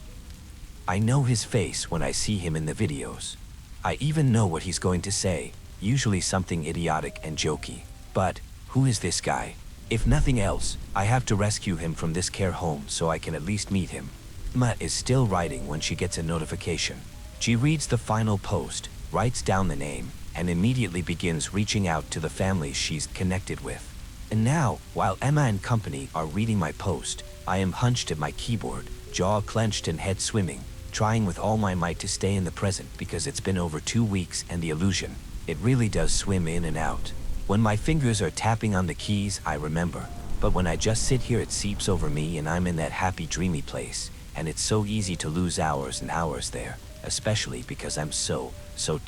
I know his face when I see him in the videos. I even know what he's going to say, usually something idiotic and jokey. But, who is this guy? If nothing else, I have to rescue him from this care home so I can at least meet him." Emma is still writing when she gets a notification. She reads the final post, writes down the name, and immediately begins reaching out to the families she's connected with. And now, while Emma and company are reading my post, I am hunched at my keyboard, jaw clenched and head swimming, trying with all my might to stay in the present because it's been over 2 weeks and the illusion, it really does swim in and out. When my fingers are tapping on the keys, I remember. But when I just sit here, it seeps over me and I'm in that happy, dreamy place. And it's so easy to lose hours and hours there, especially because I'm so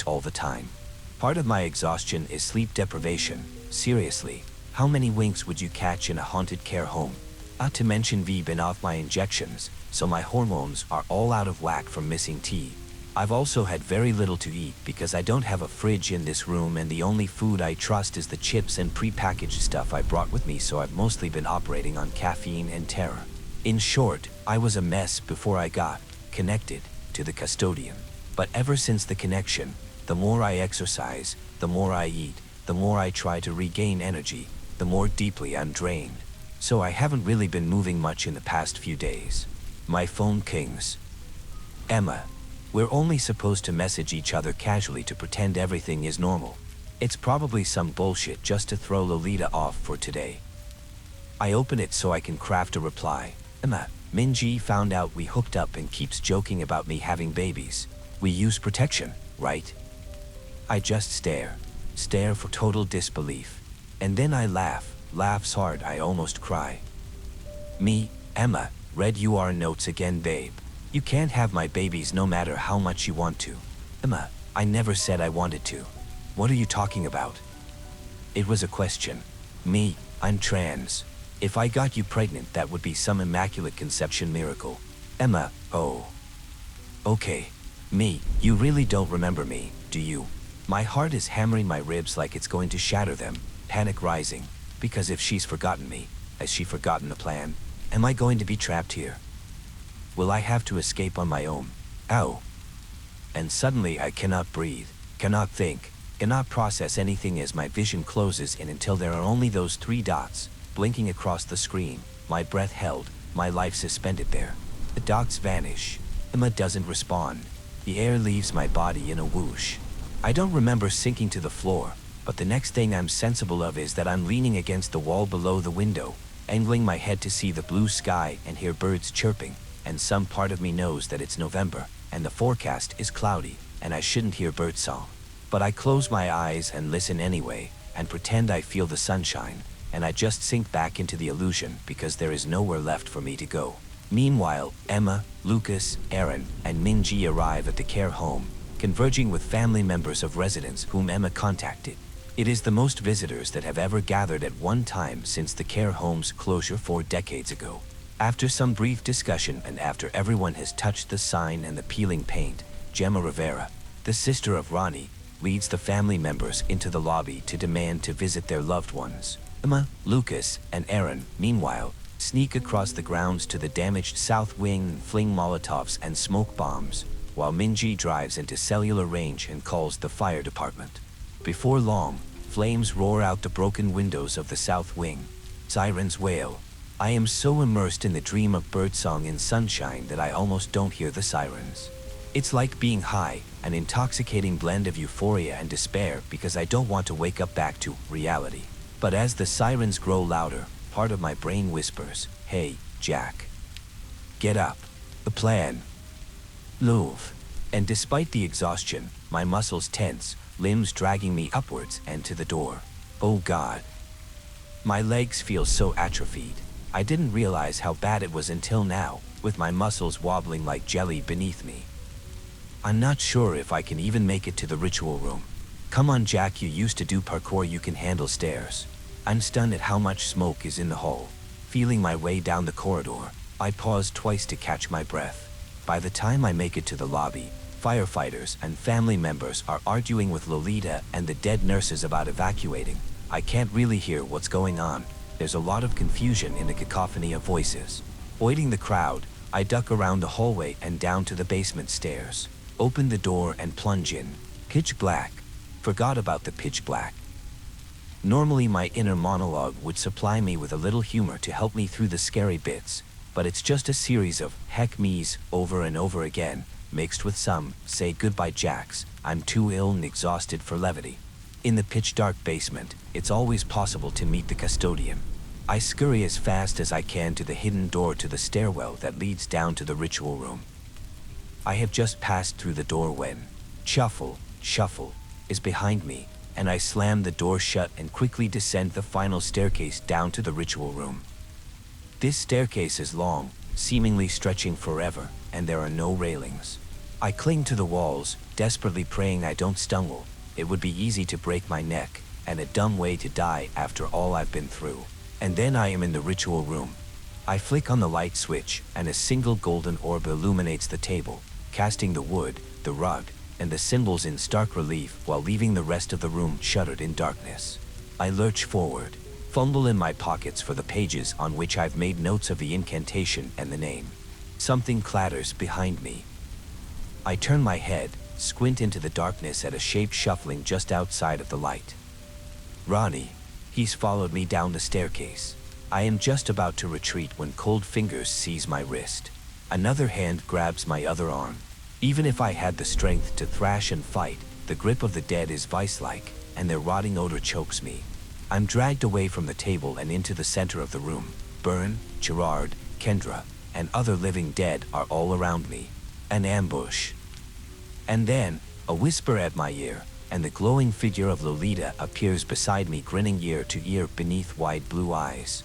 all the time. Part of my exhaustion is sleep deprivation. Seriously, how many winks would you catch in a haunted care home? Not to mention I've been off my injections, so my hormones are all out of whack from missing tea. I've also had very little to eat because I don't have a fridge in this room, and the only food I trust is the chips and pre-packaged stuff I brought with me, so I've mostly been operating on caffeine and terror. In short, I was a mess before I got connected to the custodian. But ever since the connection, the more I exercise, the more I eat, the more I try to regain energy, the more deeply I'm drained. So I haven't really been moving much in the past few days. My phone kings. Emma, we're only supposed to message each other casually to pretend everything is normal. It's probably some bullshit just to throw Lolita off for today. I open it so I can craft a reply. Emma, Minji found out we hooked up and keeps joking about me having babies. We use protection, right? I just stare for total disbelief. And then I laughs hard, I almost cry. Me, Emma, read your notes again, babe. You can't have my babies no matter how much you want to. Emma, I never said I wanted to. What are you talking about? It was a question. Me, I'm trans. If I got you pregnant, that would be some immaculate conception miracle. Emma, oh. Okay. Me, you really don't remember me, do you? My heart is hammering my ribs like it's going to shatter them, panic rising, because if she's forgotten me, has she forgotten the plan? Am I going to be trapped here? Will I have to escape on my own? Ow. And suddenly I cannot breathe, cannot think, cannot process anything as my vision closes in until there are only those 3 dots, blinking across the screen, my breath held, my life suspended there. The dots vanish. Emma doesn't respond. The air leaves my body in a whoosh. I don't remember sinking to the floor, but the next thing I'm sensible of is that I'm leaning against the wall below the window, angling my head to see the blue sky and hear birds chirping, and some part of me knows that it's November, and the forecast is cloudy, and I shouldn't hear birdsong. But I close my eyes and listen anyway, and pretend I feel the sunshine, and I just sink back into the illusion because there is nowhere left for me to go. Meanwhile, Emma, Lucas, Aaron, and Minji arrive at the care home, converging with family members of residents whom Emma contacted. It is the most visitors that have ever gathered at one time since the care home's closure 4 decades ago. After some brief discussion and after everyone has touched the sign and the peeling paint, Gemma Rivera, the sister of Ronnie, leads the family members into the lobby to demand to visit their loved ones. Emma, Lucas, and Aaron, meanwhile, sneak across the grounds to the damaged south wing and fling Molotovs and smoke bombs, while Minji drives into cellular range and calls the fire department. Before long, flames roar out the broken windows of the south wing. Sirens wail. I am so immersed in the dream of birdsong and sunshine that I almost don't hear the sirens. It's like being high, an intoxicating blend of euphoria and despair because I don't want to wake up back to reality. But as the sirens grow louder, part of my brain whispers, "Hey, Jack. Get up. The plan. Move." And despite the exhaustion, my muscles tense, limbs dragging me upwards and to the door. Oh God. My legs feel so atrophied. I didn't realize how bad it was until now, with my muscles wobbling like jelly beneath me. I'm not sure if I can even make it to the ritual room. Come on, Jack, you used to do parkour, you can handle stairs. I'm stunned at how much smoke is in the hall. Feeling my way down the corridor, I pause twice to catch my breath. By the time I make it to the lobby, firefighters and family members are arguing with Lolita and the dead nurses about evacuating. I can't really hear what's going on. There's a lot of confusion in the cacophony of voices. Avoiding the crowd, I duck around the hallway and down to the basement stairs. Open the door and plunge in. Pitch black. Forgot about the pitch black. Normally my inner monologue would supply me with a little humor to help me through the scary bits, but it's just a series of heck me's over and over again, mixed with some say goodbye Jacks. I'm too ill and exhausted for levity. In the pitch dark basement, it's always possible to meet the custodian. I scurry as fast as I can to the hidden door to the stairwell that leads down to the ritual room. I have just passed through the door when shuffle is behind me, and I slam the door shut and quickly descend the final staircase down to the ritual room. This staircase is long, seemingly stretching forever, and there are no railings. I cling to the walls, desperately praying I don't stumble. It would be easy to break my neck, and a dumb way to die after all I've been through. And then I am in the ritual room. I flick on the light switch, and a single golden orb illuminates the table, casting the wood, the rug, and the symbols in stark relief while leaving the rest of the room shuttered in darkness. I lurch forward, fumble in my pockets for the pages on which I've made notes of the incantation and the name. Something clatters behind me. I turn my head, squint into the darkness at a shape shuffling just outside of the light. Ronnie. He's followed me down the staircase. I am just about to retreat when cold fingers seize my wrist. Another hand grabs my other arm. Even if I had the strength to thrash and fight, the grip of the dead is vice-like, and their rotting odor chokes me. I'm dragged away from the table and into the center of the room. Byrne, Gerard, Kendra, and other living dead are all around me. An ambush. And then, a whisper at my ear, and the glowing figure of Lolita appears beside me, grinning ear to ear beneath wide blue eyes.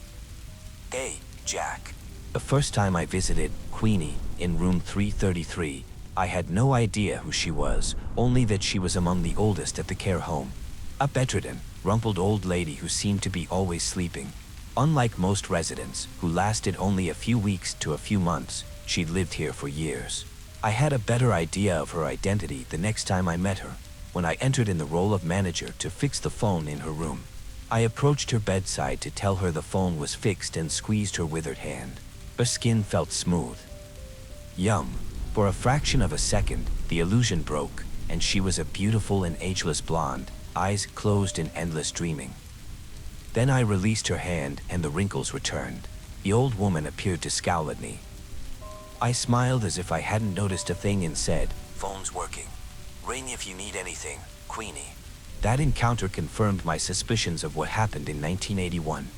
"Hey, Jack." The first time I visited Queenie in room 333, I had no idea who she was, only that she was among the oldest at the care home. A bedridden, rumpled old lady who seemed to be always sleeping. Unlike most residents, who lasted only a few weeks to a few months, she'd lived here for years. I had a better idea of her identity the next time I met her, when I entered in the role of manager to fix the phone in her room. I approached her bedside to tell her the phone was fixed and squeezed her withered hand. Her skin felt smooth. Yum. For a fraction of a second, the illusion broke, and she was a beautiful and ageless blonde, eyes closed in endless dreaming. Then I released her hand and the wrinkles returned. The old woman appeared to scowl at me. I smiled as if I hadn't noticed a thing and said, "Phone's working. Ring if you need anything, Queenie." That encounter confirmed my suspicions of what happened in 1981.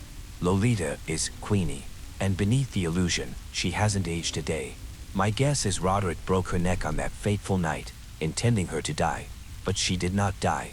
Lolita is Queenie, and beneath the illusion, she hasn't aged a day. My guess is Roderick broke her neck on that fateful night, intending her to die, but she did not die.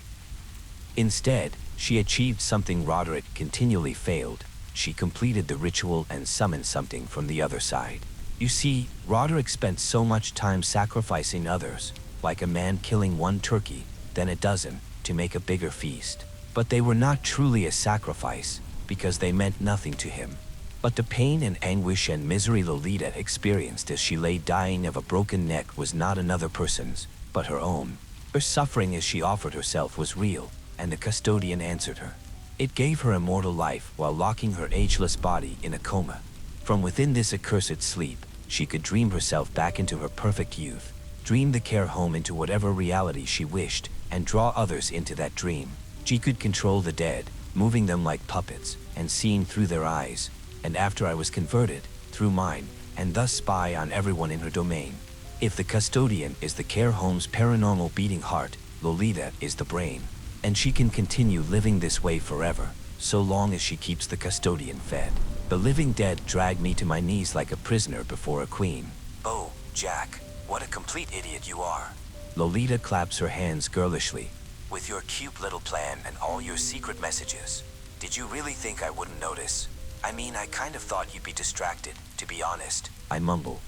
Instead, she achieved something Roderick continually failed. She completed the ritual and summoned something from the other side. You see, Roderick spent so much time sacrificing others, like a man killing one turkey, then a dozen, to make a bigger feast. But they were not truly a sacrifice, because they meant nothing to him. But the pain and anguish and misery Lolita experienced as she lay dying of a broken neck was not another person's, but her own. Her suffering as she offered herself was real, and the custodian answered her. It gave her immortal life while locking her ageless body in a coma. From within this accursed sleep, she could dream herself back into her perfect youth, dream the care home into whatever reality she wished, and draw others into that dream. She could control the dead, moving them like puppets, and seeing through their eyes, and after I was converted, through mine, and thus spy on everyone in her domain. If the custodian is the care home's paranormal beating heart, Lolita is the brain. And she can continue living this way forever, so long as she keeps the custodian fed. The living dead drag me to my knees like a prisoner before a queen. Oh, Jack, what a complete idiot you are. Lolita claps her hands girlishly. With your cute little plan and all your secret messages, did you really think I wouldn't notice? I mean, I kind of thought you'd be distracted, to be honest. I mumble.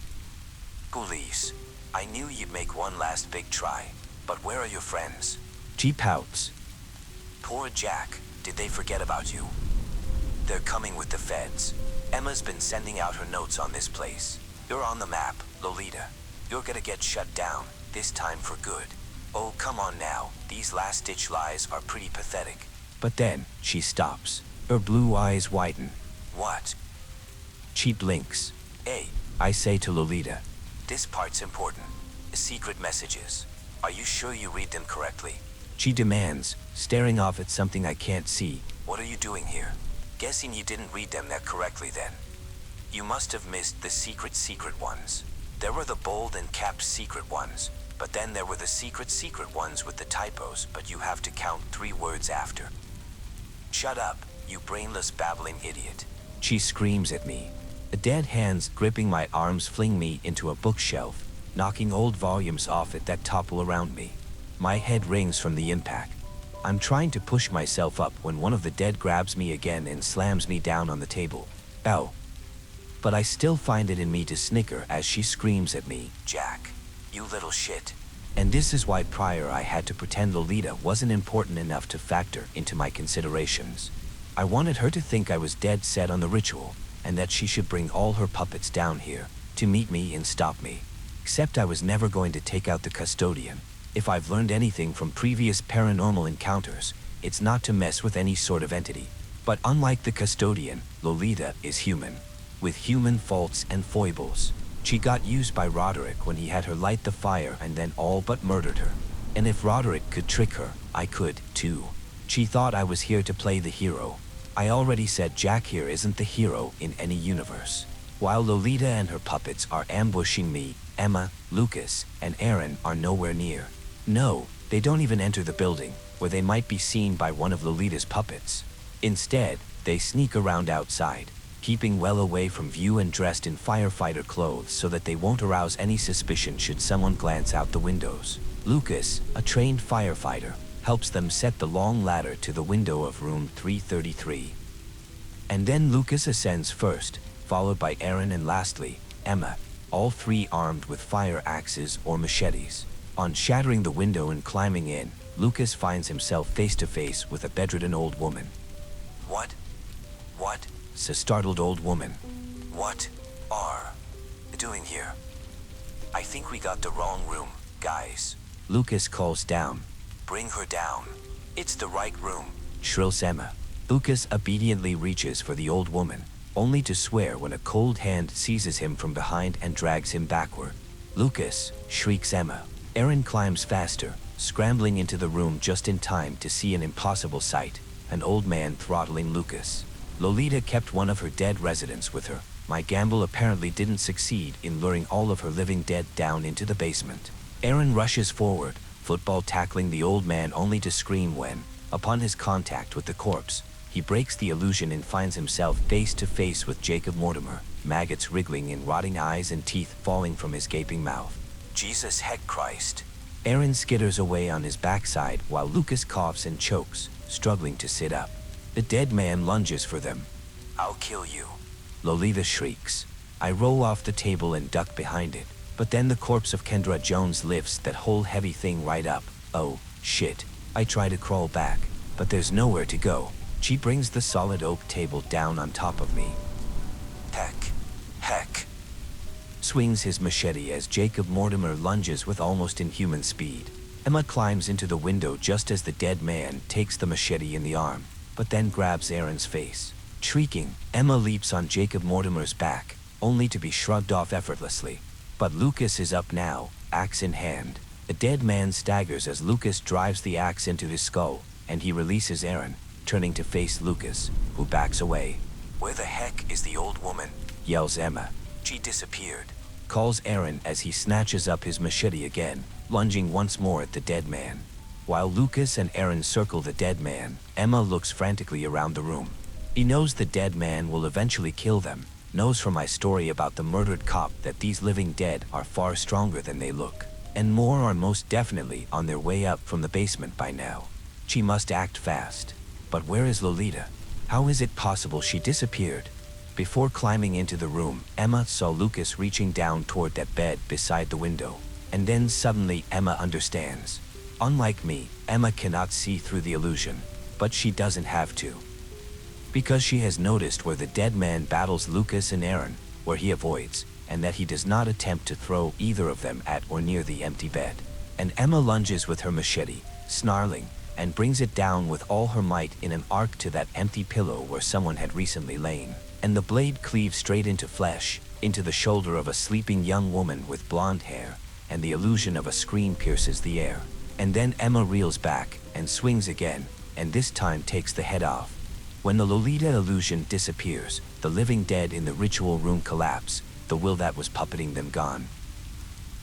Ghoulies, I knew you'd make one last big try, but where are your friends? She pouts. Poor Jack, did they forget about you? They're coming with the feds. Emma's been sending out her notes on this place. You're on the map, Lolita. You're gonna get shut down, this time for good. Oh, come on now, these last-ditch lies are pretty pathetic. But then, she stops. Her blue eyes widen. What? She blinks. Hey, I say to Lolita. This part's important. Secret messages. Are you sure you read them correctly? She demands, staring off at something I can't see. What are you doing here? Guessing you didn't read them that correctly then. You must have missed the secret ones. There were the bold and capped secret ones, but then there were the secret ones with the typos, but you have to count 3 words after. Shut up, you brainless babbling idiot. She screams at me. The dead hands gripping my arms fling me into a bookshelf, knocking old volumes off it that topple around me. My head rings from the impact. I'm trying to push myself up when one of the dead grabs me again and slams me down on the table. Ow. But I still find it in me to snicker as she screams at me, Jack, you little shit. And this is why prior I had to pretend Lolita wasn't important enough to factor into my considerations. I wanted her to think I was dead set on the ritual, and that she should bring all her puppets down here to meet me and stop me. Except I was never going to take out the custodian. If I've learned anything from previous paranormal encounters, it's not to mess with any sort of entity. But unlike the custodian, Lolita is human, with human faults and foibles. She got used by Roderick when he had her light the fire and then all but murdered her. And if Roderick could trick her, I could, too. She thought I was here to play the hero. I already said Jack here isn't the hero in any universe. While Lolita and her puppets are ambushing me, Emma, Lucas, and Aaron are nowhere near. No, they don't even enter the building, where they might be seen by one of Lolita's puppets. Instead, they sneak around outside, keeping well away from view and dressed in firefighter clothes so that they won't arouse any suspicion should someone glance out the windows. Lucas, a trained firefighter, helps them set the long ladder to the window of room 333. And then Lucas ascends first, followed by Aaron and lastly, Emma, all 3 armed with fire axes or machetes. On shattering the window and climbing in, Lucas finds himself face to face with a bedridden old woman. What? Says startled old woman. What are you doing here? I think we got the wrong room, guys. Lucas calls down. Bring her down. It's the right room, shrills Emma. Lucas obediently reaches for the old woman, only to swear when a cold hand seizes him from behind and drags him backward. Lucas, shrieks Emma. Aaron climbs faster, scrambling into the room just in time to see an impossible sight, an old man throttling Lucas. Lolita kept one of her dead residents with her. My gamble apparently didn't succeed in luring all of her living dead down into the basement. Aaron rushes forward, football tackling the old man only to scream when, upon his contact with the corpse, he breaks the illusion and finds himself face to face with Jacob Mortimer, maggots wriggling in rotting eyes and teeth falling from his gaping mouth. Jesus heck Christ. Aaron skitters away on his backside while Lucas coughs and chokes, struggling to sit up. The dead man lunges for them. I'll kill you. Lolita shrieks. I roll off the table and duck behind it, but then the corpse of Kendra Jones lifts that whole heavy thing right up. Oh, shit. I try to crawl back, but there's nowhere to go. She brings the solid oak table down on top of me. Heck. Swings his machete as Jacob Mortimer lunges with almost inhuman speed. Emma climbs into the window just as the dead man takes the machete in the arm, but then grabs Aaron's face. Shrieking, Emma leaps on Jacob Mortimer's back, only to be shrugged off effortlessly. But Lucas is up now, axe in hand. The dead man staggers as Lucas drives the axe into his skull, and he releases Aaron, turning to face Lucas, who backs away. Where the heck is the old woman? Yells Emma. She disappeared. calls Aaron as he snatches up his machete again, lunging once more at the dead man. While Lucas and Aaron circle the dead man, Emma looks frantically around the room. He knows the dead man will eventually kill them, knows from my story about the murdered cop that these living dead are far stronger than they look, and more are most definitely on their way up from the basement by now. She must act fast. But where is Lolita? How is it possible she disappeared? Before climbing into the room, Emma saw Lucas reaching down toward that bed beside the window. And then suddenly Emma understands. Unlike me, Emma cannot see through the illusion, but she doesn't have to. Because she has noticed where the dead man battles Lucas and Aaron, where he avoids, and that he does not attempt to throw either of them at or near the empty bed. And Emma lunges with her machete, snarling, and brings it down with all her might in an arc to that empty pillow where someone had recently lain. And the blade cleaves straight into flesh, into the shoulder of a sleeping young woman with blonde hair, and the illusion of a scream pierces the air. And then Emma reels back and swings again, and this time takes the head off. When the Lolita illusion disappears, the living dead in the ritual room collapse, the will that was puppeting them gone.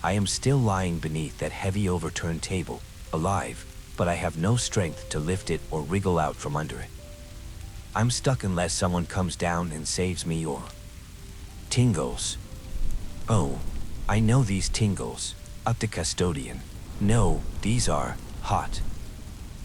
I am still lying beneath that heavy overturned table, alive, but I have no strength to lift it or wriggle out from under it. I'm stuck unless someone comes down and saves me or... Tingles. Oh, I know these tingles. Up the custodian. No, these are hot,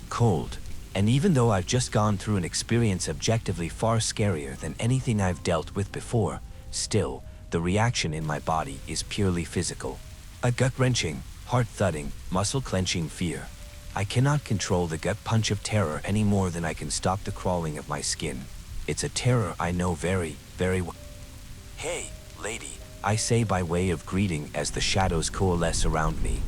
cold, and even though I've just gone through an experience objectively far scarier than anything I've dealt with before, still, the reaction in my body is purely physical. A gut-wrenching, heart-thudding, muscle-clenching fear. I cannot control the gut punch of terror any more than I can stop the crawling of my skin. It's a terror I know very, very well. Hey, lady, I say by way of greeting as the shadows coalesce around me.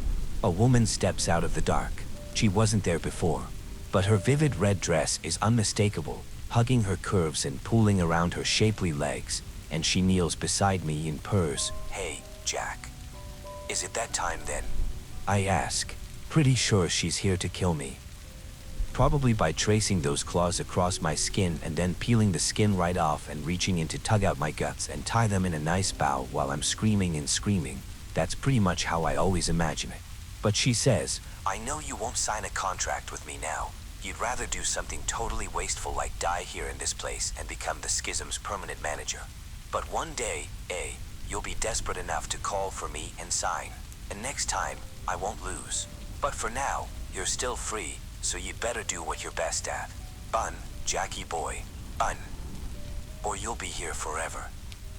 A woman steps out of the dark. She wasn't there before, but her vivid red dress is unmistakable, hugging her curves and pulling around her shapely legs, and she kneels beside me and purrs, "Hey, Jack. Is it that time then?" I ask, pretty sure she's here to kill me. Probably by tracing those claws across my skin and then peeling the skin right off and reaching in to tug out my guts and tie them in a nice bow while I'm screaming and screaming. That's pretty much how I always imagine it. But she says, "I know you won't sign a contract with me now. You'd rather do something totally wasteful like die here in this place and become the Schism's permanent manager. But one day, you'll be desperate enough to call for me and sign. And next time, I won't lose. But for now, you're still free, so you'd better do what you're best at. Bun, Jackie boy, bun. Or you'll be here forever."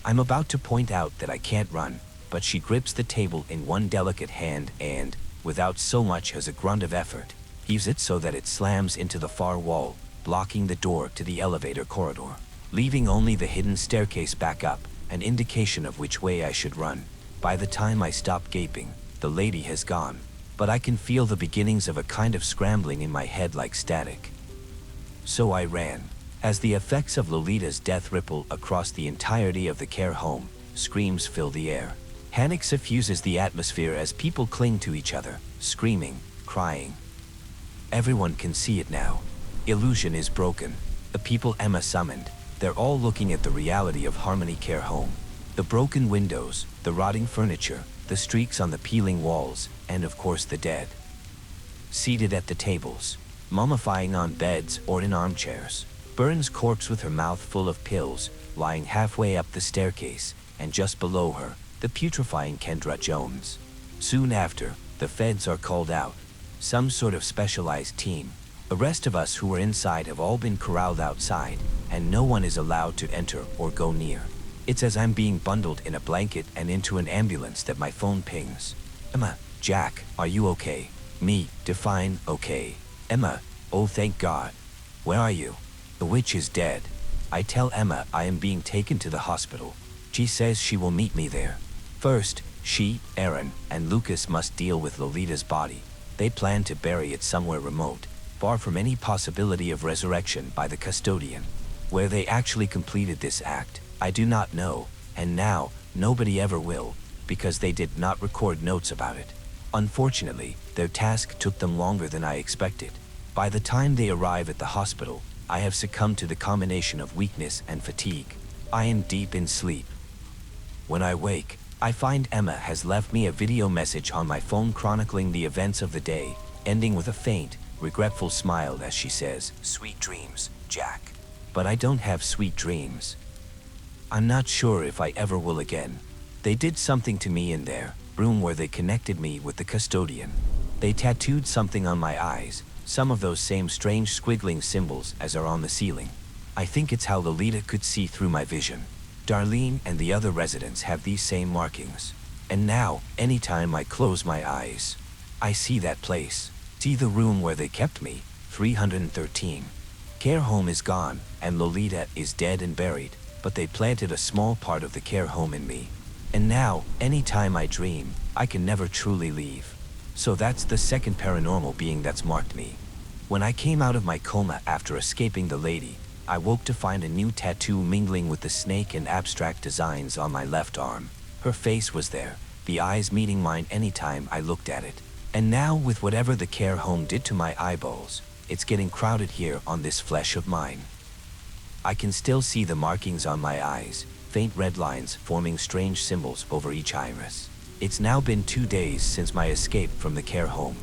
I'm about to point out that I can't run, but she grips the table in one delicate hand and, without so much as a grunt of effort, heaves it so that it slams into the far wall, blocking the door to the elevator corridor, leaving only the hidden staircase back up, an indication of which way I should run. By the time I stop gaping, the lady has gone, but I can feel the beginnings of a kind of scrambling in my head like static. So I ran. As the effects of Lolita's death ripple across the entirety of the care home, screams fill the air. Panic suffuses the atmosphere as people cling to each other, screaming, crying. Everyone can see it now. Illusion is broken. The people Emma summoned, they're all looking at the reality of Harmony Care Home. The broken windows, the rotting furniture, the streaks on the peeling walls, and of course the dead. Seated at the tables, mummifying on beds or in armchairs. Burns' corpse with her mouth full of pills, lying halfway up the staircase, and just below her, the putrefying Kendra Jones. Soon after, the feds are called out. Some sort of specialized team. The rest of us who were inside have all been corralled outside, and no one is allowed to enter or go near. It's as I'm being bundled in a blanket and into an ambulance that my phone pings. "Emma, Jack, are you okay?" Me, define okay. Emma, oh thank God. Where are you? The witch is dead. I tell Emma I am being taken to the hospital. She says she will meet me there. First, she, Aaron, and Lucas must deal with Lolita's body. They plan to bury it somewhere remote, far from any possibility of resurrection by the custodian. Where they actually completed this act, I do not know, and now, nobody ever will, because they did not record notes about it. Unfortunately, their task took them longer than I expected. By the time they arrive at the hospital, I have succumbed to the combination of weakness and fatigue. I am deep in sleep. When I wake, I find Emma has left me a video message on my phone chronicling the events of the day, ending with a faint, regretful smile as she says, "Sweet dreams, Jack." But I don't have sweet dreams. I'm not sure if I ever will again. They did something to me in their room where they connected me with the custodian. They tattooed something on my eyes, some of those same strange squiggling symbols as are on the ceiling. I think it's how Lolita could see through my vision. Darlene and the other residents have these same markings. And now, anytime I close my eyes, I see that place. See the room where they kept me, 313. Care home is gone, and Lolita is dead and buried, but they planted a small part of the care home in me. And now, anytime I dream, I can never truly leave. So that's the second paranormal being that's marked me. When I came out of my coma after escaping the lady, I woke to find a new tattoo mingling with the snake and abstract designs on my left arm. Her face was there, the eyes meeting mine anytime I looked at it. And now with whatever the care home did to my eyeballs, it's getting crowded here on this flesh of mine. I can still see the markings on my eyes, faint red lines forming strange symbols over each iris. It's now been 2 days since my escape from the care home.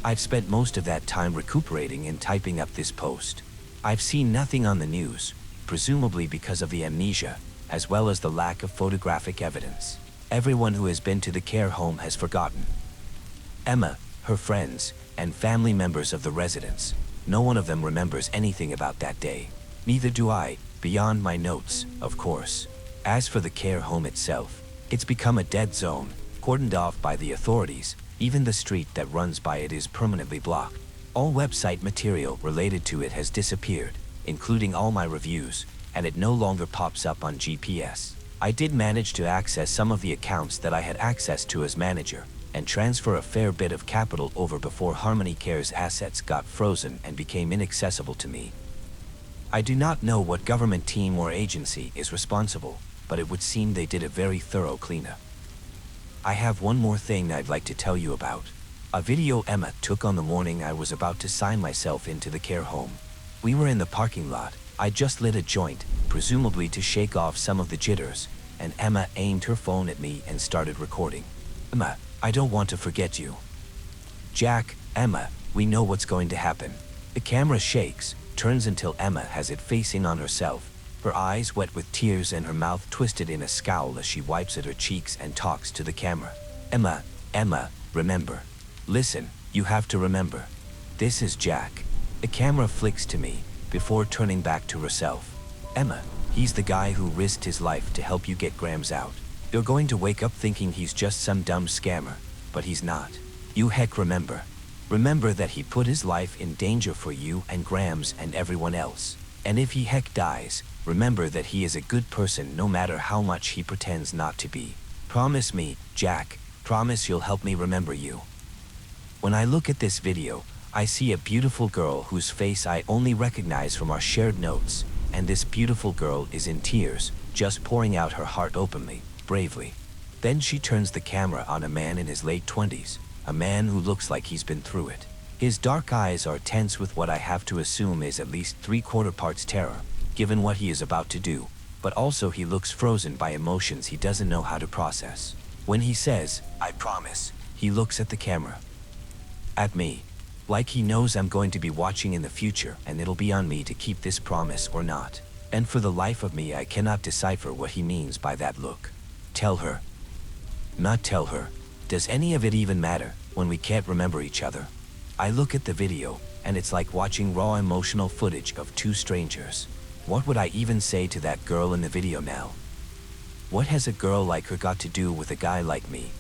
I've spent most of that time recuperating and typing up this post. I've seen nothing on the news, presumably because of the amnesia, as well as the lack of photographic evidence. Everyone who has been to the care home has forgotten. Emma, her friends, and family members of the residents, no one of them remembers anything about that day. Neither do I, beyond my notes, of course. As for the care home itself, it's become a dead zone, cordoned off by the authorities. Even the street that runs by it is permanently blocked. All website material related to it has disappeared, including all my reviews, and it no longer pops up on GPS. I did manage to access some of the accounts that I had access to as manager, and transfer a fair bit of capital over before Harmony Care's assets got frozen and became inaccessible to me. I do not know what government team or agency is responsible, but it would seem they did a very thorough cleanup. I have one more thing I'd like to tell you about. A video Emma took on the morning I was about to sign myself into the care home. We were in the parking lot. I just lit a joint, presumably to shake off some of the jitters, and Emma aimed her phone at me and started recording. "Emma, I don't want to forget you." "Jack, Emma, we know what's going to happen." The camera shakes, turns until Emma has it facing on herself, her eyes wet with tears and her mouth twisted in a scowl as she wipes at her cheeks and talks to the camera. Emma, remember. Listen, you have to remember. This is Jack." The camera flicks to me, before turning back to herself. "Emma, he's the guy who risked his life to help you get Grams out. You're going to wake up thinking he's just some dumb scammer, but he's not. You heck remember. Remember that he put his life in danger for you and Grams and everyone else. And if he heck dies, remember that he is a good person no matter how much he pretends not to be. Promise me, Jack, promise you'll help me remember you." When I look at this video, I see a beautiful girl whose face I only recognize from our shared notes, and this beautiful girl is in tears, just pouring out her heart openly, bravely. Then she turns the camera on a man in his late 20s, a man who looks like he's been through it. His dark eyes are tense with what I have to assume is at least 3/4 parts terror, given what he is about to do, but also he looks frozen by emotions he doesn't know how to process. When he says, "I promise," he looks at the camera. At me. Like he knows I'm going to be watching in the future and it'll be on me to keep this promise or not. And for the life of me I cannot decipher what he means by that look. Tell her. Not tell her. Does any of it even matter when we can't remember each other? I look at the video and it's like watching raw emotional footage of two strangers. What would I even say to that girl in the video now? What has a girl like her got to do with a guy like me?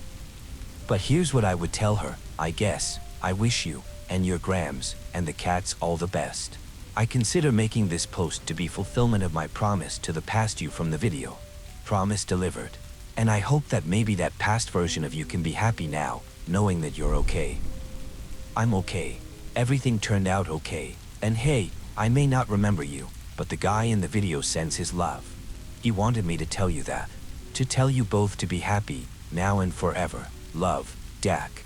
But here's what I would tell her, I guess. I wish you, and your Grams, and the cats all the best. I consider making this post to be fulfillment of my promise to the past you from the video. Promise delivered. And I hope that maybe that past version of you can be happy now, knowing that you're okay. I'm okay. Everything turned out okay. And hey, I may not remember you, but the guy in the video sends his love. He wanted me to tell you that. To tell you both to be happy, now and forever. Love, Jack.